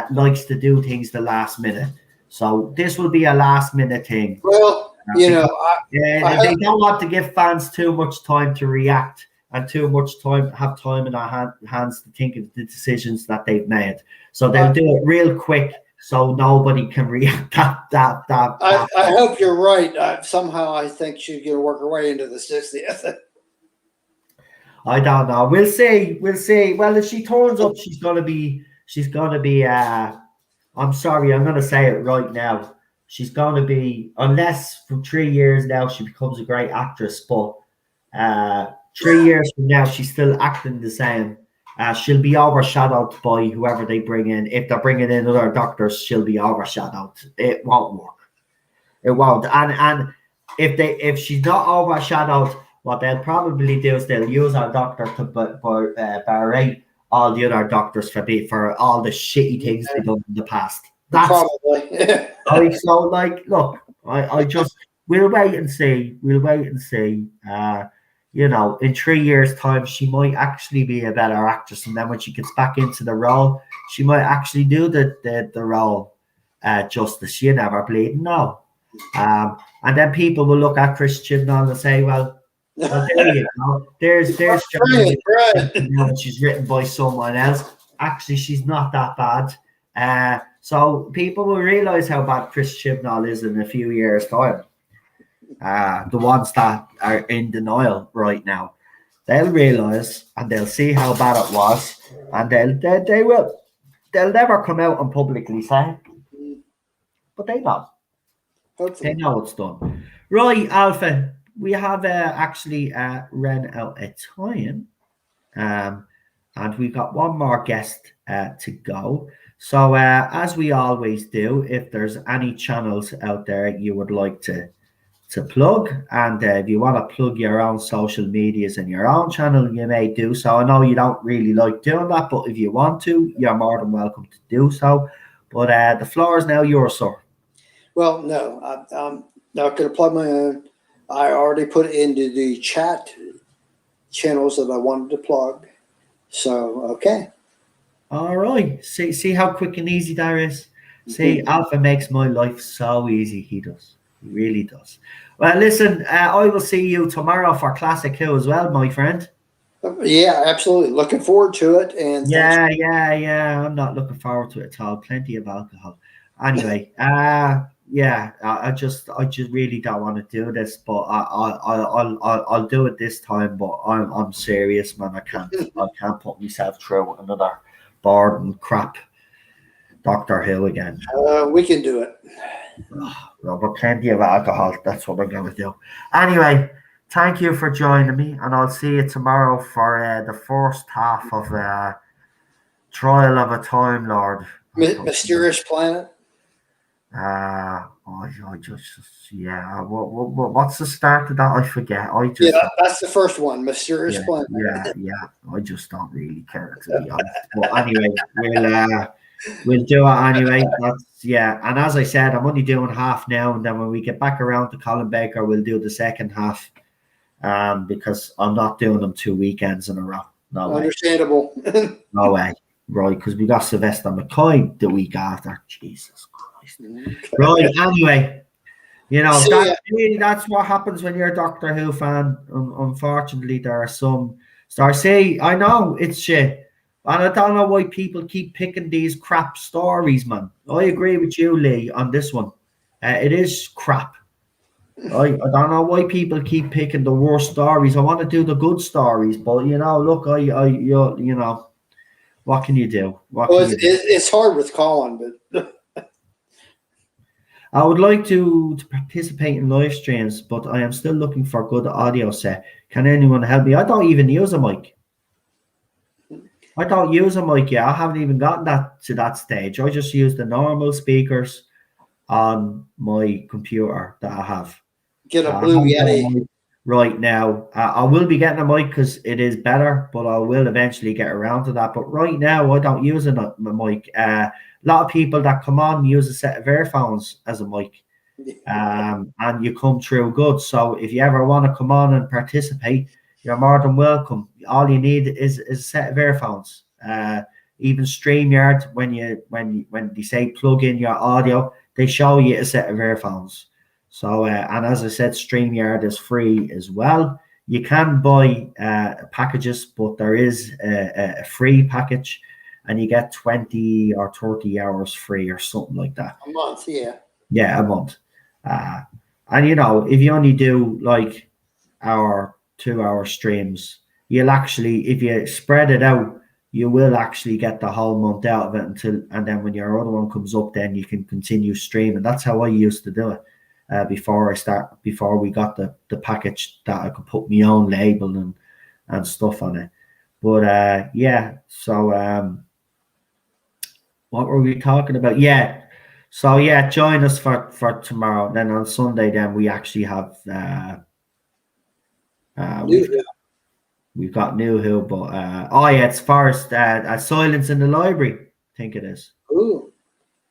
likes to do things the last minute. So this will be a last minute thing. Well, you know, they don't want to give fans too much time to react and too much time have time in our hands to think of the decisions that they've made. So they'll do it real quick so nobody can react. I hope you're right. Somehow I think she's going to work her way into the 60th. I don't know. We'll see. We'll see. Well, if she turns up, she's gonna be. I'm sorry. I'm gonna say it right now. She's gonna be, unless from 3 years now she becomes a great actress. But 3 years from now she's still acting the same. She'll be overshadowed by whoever they bring in. If they're bringing in other doctors, she'll be overshadowed. It won't work. It won't. And if she's not overshadowed, what they'll probably do is they'll use our doctor to berate all the other doctors for all the shitty things they've done in the past. That's probably. So like, look, I just we'll wait and see. We'll wait and see. You know, in 3 years' time, she might actually be a better actress, and then when she gets back into the role, she might actually do the role justice. You never bleed, no. And then people will look at Chris Chibnall and say, well, there you go. There's right. She's written by someone else. Actually, she's not that bad. So people will realize how bad Chris Chibnall is in a few years' time. The ones that are in denial right now, they'll realize and they'll see how bad it was, and they'll never come out and publicly say, but they know. Hopefully. They know it's done. Right, Alpha. We have actually ran out of time, and we've got one more guest to go. So as we always do, if there's any channels out there you would like to plug, and if you want to plug your own social medias and your own channel, you may do so. I know you don't really like doing that, but if you want to, you're more than welcome to do so. But the floor is now yours, sir. Well, no, I'm not going to plug my own. I already put it into the chat channels that I wanted to plug. So, okay. All right. See how quick and easy that is? See, Alpha makes my life so easy. He does. He really does. Well, listen, I will see you tomorrow for Classic Who as well, my friend. Yeah, absolutely. Looking forward to it. And yeah. I'm not looking forward to it at all. Plenty of alcohol. Anyway, yeah, I just really don't want to do this, but I'll do it this time. But I'm serious, man. I can't put myself through another boring crap Doctor Who again. We can do it. Well, but plenty of alcohol. That's what we're going to do. Anyway, thank you for joining me, and I'll see you tomorrow for the first half of Trial of a Time Lord. Mysterious Planet. What's the start of that? I forget. That's the first one, Mysterious Planet. Yeah. I just don't really care, to be honest. But anyway, we'll do it anyway. And as I said, I'm only doing half now, and then when we get back around to Colin Baker, we'll do the second half. Because I'm not doing them 2 weekends in a row. No way. Understandable. No way. Right, because we got Sylvester McCoy the week after. Jesus Christ. Right, anyway, you know, that's what happens when you're a Doctor Who fan. Unfortunately, there are some stars. See, I know it's shit, And I don't know why people keep picking these crap stories, man. I agree with you, Lee, on this one. It is crap. I don't know why people keep picking the worst stories. I want to do the good stories, but look, you know, what can you do? What Well, can you do? it's hard with Colin, but I would like to participate in live streams, but I am still looking for a good audio set. Can anyone help me? I don't even use a mic. I don't use a mic yet. I haven't even gotten to that stage. I just use the normal speakers on my computer that I have. get a I Blue haven't got a Yeti. mic right now. I will be getting a mic because it is better, but I will eventually get around to that. But right now, I don't use a mic. A lot of people that come on use a set of earphones as a mic, and you come through good. So if you ever want to come on and participate, you're more than welcome. All you need is a set of earphones. Even StreamYard, when they say plug in your audio, they show you a set of earphones. So and as I said, StreamYard is free as well. You can buy packages, but there is a free package, and you get 20 or 30 hours free or something like that. A month, yeah. Yeah, a month. And if you only do like our 2 hour streams, you'll actually, if you spread it out, you will actually get the whole month out of it and then when your other one comes up, then you can continue streaming. That's how I used to do it before we got the package that I could put my own label and stuff on it. But yeah, so what were we talking about? Yeah. So yeah, join us for tomorrow. Then on Sunday, then we actually have we've got New Who, but yeah, it's first Silence in the Library. I think it is. Ooh.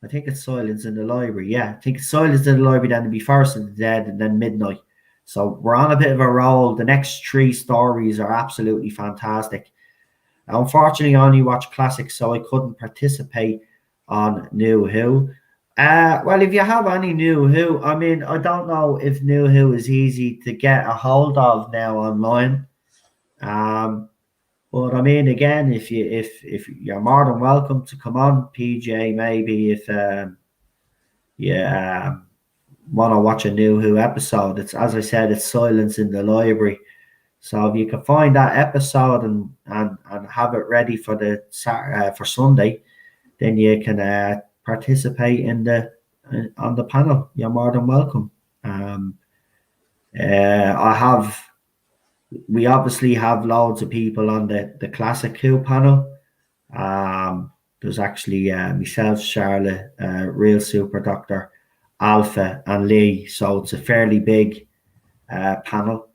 I think it's Silence in the Library. Yeah, I think it's Silence in the Library. Then it'll be First of the Dead, and then Midnight. So we're on a bit of a roll. The next 3 stories are absolutely fantastic. Unfortunately, I only watch classics, so I couldn't participate on New Who. Well, if you have any New Who, I mean, I don't know if New Who is easy to get a hold of now online. But I mean, again, if you're more than welcome to come on, PJ, maybe if you want to watch a New Who episode, it's, as I said, it's Silence in the Library. So if you can find that episode and have it ready for the for Sunday, then you can participate in on the panel. You're more than welcome. We obviously have loads of people on the Classic Who panel. There's actually myself, Charlotte, Real Super Doctor, Alpha, and Lee. So it's a fairly big panel.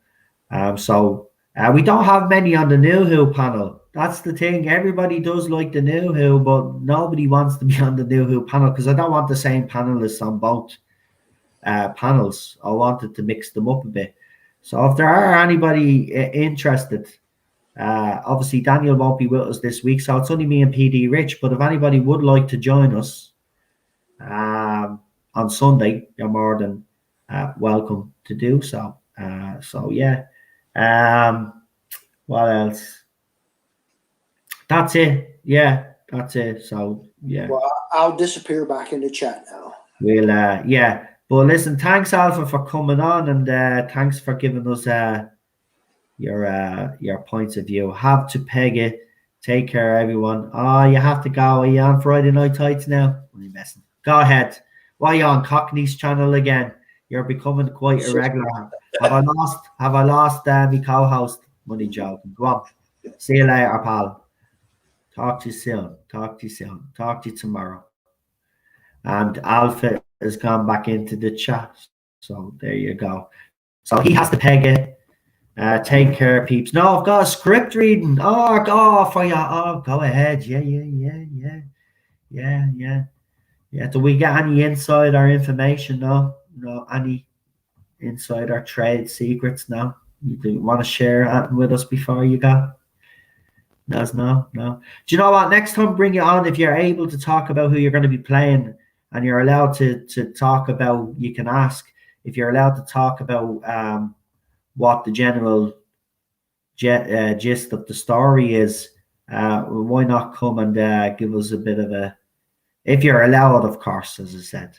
So we don't have many on the New Who panel. That's the thing. Everybody does like the New Who, but nobody wants to be on the New Who panel because I don't want the same panelists on both panels. I wanted to mix them up a bit. So if there are anybody interested, obviously Daniel won't be with us this week, so it's only me and PD Rich. But if anybody would like to join us on Sunday, you're more than welcome to do so. So yeah. What else? That's it. Yeah, that's it. So yeah. Well, I'll disappear back into chat now. We'll yeah. But listen, thanks Alpha for coming on, and thanks for giving us your points of view. Have to peg it. Take care, everyone. Oh, you have to go. Are you on Friday Night Tights now? What are you messing? Go ahead. Why are you on Cockney's channel again? You're becoming quite irregular. Have I lost my co-host? Money joking. Go on. See you later, pal. Talk to you soon. Talk to you tomorrow. And Alpha has gone back into the chat. So there you go. So he has to peg it. Take care, peeps. No, I've got a script reading. Oh, go for you. Oh, go ahead. Yeah. Do we get any insider information? No, any insider trade secrets? No. You do want to share that with us before you go? No. Do you know what? Next time, bring it on if you're able to talk about who you're going to be playing, and you're allowed to talk about. You can ask if you're allowed to talk about what the general gist of the story is. why not come and give us a bit of a, if you're allowed, of course, as I said.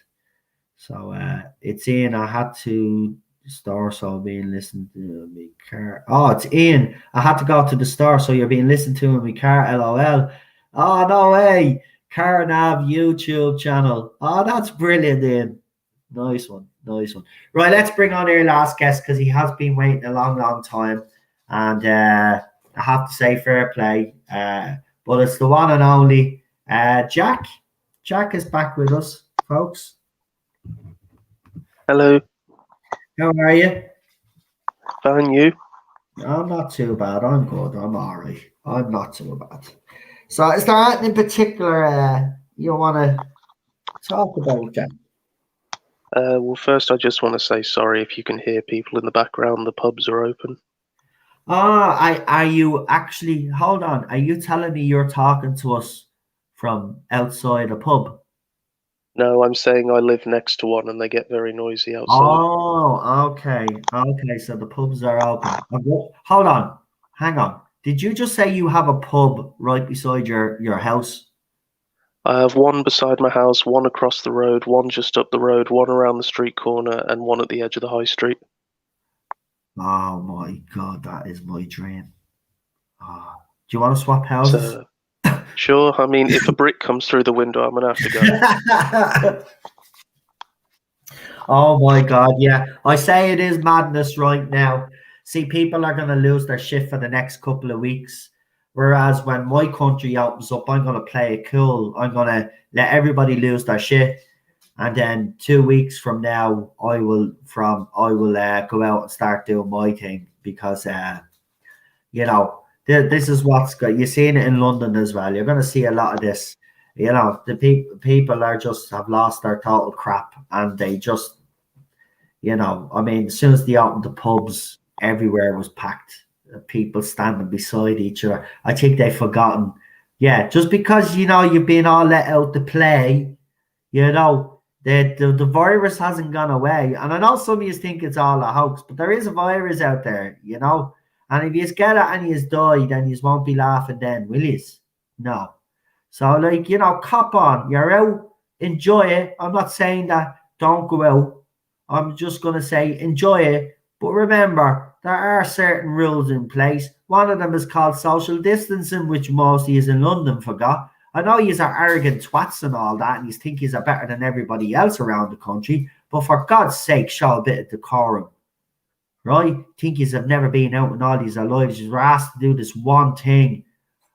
So it's in. I had to the store, so being listened to in my car. Oh, it's in. I had to go to the store, so you're being listened to in my car. LOL. Oh, no way. Car Nav YouTube channel. Oh, that's brilliant, Ian. Nice one. Nice one. Right, let's bring on our last guest because he has been waiting a long, long time. And I have to say fair play. But it's the one and only Jack. Jack is back with us, folks. Hello. How are you? Fine, you? I'm not too bad. I'm good. I'm all right. I'm not too bad. So is there anything in particular you want to talk about, Jack? Well, first, I just want to say sorry if you can hear people in the background. The pubs are open. Are you actually, hold on, are you telling me you're talking to us from outside a pub? No, I'm saying I live next to one and they get very noisy outside. Oh, okay. Okay, so the pubs are open. Hold on, hang on. Did you just say you have a pub right beside your house? I have one beside my house, one across the road, one just up the road, one around the street corner, and one at the edge of the high street. Oh my God, that is my dream. Oh. Do you want to swap houses? Sure. I mean, if a brick comes through the window, I'm gonna have to go. Oh my God, yeah. I say it is madness right now. See, people are going to lose their shit for the next couple of weeks. Whereas when my country opens up, I'm going to play it cool. I'm going to let everybody lose their shit. And then 2 weeks from now, I will go out and start doing my thing because, you know, this is what's good. You're seeing it in London as well. You're going to see a lot of this. You know, the people are just have lost their total crap, and they just, you know, I mean, as soon as they opened the pubs, everywhere was packed. People standing beside each other. I think they've forgotten. Yeah, just because, you know, you've been all let out to play, you know, the virus hasn't gone away. And I know some of you think it's all a hoax, but there is a virus out there, you know. And if you get it and you die, then you won't be laughing then, will you? No. So, like, you know, cop on. You're out, enjoy it. I'm not saying that don't go out. I'm just going to say enjoy it. But remember, there are certain rules in place. One of them is called social distancing, which mostly is in London, forgot. I know yous are arrogant twats and all that, and you think yous are better than everybody else around the country. But for God's sake, show a bit of decorum. Right? Think yous have never been out in all these lives. Yous were asked to do this one thing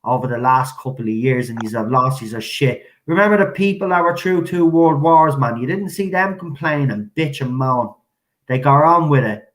over the last couple of years, and these have lost these are shit. Remember the people that were through 2 world wars, man. You didn't see them complain and bitch and moan. They got on with it.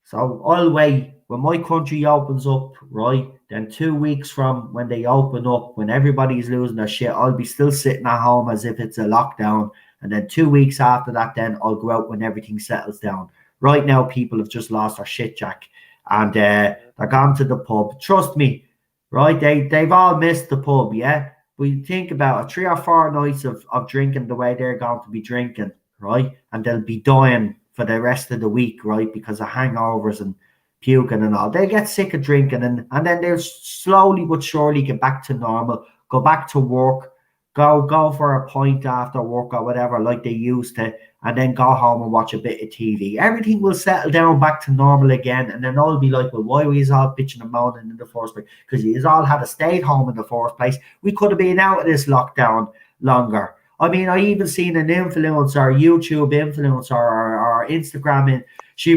So I'll wait when my country opens up, right? Then 2 weeks from when they open up, when everybody's losing their shit, I'll be still sitting at home as if it's a lockdown. And then 2 weeks after that, then I'll go out when everything settles down. Right now, people have just lost their shit, Jack. And they're gone to the pub. Trust me, right? They've all missed the pub, yeah? We think about it, 3 or 4 nights of drinking the way they're going to be drinking, right? And they'll be dying for the rest of the week, right? Because of hangovers and puking and all. They get sick of drinking and then they'll slowly but surely get back to normal, go back to work, go for a pint after work or whatever like they used to, and then go home and watch a bit of TV. Everything will settle down back to normal again, and then I'll be like, well, why were you all bitching and moaning in the first place? Because you all had to stay at home in the first place. We could have been out of this lockdown longer. I mean, I even seen an influencer, YouTube influencer or Instagram, she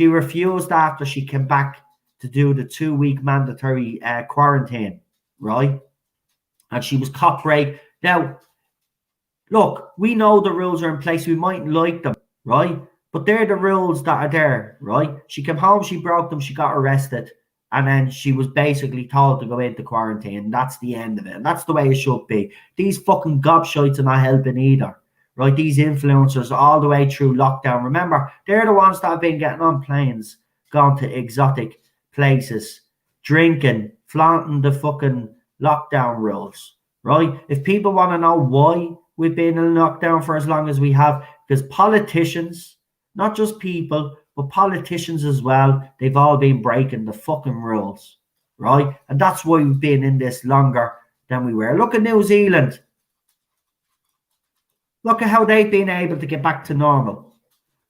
refused after she came back to do the 2-week mandatory quarantine, right? And she was cop raped. Now, look, we know the rules are in place. We mightn't like them, right? But they're the rules that are there, right? She came home, she broke them, she got arrested. And then she was basically told to go into quarantine. That's the end of it. And that's the way it should be. These fucking gobshites are not helping either, right? These influencers all the way through lockdown. Remember, they're the ones that have been getting on planes, going to exotic places, drinking, flaunting the fucking lockdown rules, right? If people want to know why we've been in lockdown for as long as we have, because politicians, not just people, but politicians as well, they've all been breaking the fucking rules, right? And that's why we've been in this longer than we were. Look at New Zealand. Look at how they've been able to get back to normal,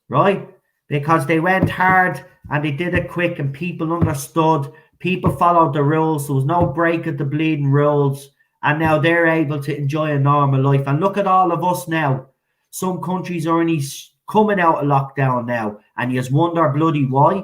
right? Because they went hard and they did it quick and people understood. People followed the rules. There was no break of the bleeding rules. And now they're able to enjoy a normal life. And look at all of us now. Some countries are only coming out of lockdown now. And you just wonder bloody why.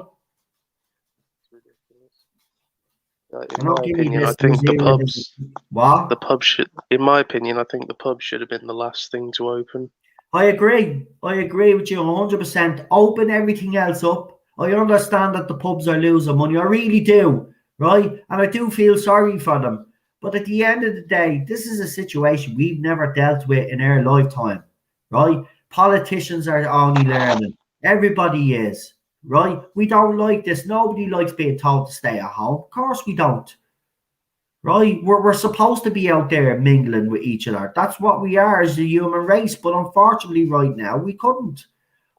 In my opinion, I think the pub should. In my opinion, I think the pub should have been the last thing to open. I agree with you 100%. Open everything else up. I understand that the pubs are losing money. I really do, right? And I do feel sorry for them. But at the end of the day, this is a situation we've never dealt with in our lifetime, right? Politicians are only learning. Everybody is. Right? We don't like this. Nobody likes being told to stay at home. Of course we don't. Right? We're supposed to be out there mingling with each other. That's what we are as a human race. But unfortunately, right now, we couldn't.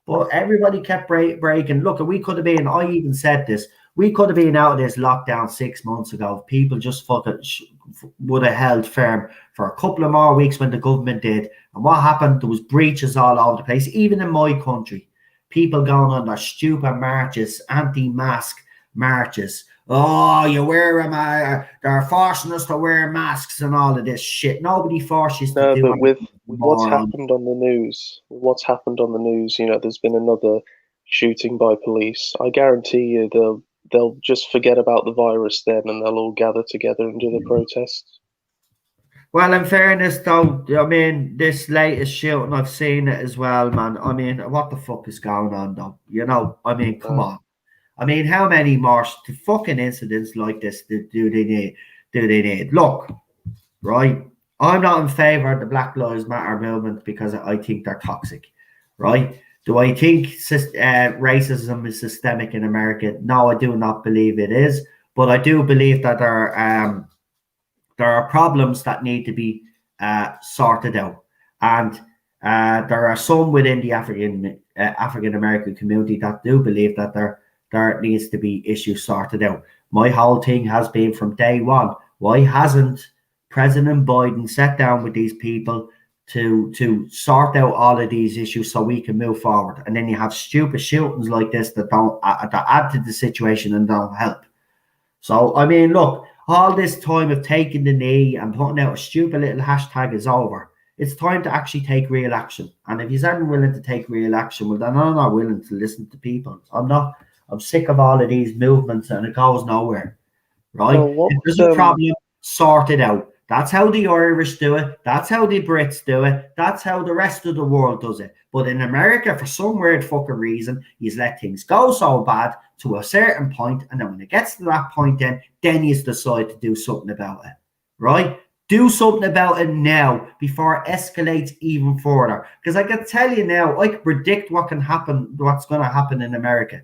But everybody kept breaking. Look, we could have been, I even said this, we could have been out of this lockdown 6 months ago. People just fucking would have held firm for a couple of more weeks when the government did. And what happened? There was breaches all over the place, even in my country. People going on their stupid marches, anti-mask marches. Oh, you wear a mask. They're forcing us to wear masks and all of this shit. Nobody forces to do it. No, but with what's happened on the news, you know, there's been another shooting by police. I guarantee you they'll just forget about the virus then and they'll all gather together and do the protests. Well, in fairness, though, I mean, this latest shooting, I've seen it as well, man. I mean, what the fuck is going on, though? You know, I mean, come on. I mean, how many more fucking incidents like this do they need? Look, right? I'm not in favor of the Black Lives Matter movement because I think they're toxic, right? Do I think racism is systemic in America? No, I do not believe it is. But I do believe that there are problems that need to be sorted out. And there are some within the African American community that do believe that there needs to be issues sorted out. My whole thing has been from day one, why hasn't President Biden sat down with these people to sort out all of these issues so we can move forward? And then you have stupid shootings like this that don't that add to the situation and don't help. So, I mean, look, all this time of taking the knee and putting out a stupid little hashtag is over. It's time to actually take real action. And if you aren't willing to take real action, well, then I'm not willing to listen to people. I'm sick of all of these movements and it goes nowhere. Right? If there's a problem, sort it out. That's how the Irish do it. That's how the Brits do it. That's how the rest of the world does it. But in America, for some weird fucking reason, you let things go so bad to a certain point, and then when it gets to that point, then you decide to do something about it, right? Do something about it now before it escalates even further. Because I can tell you now, I can predict what's going to happen in America,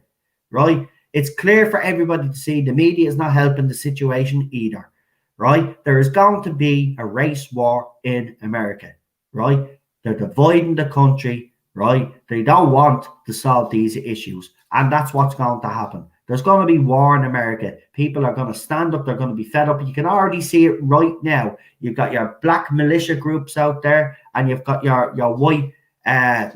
right? It's clear for everybody to see the media is not helping the situation either, right? There is going to be a race war in America, right? They're dividing the country, right? They don't want to solve these issues. And that's what's going to happen. There's going to be war in America. People are going to stand up. They're going to be fed up. You can already see it right now. You've got your black militia groups out there, and you've got your white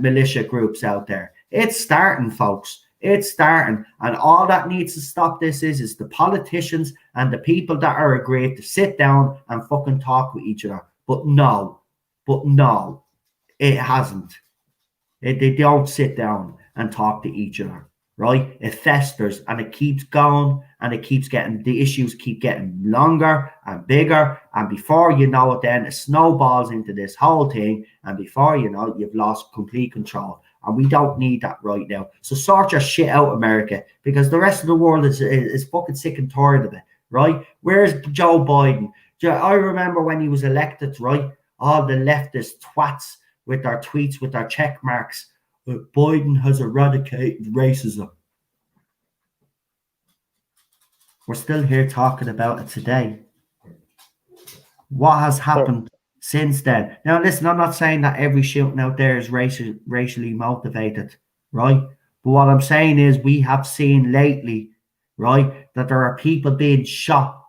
militia groups out there. It's starting, folks. It's starting. And all that needs to stop this is the politicians and the people that are agreed to sit down and fucking talk with each other. But no, it hasn't. They don't sit down and talk to each other. Right? It festers and it keeps going and the issues keep getting longer and bigger. And before you know it, then it snowballs into this whole thing. And before you know it, you've lost complete control. And we don't need that right now. So sort your shit out, America, because the rest of the world is fucking sick and tired of it. Right? Where's Joe Biden? I remember when he was elected, right? All the leftist twats with their tweets, with their check marks. Biden has eradicated racism. We're still here talking about it today. What has happened since then? Now, listen, I'm not saying that every shooting out there is racially motivated, right? But what I'm saying is we have seen lately, right, that there are people being shot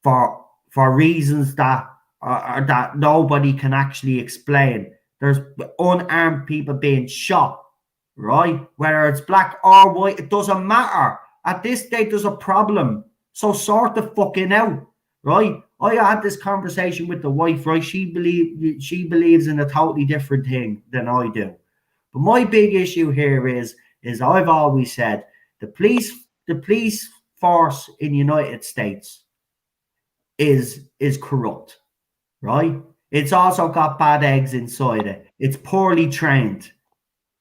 for reasons that that nobody can actually explain. There's unarmed people being shot, right? Whether it's black or white, it doesn't matter. At this stage, there's a problem. So sort the fucking out, right? I had this conversation with the wife, right? She believes in a totally different thing than I do. But my big issue here is I've always said the police force in the United States is corrupt, right? It's also got bad eggs inside it. It's poorly trained,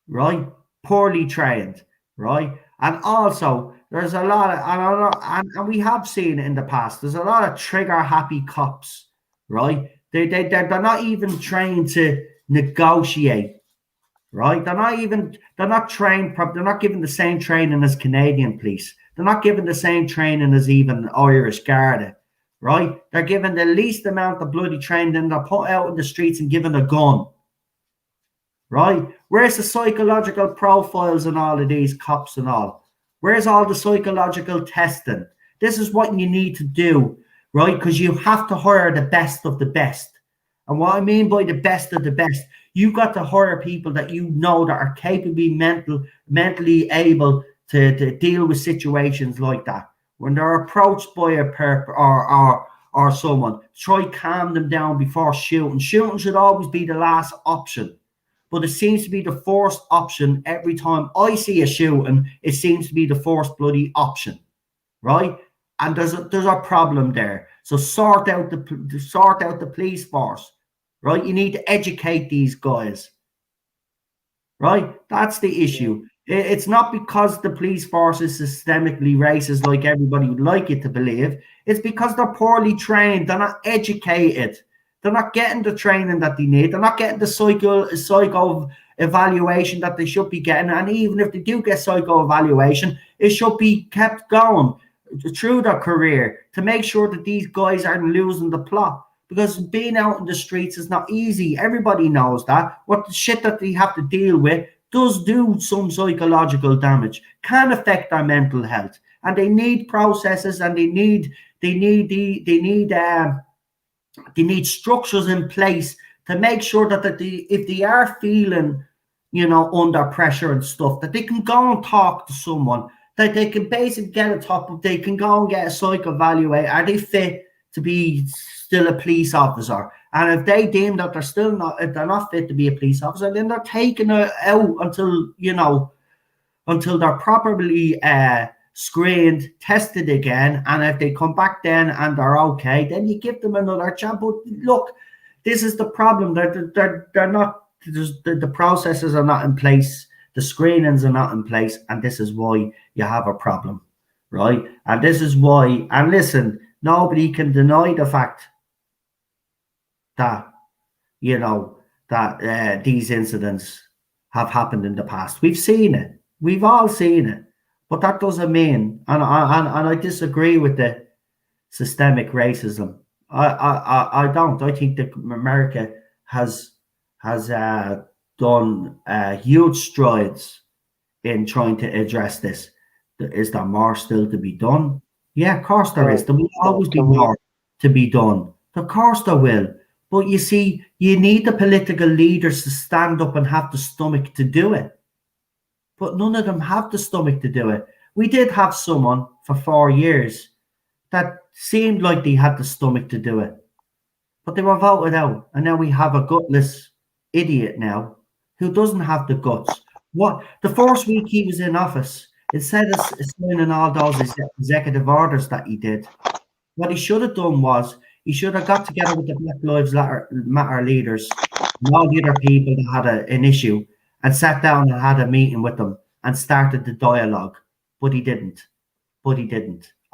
right? Poorly trained, right? And also, there's a lot of, and we have seen it in the past. There's a lot of trigger-happy cops, right? They're not even trained to negotiate, right? They're not trained. They're not given the same training as Canadian police. They're not given the same training as even Irish Garda, right? They're given the least amount of bloody training, and they're put out in the streets and given a gun, right? Where's the psychological profiles and all of these cops and all? Where's all the psychological testing? This is what you need to do, right? Because you have to hire the best of the best. And what I mean by the best of the best, you've got to hire people that you know that are capably mentally able to deal with situations like that. When they're approached by a perp or someone, try calm them down before shooting. Shooting should always be the last option. But it seems to be the first option every time I see a shooting. It seems to be the first bloody option, right? And there's a problem there. So sort out the police force, right? You need to educate these guys, right? That's the issue. It's not because the police force is systemically racist like everybody would like it to believe. It's because they're poorly trained. They're not educated. They're not getting the training that they need. They're not getting the psycho evaluation that they should be getting. And even if they do get psycho evaluation, it should be kept going through their career to make sure that these guys aren't losing the plot. Because being out in the streets is not easy. Everybody knows that. What the shit that they have to deal with does do some psychological damage, can affect their mental health. And they need processes, and they need structures in place to make sure that if they are feeling, under pressure and stuff, that they can go and talk to someone, that they can basically get a top, they can go and get a psych evaluate. Are they fit to be still a police officer? And if they deem that they're not fit to be a police officer, then they're taken out until they're properly screened, tested again, and if they come back then and they're okay, then you give them another chance. But look, this is the problem. They're not. The processes are not in place. The screenings are not in place, and this is why you have a problem, right? And this is why. And listen, nobody can deny the fact that these incidents have happened in the past. We've seen it. We've all seen it. But that doesn't mean, and I disagree with the systemic racism. I don't. I think that America has done huge strides in trying to address this. Is there more still to be done? Yeah, of course there is. There will always be more to be done. Of course there will. But you see, you need the political leaders to stand up and have the stomach to do it. But none of them have the stomach to do it. We did have someone for 4 years that seemed like they had the stomach to do it, but they were voted out. And now we have a gutless idiot now who doesn't have the guts. What the first week he was in office, instead of signing all those executive orders that he did, what he should have done was he should have got together with the Black Lives Matter leaders and all the other people that had an issue and sat down and had a meeting with them and started the dialogue. But he didn't.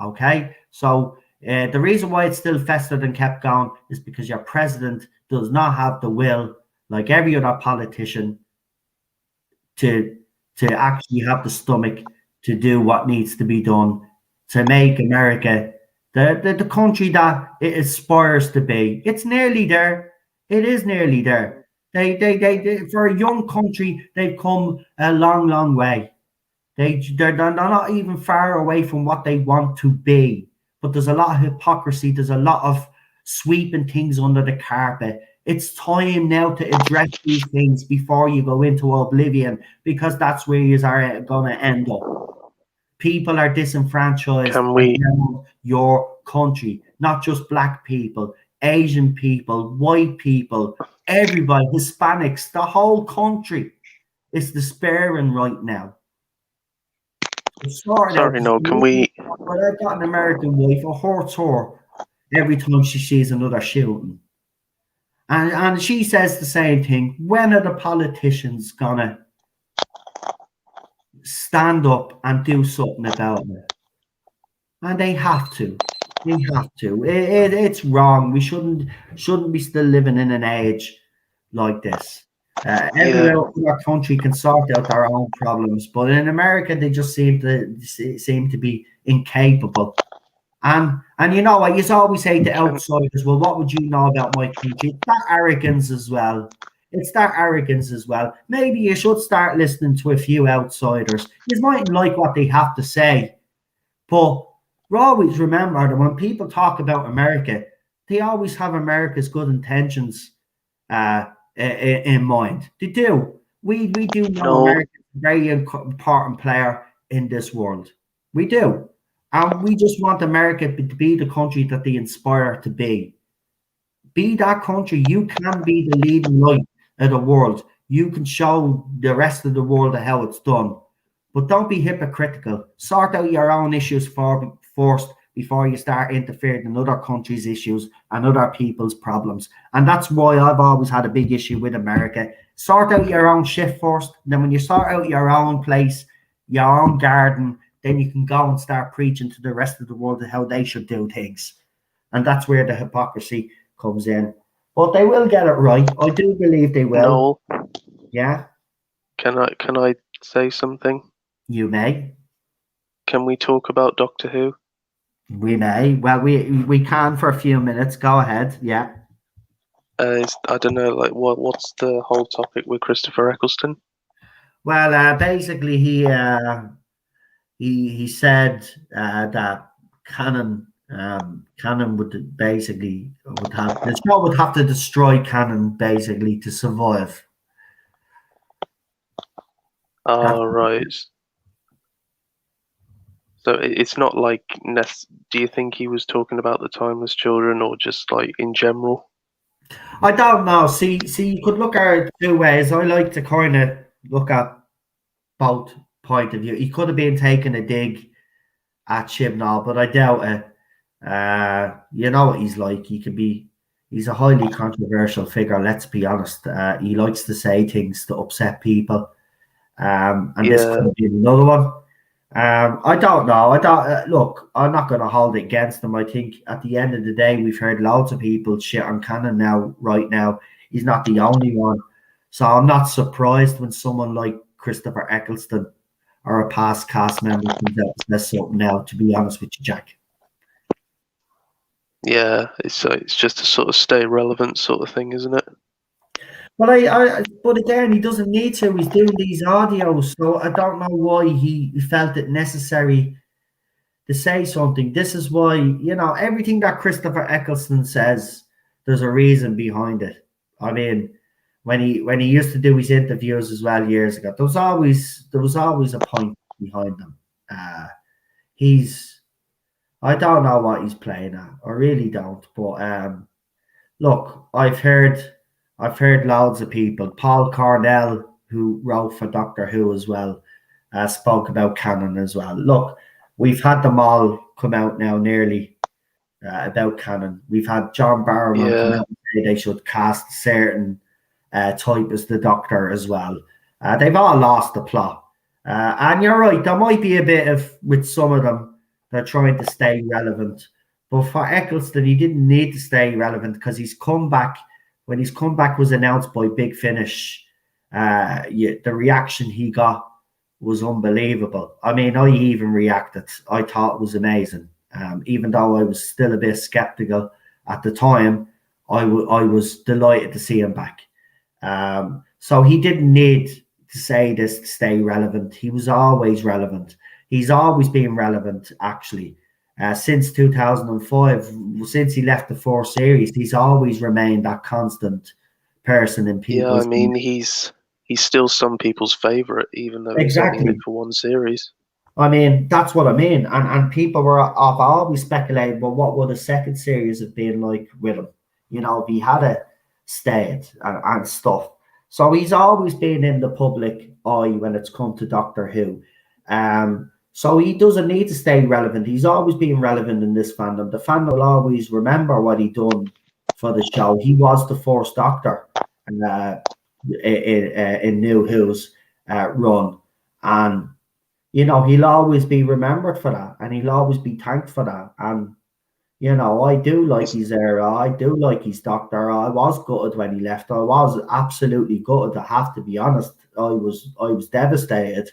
Okay? So the reason why it's still festered and kept going is because your president does not have the will, like every other politician, to actually have the stomach to do what needs to be done to make America the country that it aspires to be. It's nearly there. It is nearly there. They for a young country, they've come a long, long way. They're not even far away from what they want to be. but there's a lot of hypocrisy. There's a lot of sweeping things under the carpet. It's time now to address these things before you go into oblivion, because that's where you are going to end up. People are disenfranchised around your country, not just black people, Asian people, white people, everybody, Hispanics, the whole country is despairing right now. Sorry, no, can we... But I've got an American wife, it hurts her every time she sees another shooting. And she says the same thing. When are the politicians gonna stand up and do something about it? And they have to. They have to. It's wrong. We shouldn't be still living in an age like this. Everywhere in our country can sort out their own problems, but in America they just seem to be incapable. And you know, I used to always say to outsiders, well, what would you know about my country? It's that arrogance as well. It's that arrogance as well. Maybe you should start listening to a few outsiders. You mightn't like what they have to say, but always remember that when people talk about America, they always have America's good intentions in mind. They do. We do know America is a very important player in this world. We do. And we just want America to be the country that they inspire to be. Be that country. You can be the leading light of the world. You can show the rest of the world how it's done. But don't be hypocritical. Sort out your own issues first before you start interfering in other countries' issues and other people's problems. And that's why I've always had a big issue with America. Sort out your own shit first. Then when you sort out your own place, your own garden, then you can go and start preaching to the rest of the world how they should do things. And that's where the hypocrisy comes in. But they will get it right. I do believe they will. No. Yeah? Can I say something? You may. Can we talk about Doctor Who? We may. Well, we can for a few minutes. Go ahead. Yeah. I don't know, like what's the whole topic with Christopher Eccleston? Well, basically, he said that Canon would have the show would have to destroy Canon basically to survive. Oh, right. So it's not like do you think he was talking about the Timeless Children or just like in general? I don't know. See, you could look at it two ways. I like to kind of look at both point of view. He could have been taking a dig at Chibnall, but I doubt it. You know what he's like. He's a highly controversial figure. Let's be honest. He likes to say things to upset people. And this could have been another one. I don't know. I don't look. I'm not going to hold it against him. I think at the end of the day, we've heard loads of people shit on Cannon now. Right now, he's not the only one. So I'm not surprised when someone like Christopher Eccleston or a past cast member comes out and says something now. To be honest with you, Jack. Yeah, it's just a sort of stay relevant sort of thing, isn't it? Well, but again, he doesn't need to. He's doing these audios, so I don't know why he felt it necessary to say something. This is why, you know, everything that Christopher Eccleston says, there's a reason behind it. I mean, when he used to do his interviews as well years ago, there was always a point behind them. I don't know what he's playing at. I really don't. But look, I've heard loads of people. Paul Cornell, who wrote for Doctor Who as well, spoke about Canon as well. Look, we've had them all come out now nearly about Canon. We've had John Barrowman come out and say they should cast certain type as the Doctor as well. They've all lost the plot. And you're right, there might be a bit of, with some of them, they're trying to stay relevant. But for Eccleston, he didn't need to stay relevant because he's come back. When his comeback was announced by Big Finish, the reaction he got was unbelievable. I mean, I even reacted. I thought it was amazing. Even though I was still a bit skeptical at the time, I was delighted to see him back. So he didn't need to say this to stay relevant. He was always relevant. He's always been relevant, actually. since 2005, since he left the fourth series, he's always remained that constant person in Yeah, I people's. mean, he's still some people's favorite, even though he's only in it Exactly. for one series. I mean, that's what I mean. And people have always speculated, well, what would a second series have been like with him? You know, if he had a stayed and stuff. So he's always been in the public eye when it's come to Doctor Who. So he doesn't need to stay relevant. He's always been relevant in this fandom. The fandom will always remember what he done for the show. He was the first Doctor in New Who's run. And you know, he'll always be remembered for that, and he'll always be thanked for that. And you know, I do like his era. I do like his Doctor. I was gutted when he left. I was absolutely gutted. I have to be honest. I was devastated,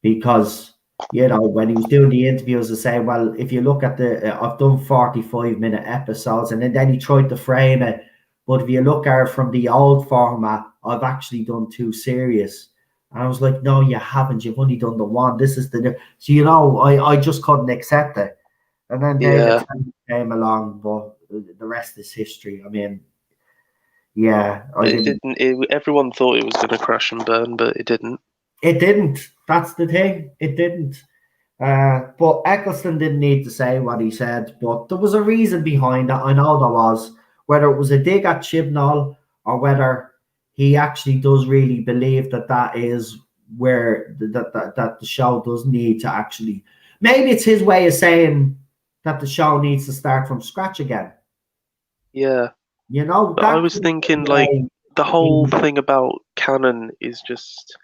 because you know when he was doing the interviews, I say, well, if you look at I've done 45-minute episodes, and then he tried to frame it. But if you look at it from the old format, I've actually done 2 series. And I was like, no, you haven't. You've only done the one. This is the new. So, you know, I just couldn't accept it. And then David Yeah, Tennant came along, but the rest is history. I mean, yeah, I it didn't. didn't. Everyone thought it was going to crash and burn, but it didn't. It didn't. That's the thing. It didn't. But Eccleston didn't need to say what he said, but there was a reason behind that. I know there was. Whether it was a dig at Chibnall or whether he actually does really believe that that is where that the show does need to actually. Maybe it's his way of saying that the show needs to start from scratch again. Yeah, You know, but I that was could be thinking, like, way the whole in- thing about canon is just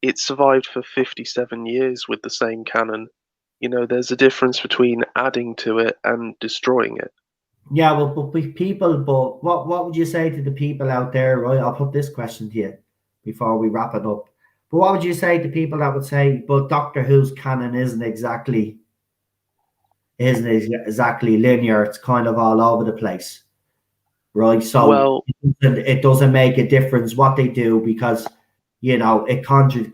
it survived for 57 years with the same canon. You know, there's a difference between adding to it and destroying it. Yeah, well, but with people, but what would you say to the people out there, right? I'll put this question to you before we wrap it up. But what would you say to people that would say, but Doctor Who's canon isn't exactly linear, it's kind of all over the place, right? So Well, it doesn't make a difference what they do because you know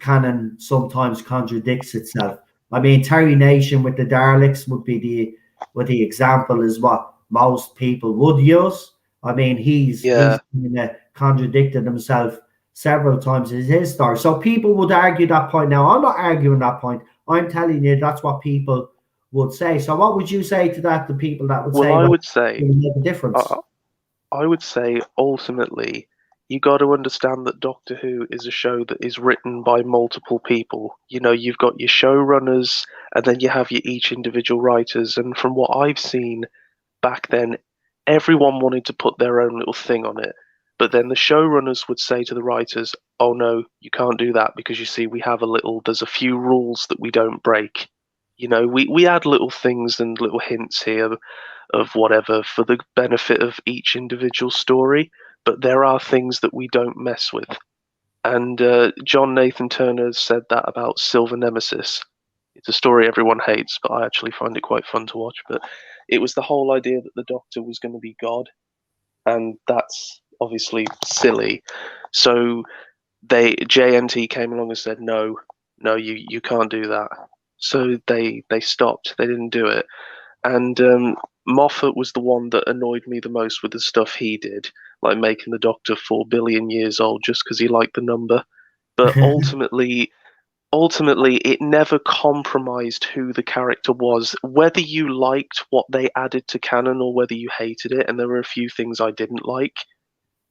canon sometimes contradicts itself. I mean, Terry Nation with the Daleks would be the example is what most people would use. I mean, he's yeah. kind of contradicted himself several times in his story. So people would argue that point. Now, I'm not arguing that point. I'm telling you that's what people would say. So what would you say to that? The people that would Well, say, I well, would it say, would make a difference. I would say ultimately, you got to understand that Doctor Who is a show that is written by multiple people. You know, you've got your showrunners, and then you have your each individual writers. And from what I've seen back then, everyone wanted to put their own little thing on it. But then the showrunners would say to the writers, "Oh no, you can't do that because you see, there's a few rules that we don't break." You know, we add little things and little hints here of whatever for the benefit of each individual story, but there are things that we don't mess with. And John Nathan Turner said that about Silver Nemesis. It's a story everyone hates, but I actually find it quite fun to watch. But it was the whole idea that the Doctor was going to be God, and that's obviously silly. So JNT came along and said, no, you can't do that. So they stopped. They didn't do it. And Moffat was the one that annoyed me the most with the stuff he did, like making the Doctor 4 billion years old just because he liked the number. But ultimately, it never compromised who the character was. Whether you liked what they added to canon or whether you hated it, and there were a few things I didn't like,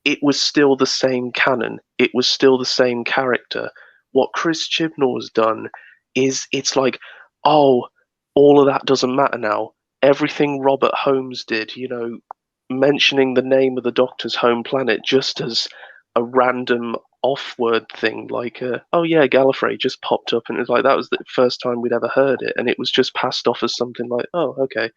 it was still the same canon. It was still the same character. What Chris Chibnall has done is it's like, oh, all of that doesn't matter now. Everything Robert Holmes did, you know, mentioning the name of the Doctor's home planet just as a random off-word thing, like, oh yeah, Gallifrey just popped up, and it was like that was the first time we'd ever heard it, and it was just passed off as something like, oh, okay,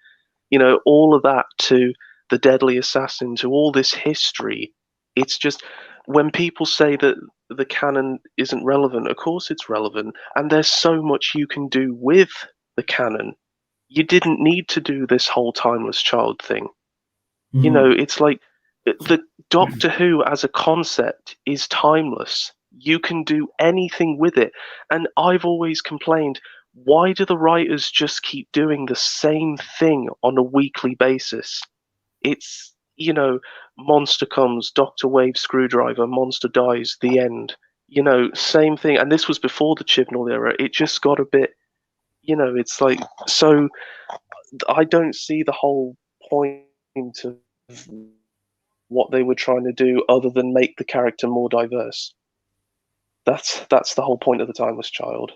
you know, all of that to the Deadly Assassin, to all this history. It's just when people say that the canon isn't relevant, of course it's relevant, and there's so much you can do with the canon. You didn't need to do this whole timeless child thing. You know, it's like the Doctor Who as a concept is timeless. You can do anything with it. And I've always complained, why do the writers just keep doing the same thing on a weekly basis? It's, monster comes, Doctor waves screwdriver, monster dies, the end. Same thing. And this was before the Chibnall era. It just got a bit, it's like, so I don't see the whole point of what they were trying to do other than make the character more diverse. That's the whole point of the Timeless Child.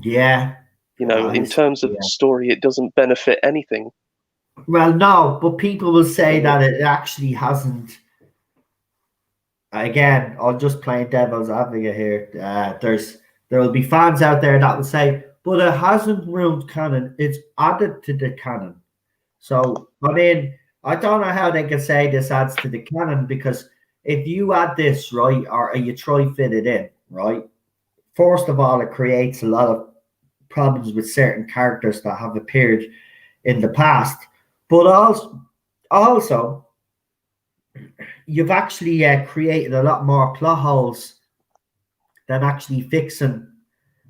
Yeah. In terms of story, it doesn't benefit anything. Well, no, but people will say that it actually hasn't. Again, I'll just play devil's advocate here. There will be fans out there that will say, but it hasn't ruined canon. It's added to the canon. So, I mean, I don't know how they can say this adds to the canon, because if you add this, right, or you try fit it in, right, first of all, it creates a lot of problems with certain characters that have appeared in the past. But also you've actually created a lot more plot holes than actually fixing,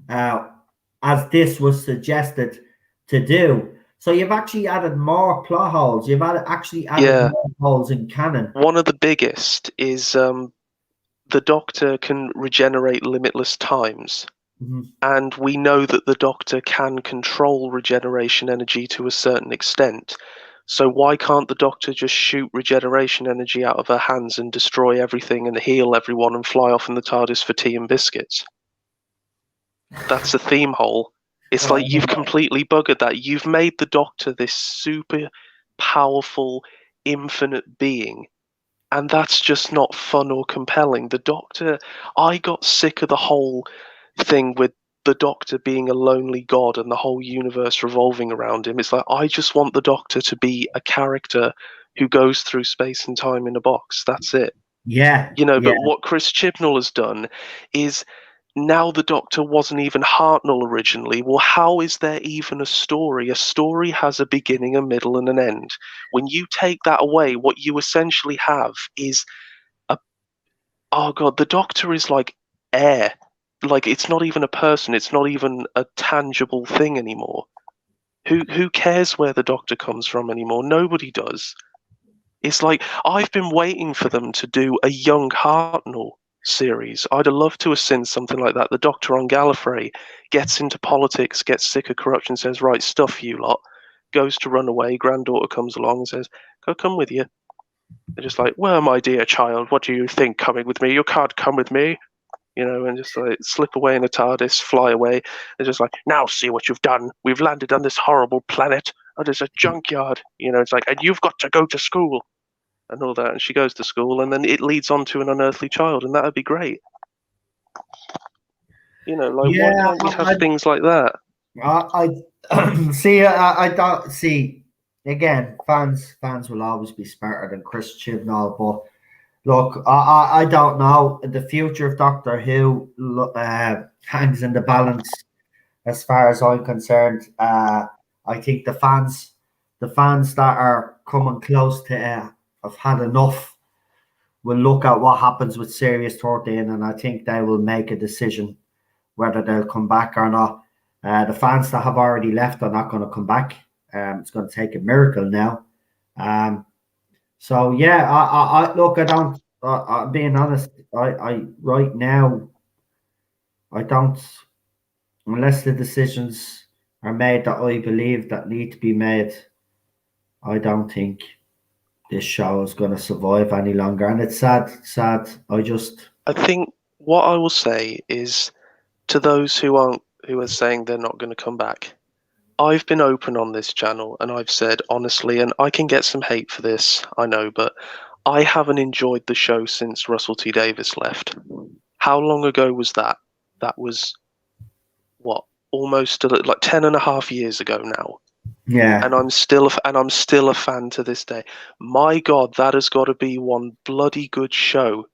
as this was suggested to do. So you've actually added more plot holes. You've actually added more holes in canon. One of the biggest is the Doctor can regenerate limitless times. Mm-hmm. And we know that the Doctor can control regeneration energy to a certain extent. So why can't the Doctor just shoot regeneration energy out of her hands and destroy everything and heal everyone and fly off in the TARDIS for tea and biscuits? That's a theme hole. It's like you've completely buggered that. You've made the Doctor this super powerful, infinite being, and that's just not fun or compelling. The Doctor, I got sick of the whole thing with the Doctor being a lonely god and the whole universe revolving around him. It's like, I just want the Doctor to be a character who goes through space and time in a box. That's it. But what Chris Chibnall has done is, now the Doctor wasn't even Hartnell originally. Well, how is there even a story? A story has a beginning, a middle, and an end. When you take that away, what you essentially have is the Doctor is like air. Like, it's not even a person. It's not even a tangible thing anymore. Who cares where the Doctor comes from anymore? Nobody does. It's like, I've been waiting for them to do a young Hartnell series. I'd have loved to have seen something like that. The Doctor on Gallifrey gets into politics, gets sick of corruption, says, right, stuff you lot, goes to run away. Granddaughter comes along and says, go, come with you. They're just like, well, my dear child, what do you think coming with me? You can't come with me. And just like slip away in a TARDIS, fly away. They're just like, now see what you've done. We've landed on this horrible planet. Oh, there's a junkyard. It's like, and you've got to go to school and all that. And she goes to school, and then it leads on to an unearthly child, and that would be great. Why can't we have things like that? I see. I don't see. Again, fans will always be smarter than Chris Chibnall, but look, I don't know. The future of Doctor Who hangs in the balance, as far as I'm concerned. I think the fans that are coming close to have had enough will look at what happens with Series 13, and I think they will make a decision whether they'll come back or not. The fans that have already left are not going to come back. It's going to take a miracle now. So yeah, I look. I don't. Being honest, I right now, I don't. Unless the decisions are made that I believe that need to be made, I don't think this show is going to survive any longer. And it's sad. I think what I will say is, to those who are saying they're not going to come back, I've been open on this channel and I've said honestly, and I can get some hate for this, I know, but I haven't enjoyed the show since Russell T Davies left. How long ago was that? That was almost like 10.5 years ago now. Yeah. And I'm still a fan to this day. My God, that has got to be one bloody good show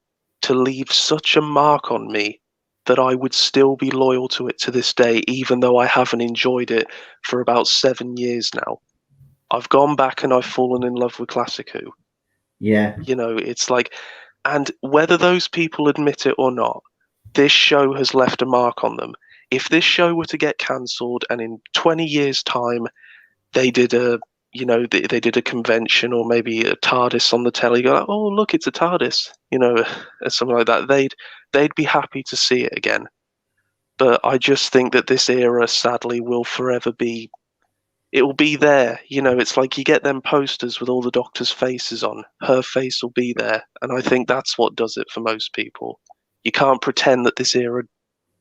to leave such a mark on me that I would still be loyal to it to this day, even though I haven't enjoyed it for about 7 years now. I've gone back and I've fallen in love with Classic Who. Yeah. It's like, and whether those people admit it or not, this show has left a mark on them. if this show were to get cancelled and in 20 years' time they did they did a convention or maybe a TARDIS on the telly, go like, oh look, it's a TARDIS, something like that, they'd be happy to see it again. But I just think that this era, sadly, will forever be. It will be there. It's like you get them posters with all the Doctor's faces on. Her face will be there, and I think that's what does it for most people. You can't pretend that this era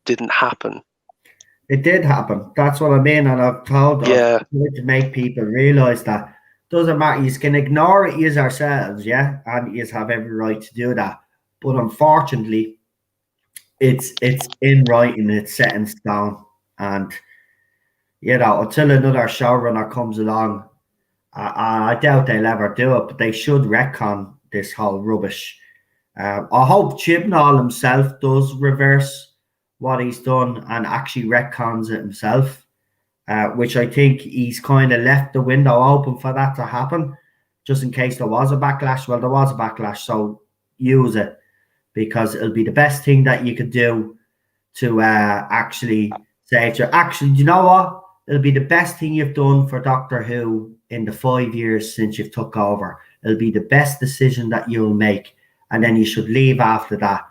didn't happen. It did happen. That's what I mean, and I've tried to make people realise that doesn't matter. You can ignore it as ourselves, yeah, and you have every right to do that. But unfortunately, it's in writing, it's set in stone, and until another showrunner comes along, I doubt they'll ever do it. But they should retcon this whole rubbish. I hope Chibnall himself does reverse what he's done and actually retcons it himself, which I think he's kind of left the window open for that to happen, just in case there was a backlash. Well, there was a backlash, so use it, because it'll be the best thing that you could do to actually say to actually, you know what? It'll be the best thing you've done for Doctor Who in the 5 years since you've took over. It'll be the best decision that you'll make. And then you should leave after that.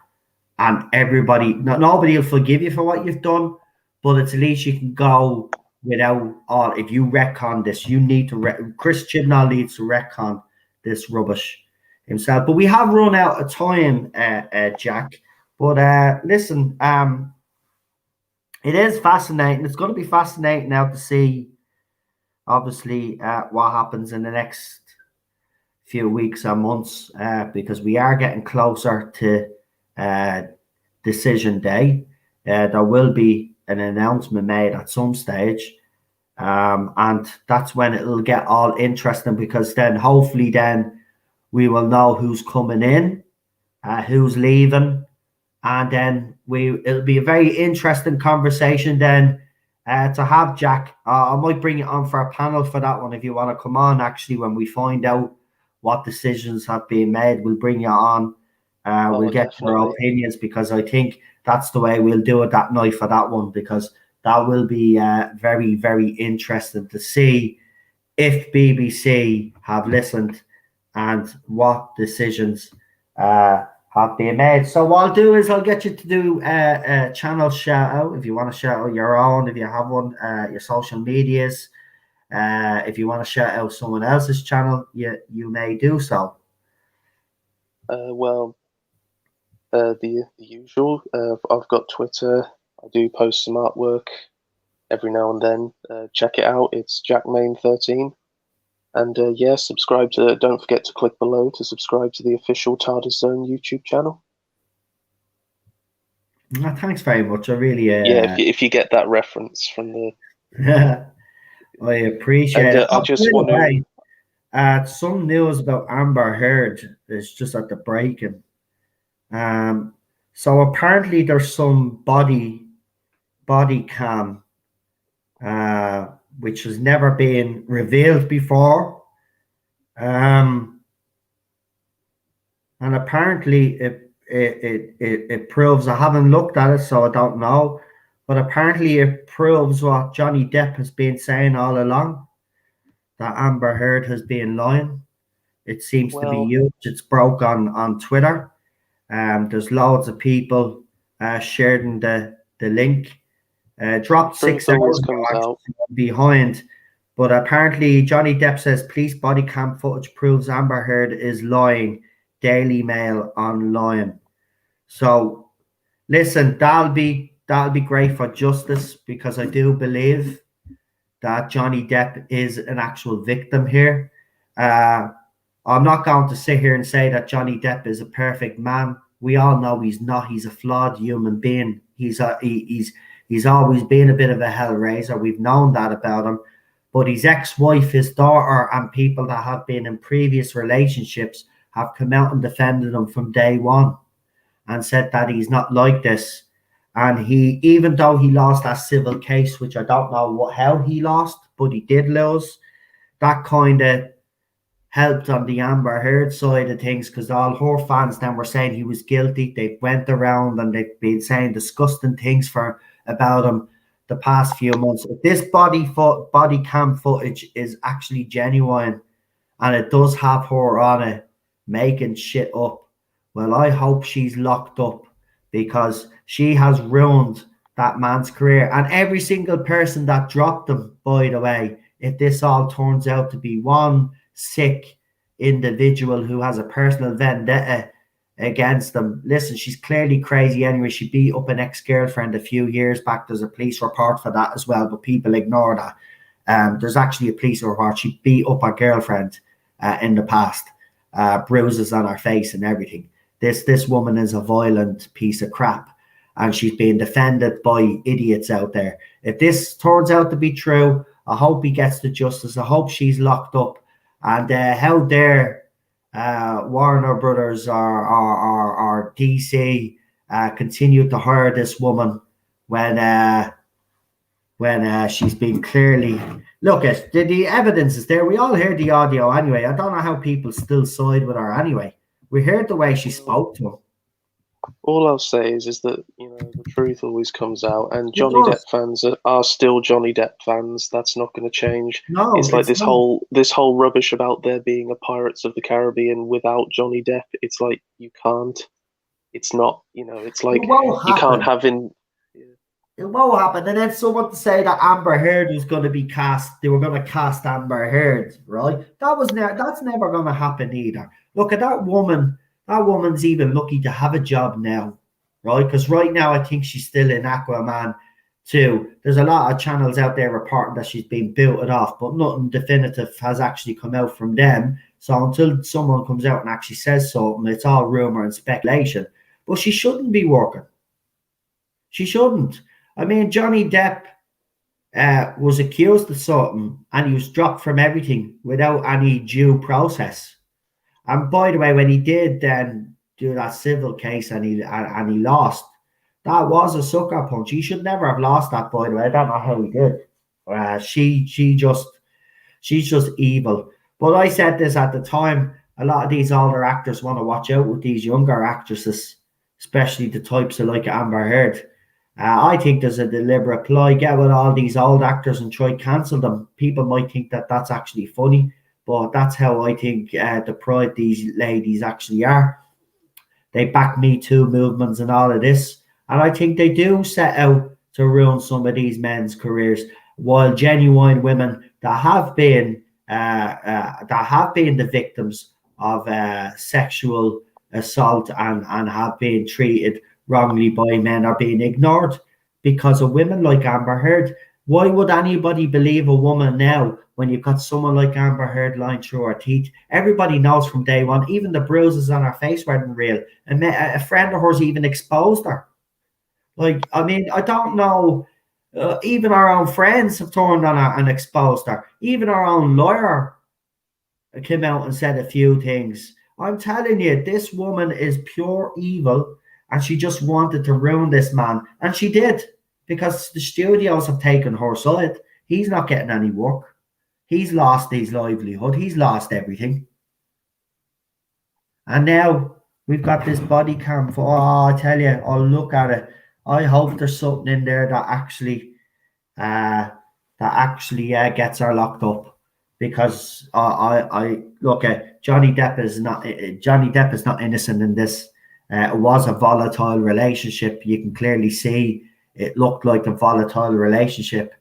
And nobody will forgive you for what you've done, but at least you can go without all. If you retcon this, you need to. Chris Chibnall needs to retcon this rubbish himself. But we have run out of time, Jack. But listen, it is fascinating. It's going to be fascinating now to see, obviously, what happens in the next few weeks or months, because we are getting closer to decision day. There will be an announcement made at some stage, and that's when it'll get all interesting, because then hopefully then we will know who's coming in, who's leaving, and then it'll be a very interesting conversation then to have, Jack. I might bring you on for a panel for that one if you want to come on. Actually, when we find out what decisions have been made, we'll bring you on. We'll get your opinions, because I think that's the way we'll do it that night for that one, because that will be very, very interesting to see if BBC have listened and what decisions have been made. So what I'll do is I'll get you to do a channel shout out if you want to shout out your own, if you have one, your social medias. If you want to shout out someone else's channel, you may do so. The usual. I've got Twitter. I do post some artwork every now and then. Check it out. It's JackMain13. And subscribe to. Don't forget to click below to subscribe to the official TARDIS Zone YouTube channel. Thanks very much. I really if you get that reference from the. I appreciate it. I just want to. Some news about Amber Heard is just at the breaking. So apparently there's some body cam, which has never been revealed before, and apparently it proves. I haven't looked at it, so I don't know. But apparently it proves what Johnny Depp has been saying all along, that Amber Heard has been lying. It seems to be huge. It's broke on Twitter. There's loads of people sharing the link. Dropped 6 hours behind. But apparently Johnny Depp says police body cam footage proves Amber Heard is lying. Daily Mail online. So listen, that'll be great for justice, because I do believe that Johnny Depp is an actual victim here. I'm not going to sit here and say that Johnny Depp is a perfect man. We all know he's not. He's a flawed human being. He's always been a bit of a hellraiser. We've known that about him. But his ex-wife, his daughter, and people that have been in previous relationships have come out and defended him from day one and said that he's not like this. And he, even though he lost that civil case, which I don't know how he lost, but he did lose, that kind of helped on the Amber Heard side of things, because all her fans then were saying he was guilty. They went around and they've been saying disgusting things for about him the past few months. If this body cam footage is actually genuine and it does have her on it making shit up, well, I hope she's locked up, because she has ruined that man's career. And every single person that dropped him, by the way, if this all turns out to be one sick individual who has a personal vendetta against them, listen, she's clearly crazy anyway. She beat up an ex-girlfriend a few years back. There's a police report for that as well, but people ignore that. There's actually a police report. She beat up her girlfriend in the past, bruises on her face and everything. This woman is a violent piece of crap, and she's being defended by idiots out there. If this turns out to be true, I hope he gets the justice. I hope she's locked up. And how dare Warner Brothers or DC continue to hire this woman when she's been clearly... Look, at the evidence is there. We all heard the audio anyway. I don't know how people still side with her anyway. We heard the way she spoke to him. All I'll say is that, you know, the truth always comes out, and Johnny Depp fans are still Johnny Depp fans. That's not going to change. No, it's like this whole rubbish about there being a Pirates of the Caribbean without Johnny Depp. It's like, you can't. It's not, you know, it's like you can't have in... It won't happen. And then someone to say that Amber Heard was going to be cast, they were going to cast Amber Heard, right? That's never going to happen either. Look at that woman. That woman's even lucky to have a job now, right? Because right now I think she's still in Aquaman 2. There's a lot of channels out there reporting that she's been booted off, but nothing definitive has actually come out from them. So until someone comes out and actually says something, it's all rumor and speculation. But she shouldn't be working. She shouldn't. I mean, Johnny Depp was accused of something and he was dropped from everything without any due process. And by the way, when he did then do that civil case and he lost, that was a sucker punch. He should never have lost that, by the way. I don't know how he did. She's just evil. But I said this at the time, a lot of these older actors want to watch out with these younger actresses, especially the types of like Amber Heard. I think there's a deliberate ploy. Get with all these old actors and try to cancel them. People might think that that's actually funny, but that's how I think the pride these ladies actually are. They back Me Too movements and all of this. And I think they do set out to ruin some of these men's careers, while genuine women that have been the victims of sexual assault and have been treated wrongly by men are being ignored because of women like Amber Heard. Why would anybody believe a woman now when you've got someone like Amber Heard lying through her teeth? Everybody knows from day one, even the bruises on her face weren't real. And a friend of hers even exposed her. Like, I mean, I don't know. Even our own friends have turned on her and exposed her. Even our own lawyer came out and said a few things. I'm telling you, this woman is pure evil. And she just wanted to ruin this man. And she did. Because the studios have taken her side. He's not getting any work. He's lost his livelihood. He's lost everything. And now we've got this body cam for, I tell you, I'll look at it. I hope there's something in there that actually gets her locked up. Because I look at Johnny Depp is not innocent in this. It was a volatile relationship. You can clearly see it looked like a volatile relationship,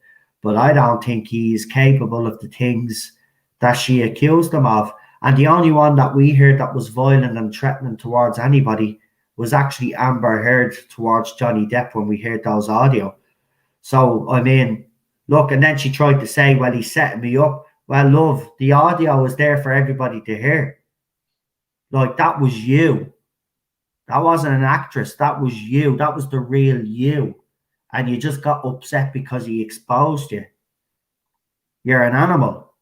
but I don't think he's capable of the things that she accused him of. And the only one that we heard that was violent and threatening towards anybody was actually Amber Heard towards Johnny Depp when we heard those audio. So, I mean, look, and then she tried to say, well, he's setting me up. Well, love, the audio was there for everybody to hear. Like, that was you. That wasn't an actress. That was you. That was the real you. And you just got upset because he exposed you. You're an animal.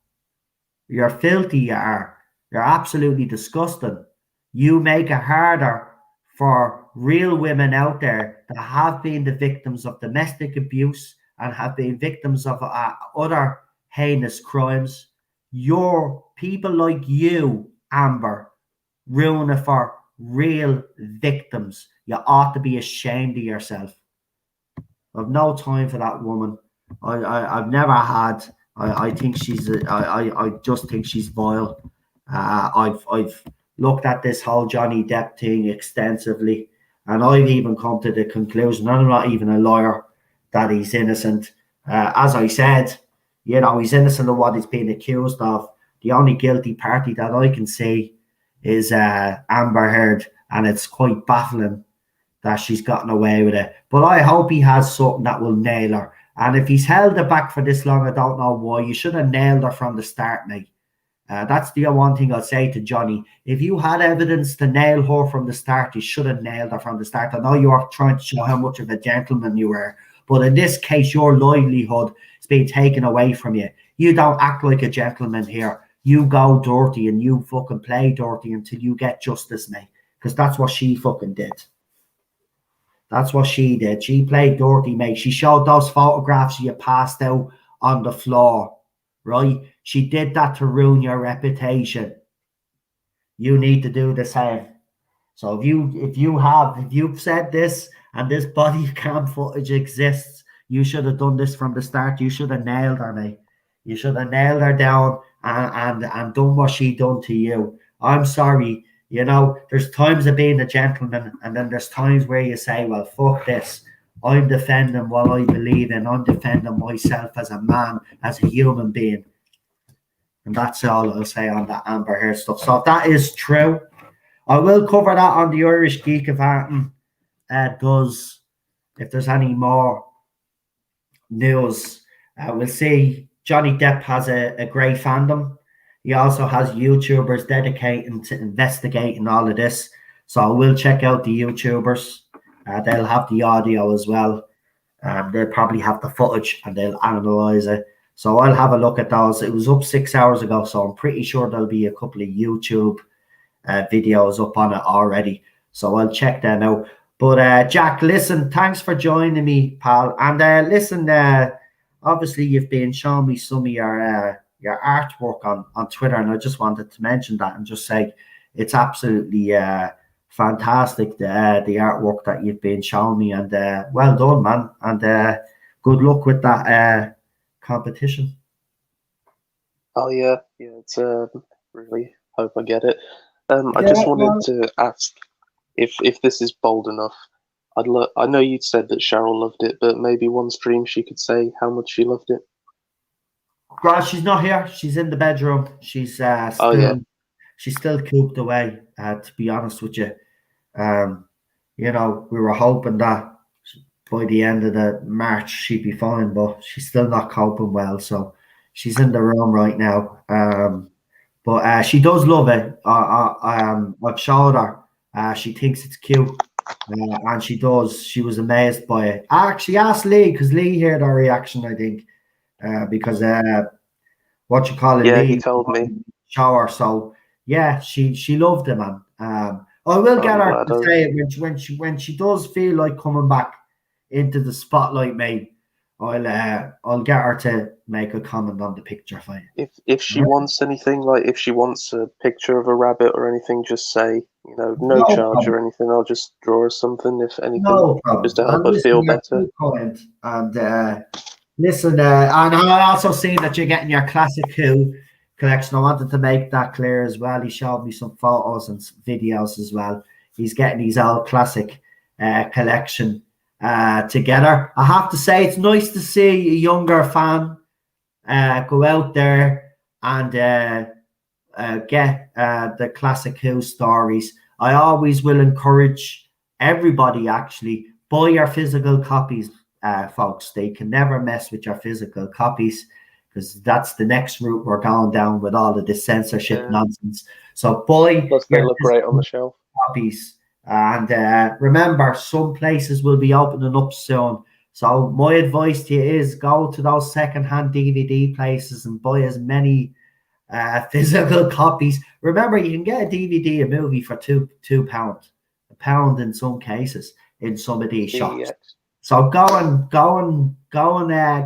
You're filthy, you are. You're absolutely disgusting. You make it harder for real women out there that have been the victims of domestic abuse and have been victims of other heinous crimes. Your people like you, Amber, ruin it for real victims. You ought to be ashamed of yourself. I've no time for that woman. I've never had. I think she's. I just think she's vile. I've looked at this whole Johnny Depp thing extensively, and I've even come to the conclusion, and I'm not even a lawyer, that he's innocent. As I said, he's innocent of what he's being accused of. The only guilty party that I can see is Amber Heard, and it's quite baffling that she's gotten away with it. But I hope he has something that will nail her. And if he's held her back for this long, I don't know why. You should have nailed her from the start, mate. That's the one thing I'll say to Johnny. If you had evidence to nail her from the start, you should have nailed her from the start. I know you are trying to show how much of a gentleman you were, but in this case, your livelihood is being taken away from you. You don't act like a gentleman here. You go dirty and you fucking play dirty until you get justice, mate. Because that's what she fucking did. That's what she did. She played dirty, mate. She showed those photographs you passed out on the floor, right? She did that to ruin your reputation. You need to do the same. So if you've said this and this body cam footage exists, you should have done this from the start. You should have nailed her, mate. You should have nailed her down and done what she done to you. I'm sorry. There's times of being a gentleman, and then there's times where you say, well, fuck this. I'm defending what I believe in. I'm defending myself as a man, as a human being. And that's all I'll say on that Amber Heard stuff. So if that is true, I will cover that on the Irish Geek if Arton does. If there's any more news, we'll see. Johnny Depp has a great fandom. He also has YouTubers dedicating to investigating all of this. So we'll check out the YouTubers. They'll have the audio as well. They'll probably have the footage and they'll analyze it. So I'll have a look at those. It was up 6 hours ago, so I'm pretty sure there'll be a couple of YouTube videos up on it already. So I'll check that out. But Jack, listen, thanks for joining me, pal. And listen, obviously you've been showing me some of your artwork on Twitter, and I just wanted to mention that and just say it's absolutely fantastic, the artwork that you've been showing me, and well done, man, and good luck with that competition. Oh yeah, it's really hope I get it. I just wanted to ask if this is bold enough. I know you'd said that Cheryl loved it, but maybe one stream she could say how much she loved it. Well, she's not here. She's in the bedroom. She's she's still cooped away. To be honest with you, we were hoping that by the end of the March she'd be fine, but she's still not coping well. So she's in the room right now. But she does love it. I've showed her. She thinks it's cute, and she does. She was amazed by it. I actually asked Lee because Lee heard our reaction, I think. Because what you call it? Yeah, Lee he told me. Shower. So yeah, she loved it, man. I will get her to say it when she does feel like coming back into the spotlight, mate. I'll get her to make a comment on the picture for you. If she wants anything, like if she wants a picture of a rabbit or anything, just say, no charge problem. Or anything. I'll just draw her something, if anything, just to help her feel better. And listen, and I also seen that you're getting your Classic Who collection. I wanted to make that clear as well. He showed me some photos and videos as well. He's getting his old classic collection together. I have to say, it's nice to see a younger fan go out there and get the Classic Who stories. I always will encourage everybody, actually, buy your physical copies, folks. They can never mess with your physical copies, because that's the next route we're going down with all of this censorship nonsense. So buy plus they look great on the shelf. Copies. And remember, some places will be opening up soon. So my advice to you is go to those second-hand DVD places and buy as many physical copies. Remember, you can get a DVD, a movie for £2, £1 in some cases in some of these shops. Yes. So go and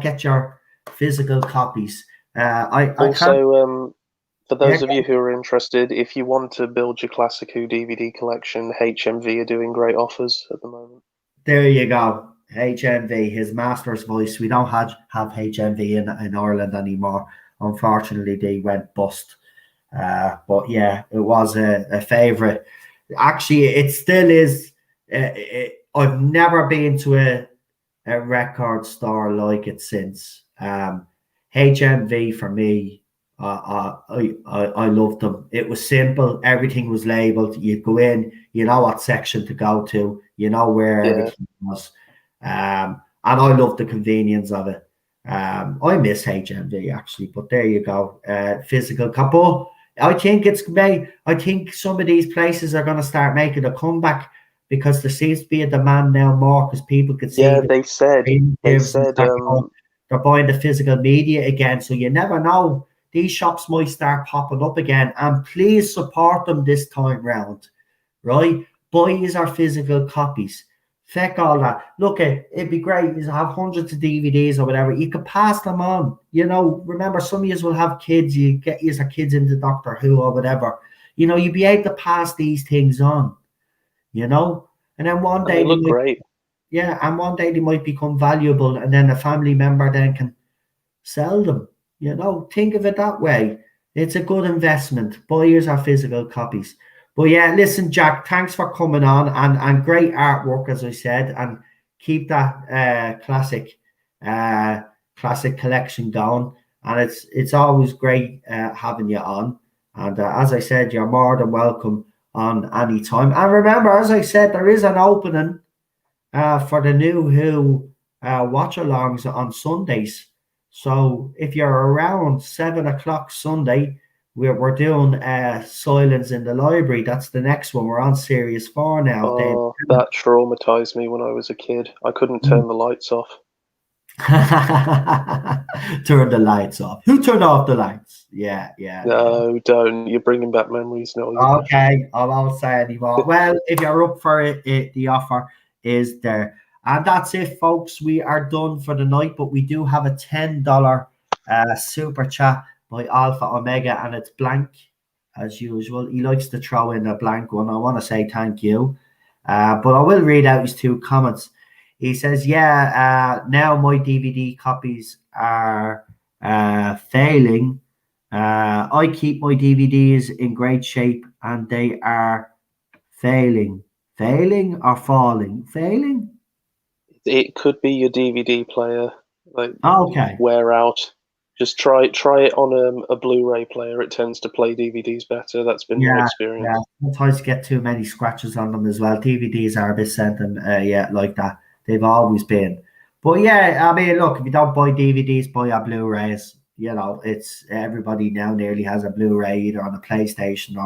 get your physical copies. For those of you who are interested, if you want to build your Classic Who DVD collection, HMV are doing great offers at the moment. There you go. HMV, his master's voice. We don't have HMV in Ireland anymore. Unfortunately, they went bust. But yeah, it was a favourite. Actually, it still is. I've never been to a record store like it since. HMV for me, I loved them. It was simple. Everything was labelled. You go in, you know what section to go to, you know where everything was. And I love the convenience of it. I miss HMV actually, but there you go. Physical couple. I think I think some of these places are going to start making a comeback because there seems to be a demand now more because people could see. Yeah, they said. They're buying the physical media again, so you never know. These shops might start popping up again, and please support them this time round, right? Buy our physical copies. Feck all that. Look, it'd be great. You have hundreds of DVDs or whatever. You could pass them on. You know, remember, some of you will have kids. You get your kids into Doctor Who or whatever. You know, you'd be able to pass these things on. You know, and then one day they look great. Yeah, and one day they might become valuable, and then a family member then can sell them. You know, think of it that way. It's a good investment. Buy our physical copies. But yeah, listen, Jack, thanks for coming on and great artwork, as I said, and keep that classic collection going. And it's always great having you on. And as I said, you're more than welcome on any time. And remember, as I said, there is an opening for the new Who watch-alongs on Sundays. So if you're around 7 o'clock Sunday, we're doing Silence in the Library. That's the next one. We're on Series 4 now. Oh, that traumatized me when I was a kid. I couldn't turn the lights off. Turn the lights off. Who turned off the lights? Yeah. No, don't. You're bringing back memories now. Okay, I won't say anymore. Well, if you're up for it, the offer is there. And that's it, folks. We are done for the night, but we do have a $10 super chat by Alpha Omega, and it's blank as usual. He likes to throw in a blank one. I want to say thank you, but I will read out his 2 comments. He says, "Yeah, now my DVD copies are failing. I keep my DVDs in great shape, and they are failing or falling. Failing." It could be your DVD player, like okay, wear out. Just try it on a Blu-ray player. It tends to play DVDs better. That's been my experience. Yeah, sometimes get too many scratches on them as well. DVDs are a bit sentient, like that. They've always been. But yeah, I mean, look, if you don't buy DVDs, buy your Blu-rays. You know, it's everybody now nearly has a Blu-ray either on a PlayStation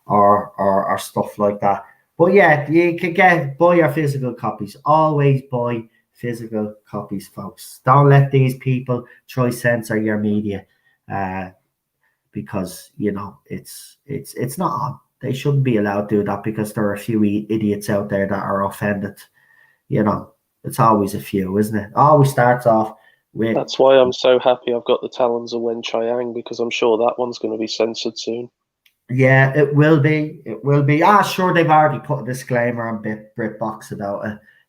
or stuff like that. But yeah, you can buy your physical copies. Always buy physical copies, folks. Don't let these people try censor your media, because you know it's not on. They shouldn't be allowed to do that because there are a few idiots out there that are offended. You know, it's always a few, isn't it? Always starts off with. That's why I'm so happy I've got the Talons of Wen Chiang, because I'm sure that one's going to be censored soon. Yeah, it will be. It will be. Sure, they've already put a disclaimer on BritBox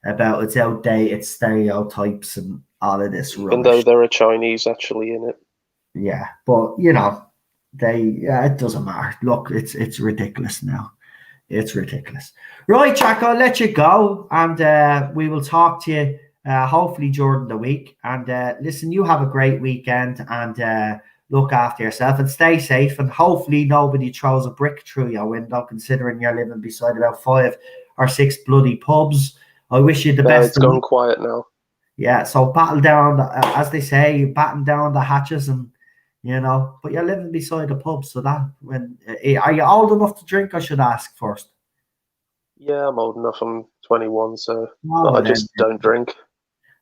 about its outdated stereotypes and all of this rubbish. Even though there are Chinese actually in it. Yeah, but you know, it doesn't matter. Look, it's ridiculous now. It's ridiculous. Right, Jack, I'll let you go, and we will talk to you hopefully during the week. And listen, you have a great weekend, and look after yourself and stay safe. And hopefully nobody throws a brick through your window, considering you're living beside about 5 or 6 bloody pubs. I wish you the best. It's gone quiet now. Yeah, so battle down, as they say, batten down the hatches, and you know. But you're living beside a pub, so that are you old enough to drink? I should ask first. Yeah, I'm old enough. I'm 21, so I just don't drink.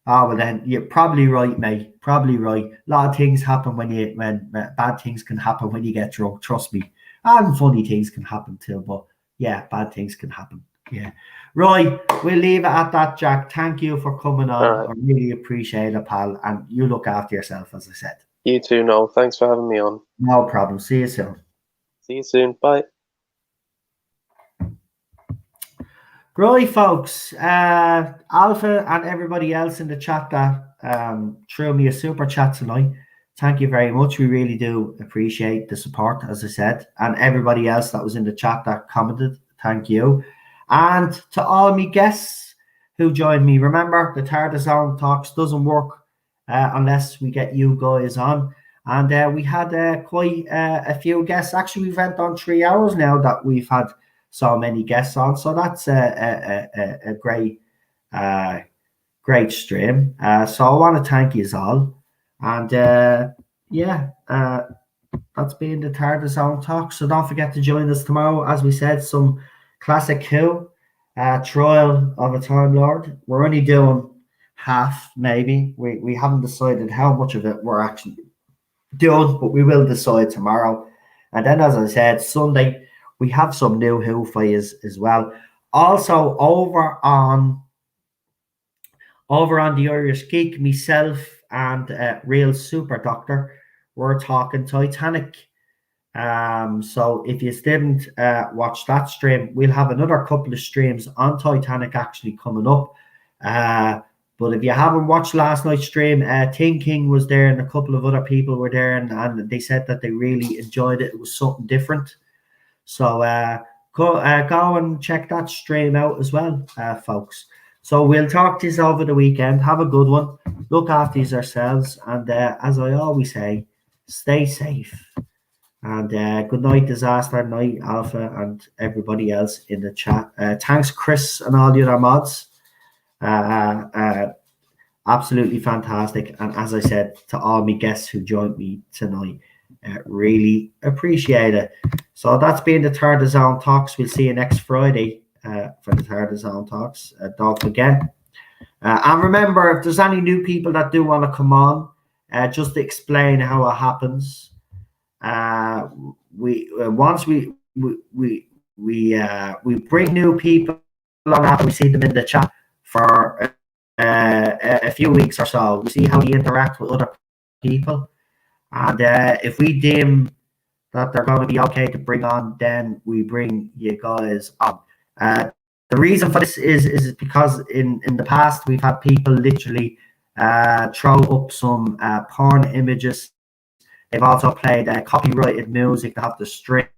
Oh, well then you're probably right, mate. Probably right. A lot of things happen when bad things can happen when you get drunk. Trust me. And funny things can happen too, but yeah, bad things can happen. Yeah. Right, we'll leave it at that, Jack. Thank you for coming on. Right. I really appreciate it, pal. And you look after yourself, as I said. You too, Noel. Thanks for having me on. No problem. See you soon. See you soon. Bye. Right, folks. Alpha and everybody else in the chat that threw me a super chat tonight. Thank you very much. We really do appreciate the support, as I said, and everybody else that was in the chat that commented. Thank you. And to all my guests who joined me, remember the Tardis Zone Talks doesn't work unless we get you guys on. And we had quite a few guests. Actually, we've went on 3 hours now that we've had so many guests on. So that's a great stream. So I want to thank you all. And that's been the Tardis Zone Talk. So don't forget to join us tomorrow. As we said, some classic Who, Trial of a Time Lord. We're only doing half, maybe. We haven't decided how much of it we're actually doing, but we will decide tomorrow. And then, as I said, Sunday, we have some new Who for you as well. Also, over on the Irish Geek, myself and Real Super Doctor, we're talking Titanic. So if you didn't watch that stream, we'll have another couple of streams on Titanic actually coming up. But if you haven't watched last night's stream, Thinking was there and a couple of other people were there, and they said that they really enjoyed it. It was something different. So go and check that stream out as well, folks. So we'll talk to you over the weekend. Have a good one. Look after yourselves. And as I always say, stay safe. And good night, Disaster, night, Alpha, and everybody else in the chat. Thanks, Chris, and all the other mods. Absolutely fantastic. And as I said, to all my guests who joined me tonight, really appreciate it. So that's been the Tardis Zone Talks. We'll see you next Friday for the Tardis Zone Talks. Don't forget. And remember, if there's any new people that do want to come on, just to explain how it happens. We bring new people on after we see them in the chat for a few weeks or so. We see how they interact with other people, and if we deem that they're going to be okay to bring on, then we bring you guys on. The reason for this is because in the past we've had people literally throw up some porn images. They've also played copyrighted music to have the stream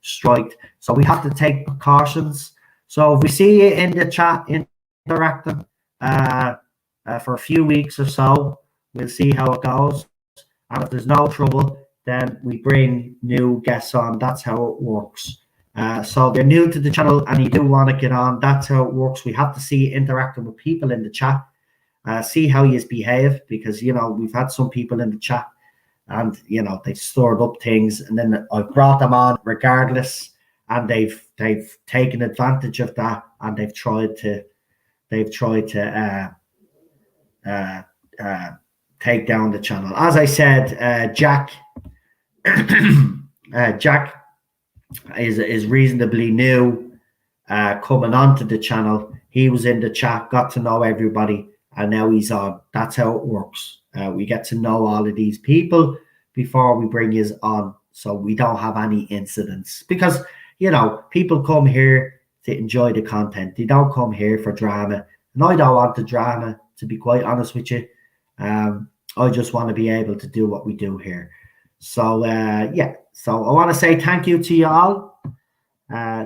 striked. So we have to take precautions. So if we see you in the chat interacting for a few weeks or so, we'll see how it goes. And if there's no trouble, then we bring new guests on. That's how it works. So if you're new to the channel and you do want to get on, that's how it works. We have to see you interacting with people in the chat, see how you behave, because, you know, we've had some people in the chat and, you know, they've stored up things, and then I've brought them on regardless, and they've taken advantage of that, and they've tried to take down the channel. As I said, Jack is reasonably new coming onto the channel. He was in the chat, got to know everybody, and now he's on. That's how it works. We get to know all of these people before we bring you on, so we don't have any incidents. Because, you know, people come here to enjoy the content. They don't come here for drama. And I don't want the drama, to be quite honest with you. I just want to be able to do what we do here. So, yeah. So I want to say thank you to you all.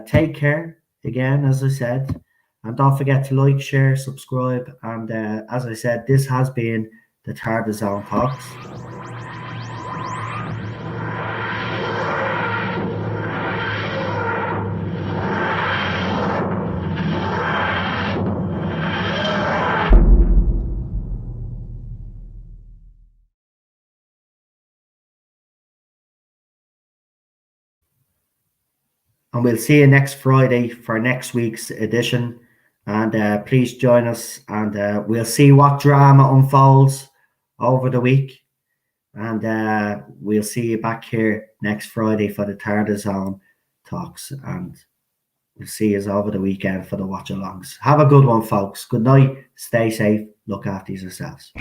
Take care, again, as I said. And don't forget to like, share, subscribe. And as I said, this has been the Tardis Zone Talks. And we'll see you next Friday for next week's edition. And please join us, and we'll see what drama unfolds over the week. And we'll see you back here next Friday for the Tardis Zone Talks. And we'll see you over the weekend for the watch-alongs. Have a good one, folks. Good night. Stay safe. Look after yourselves.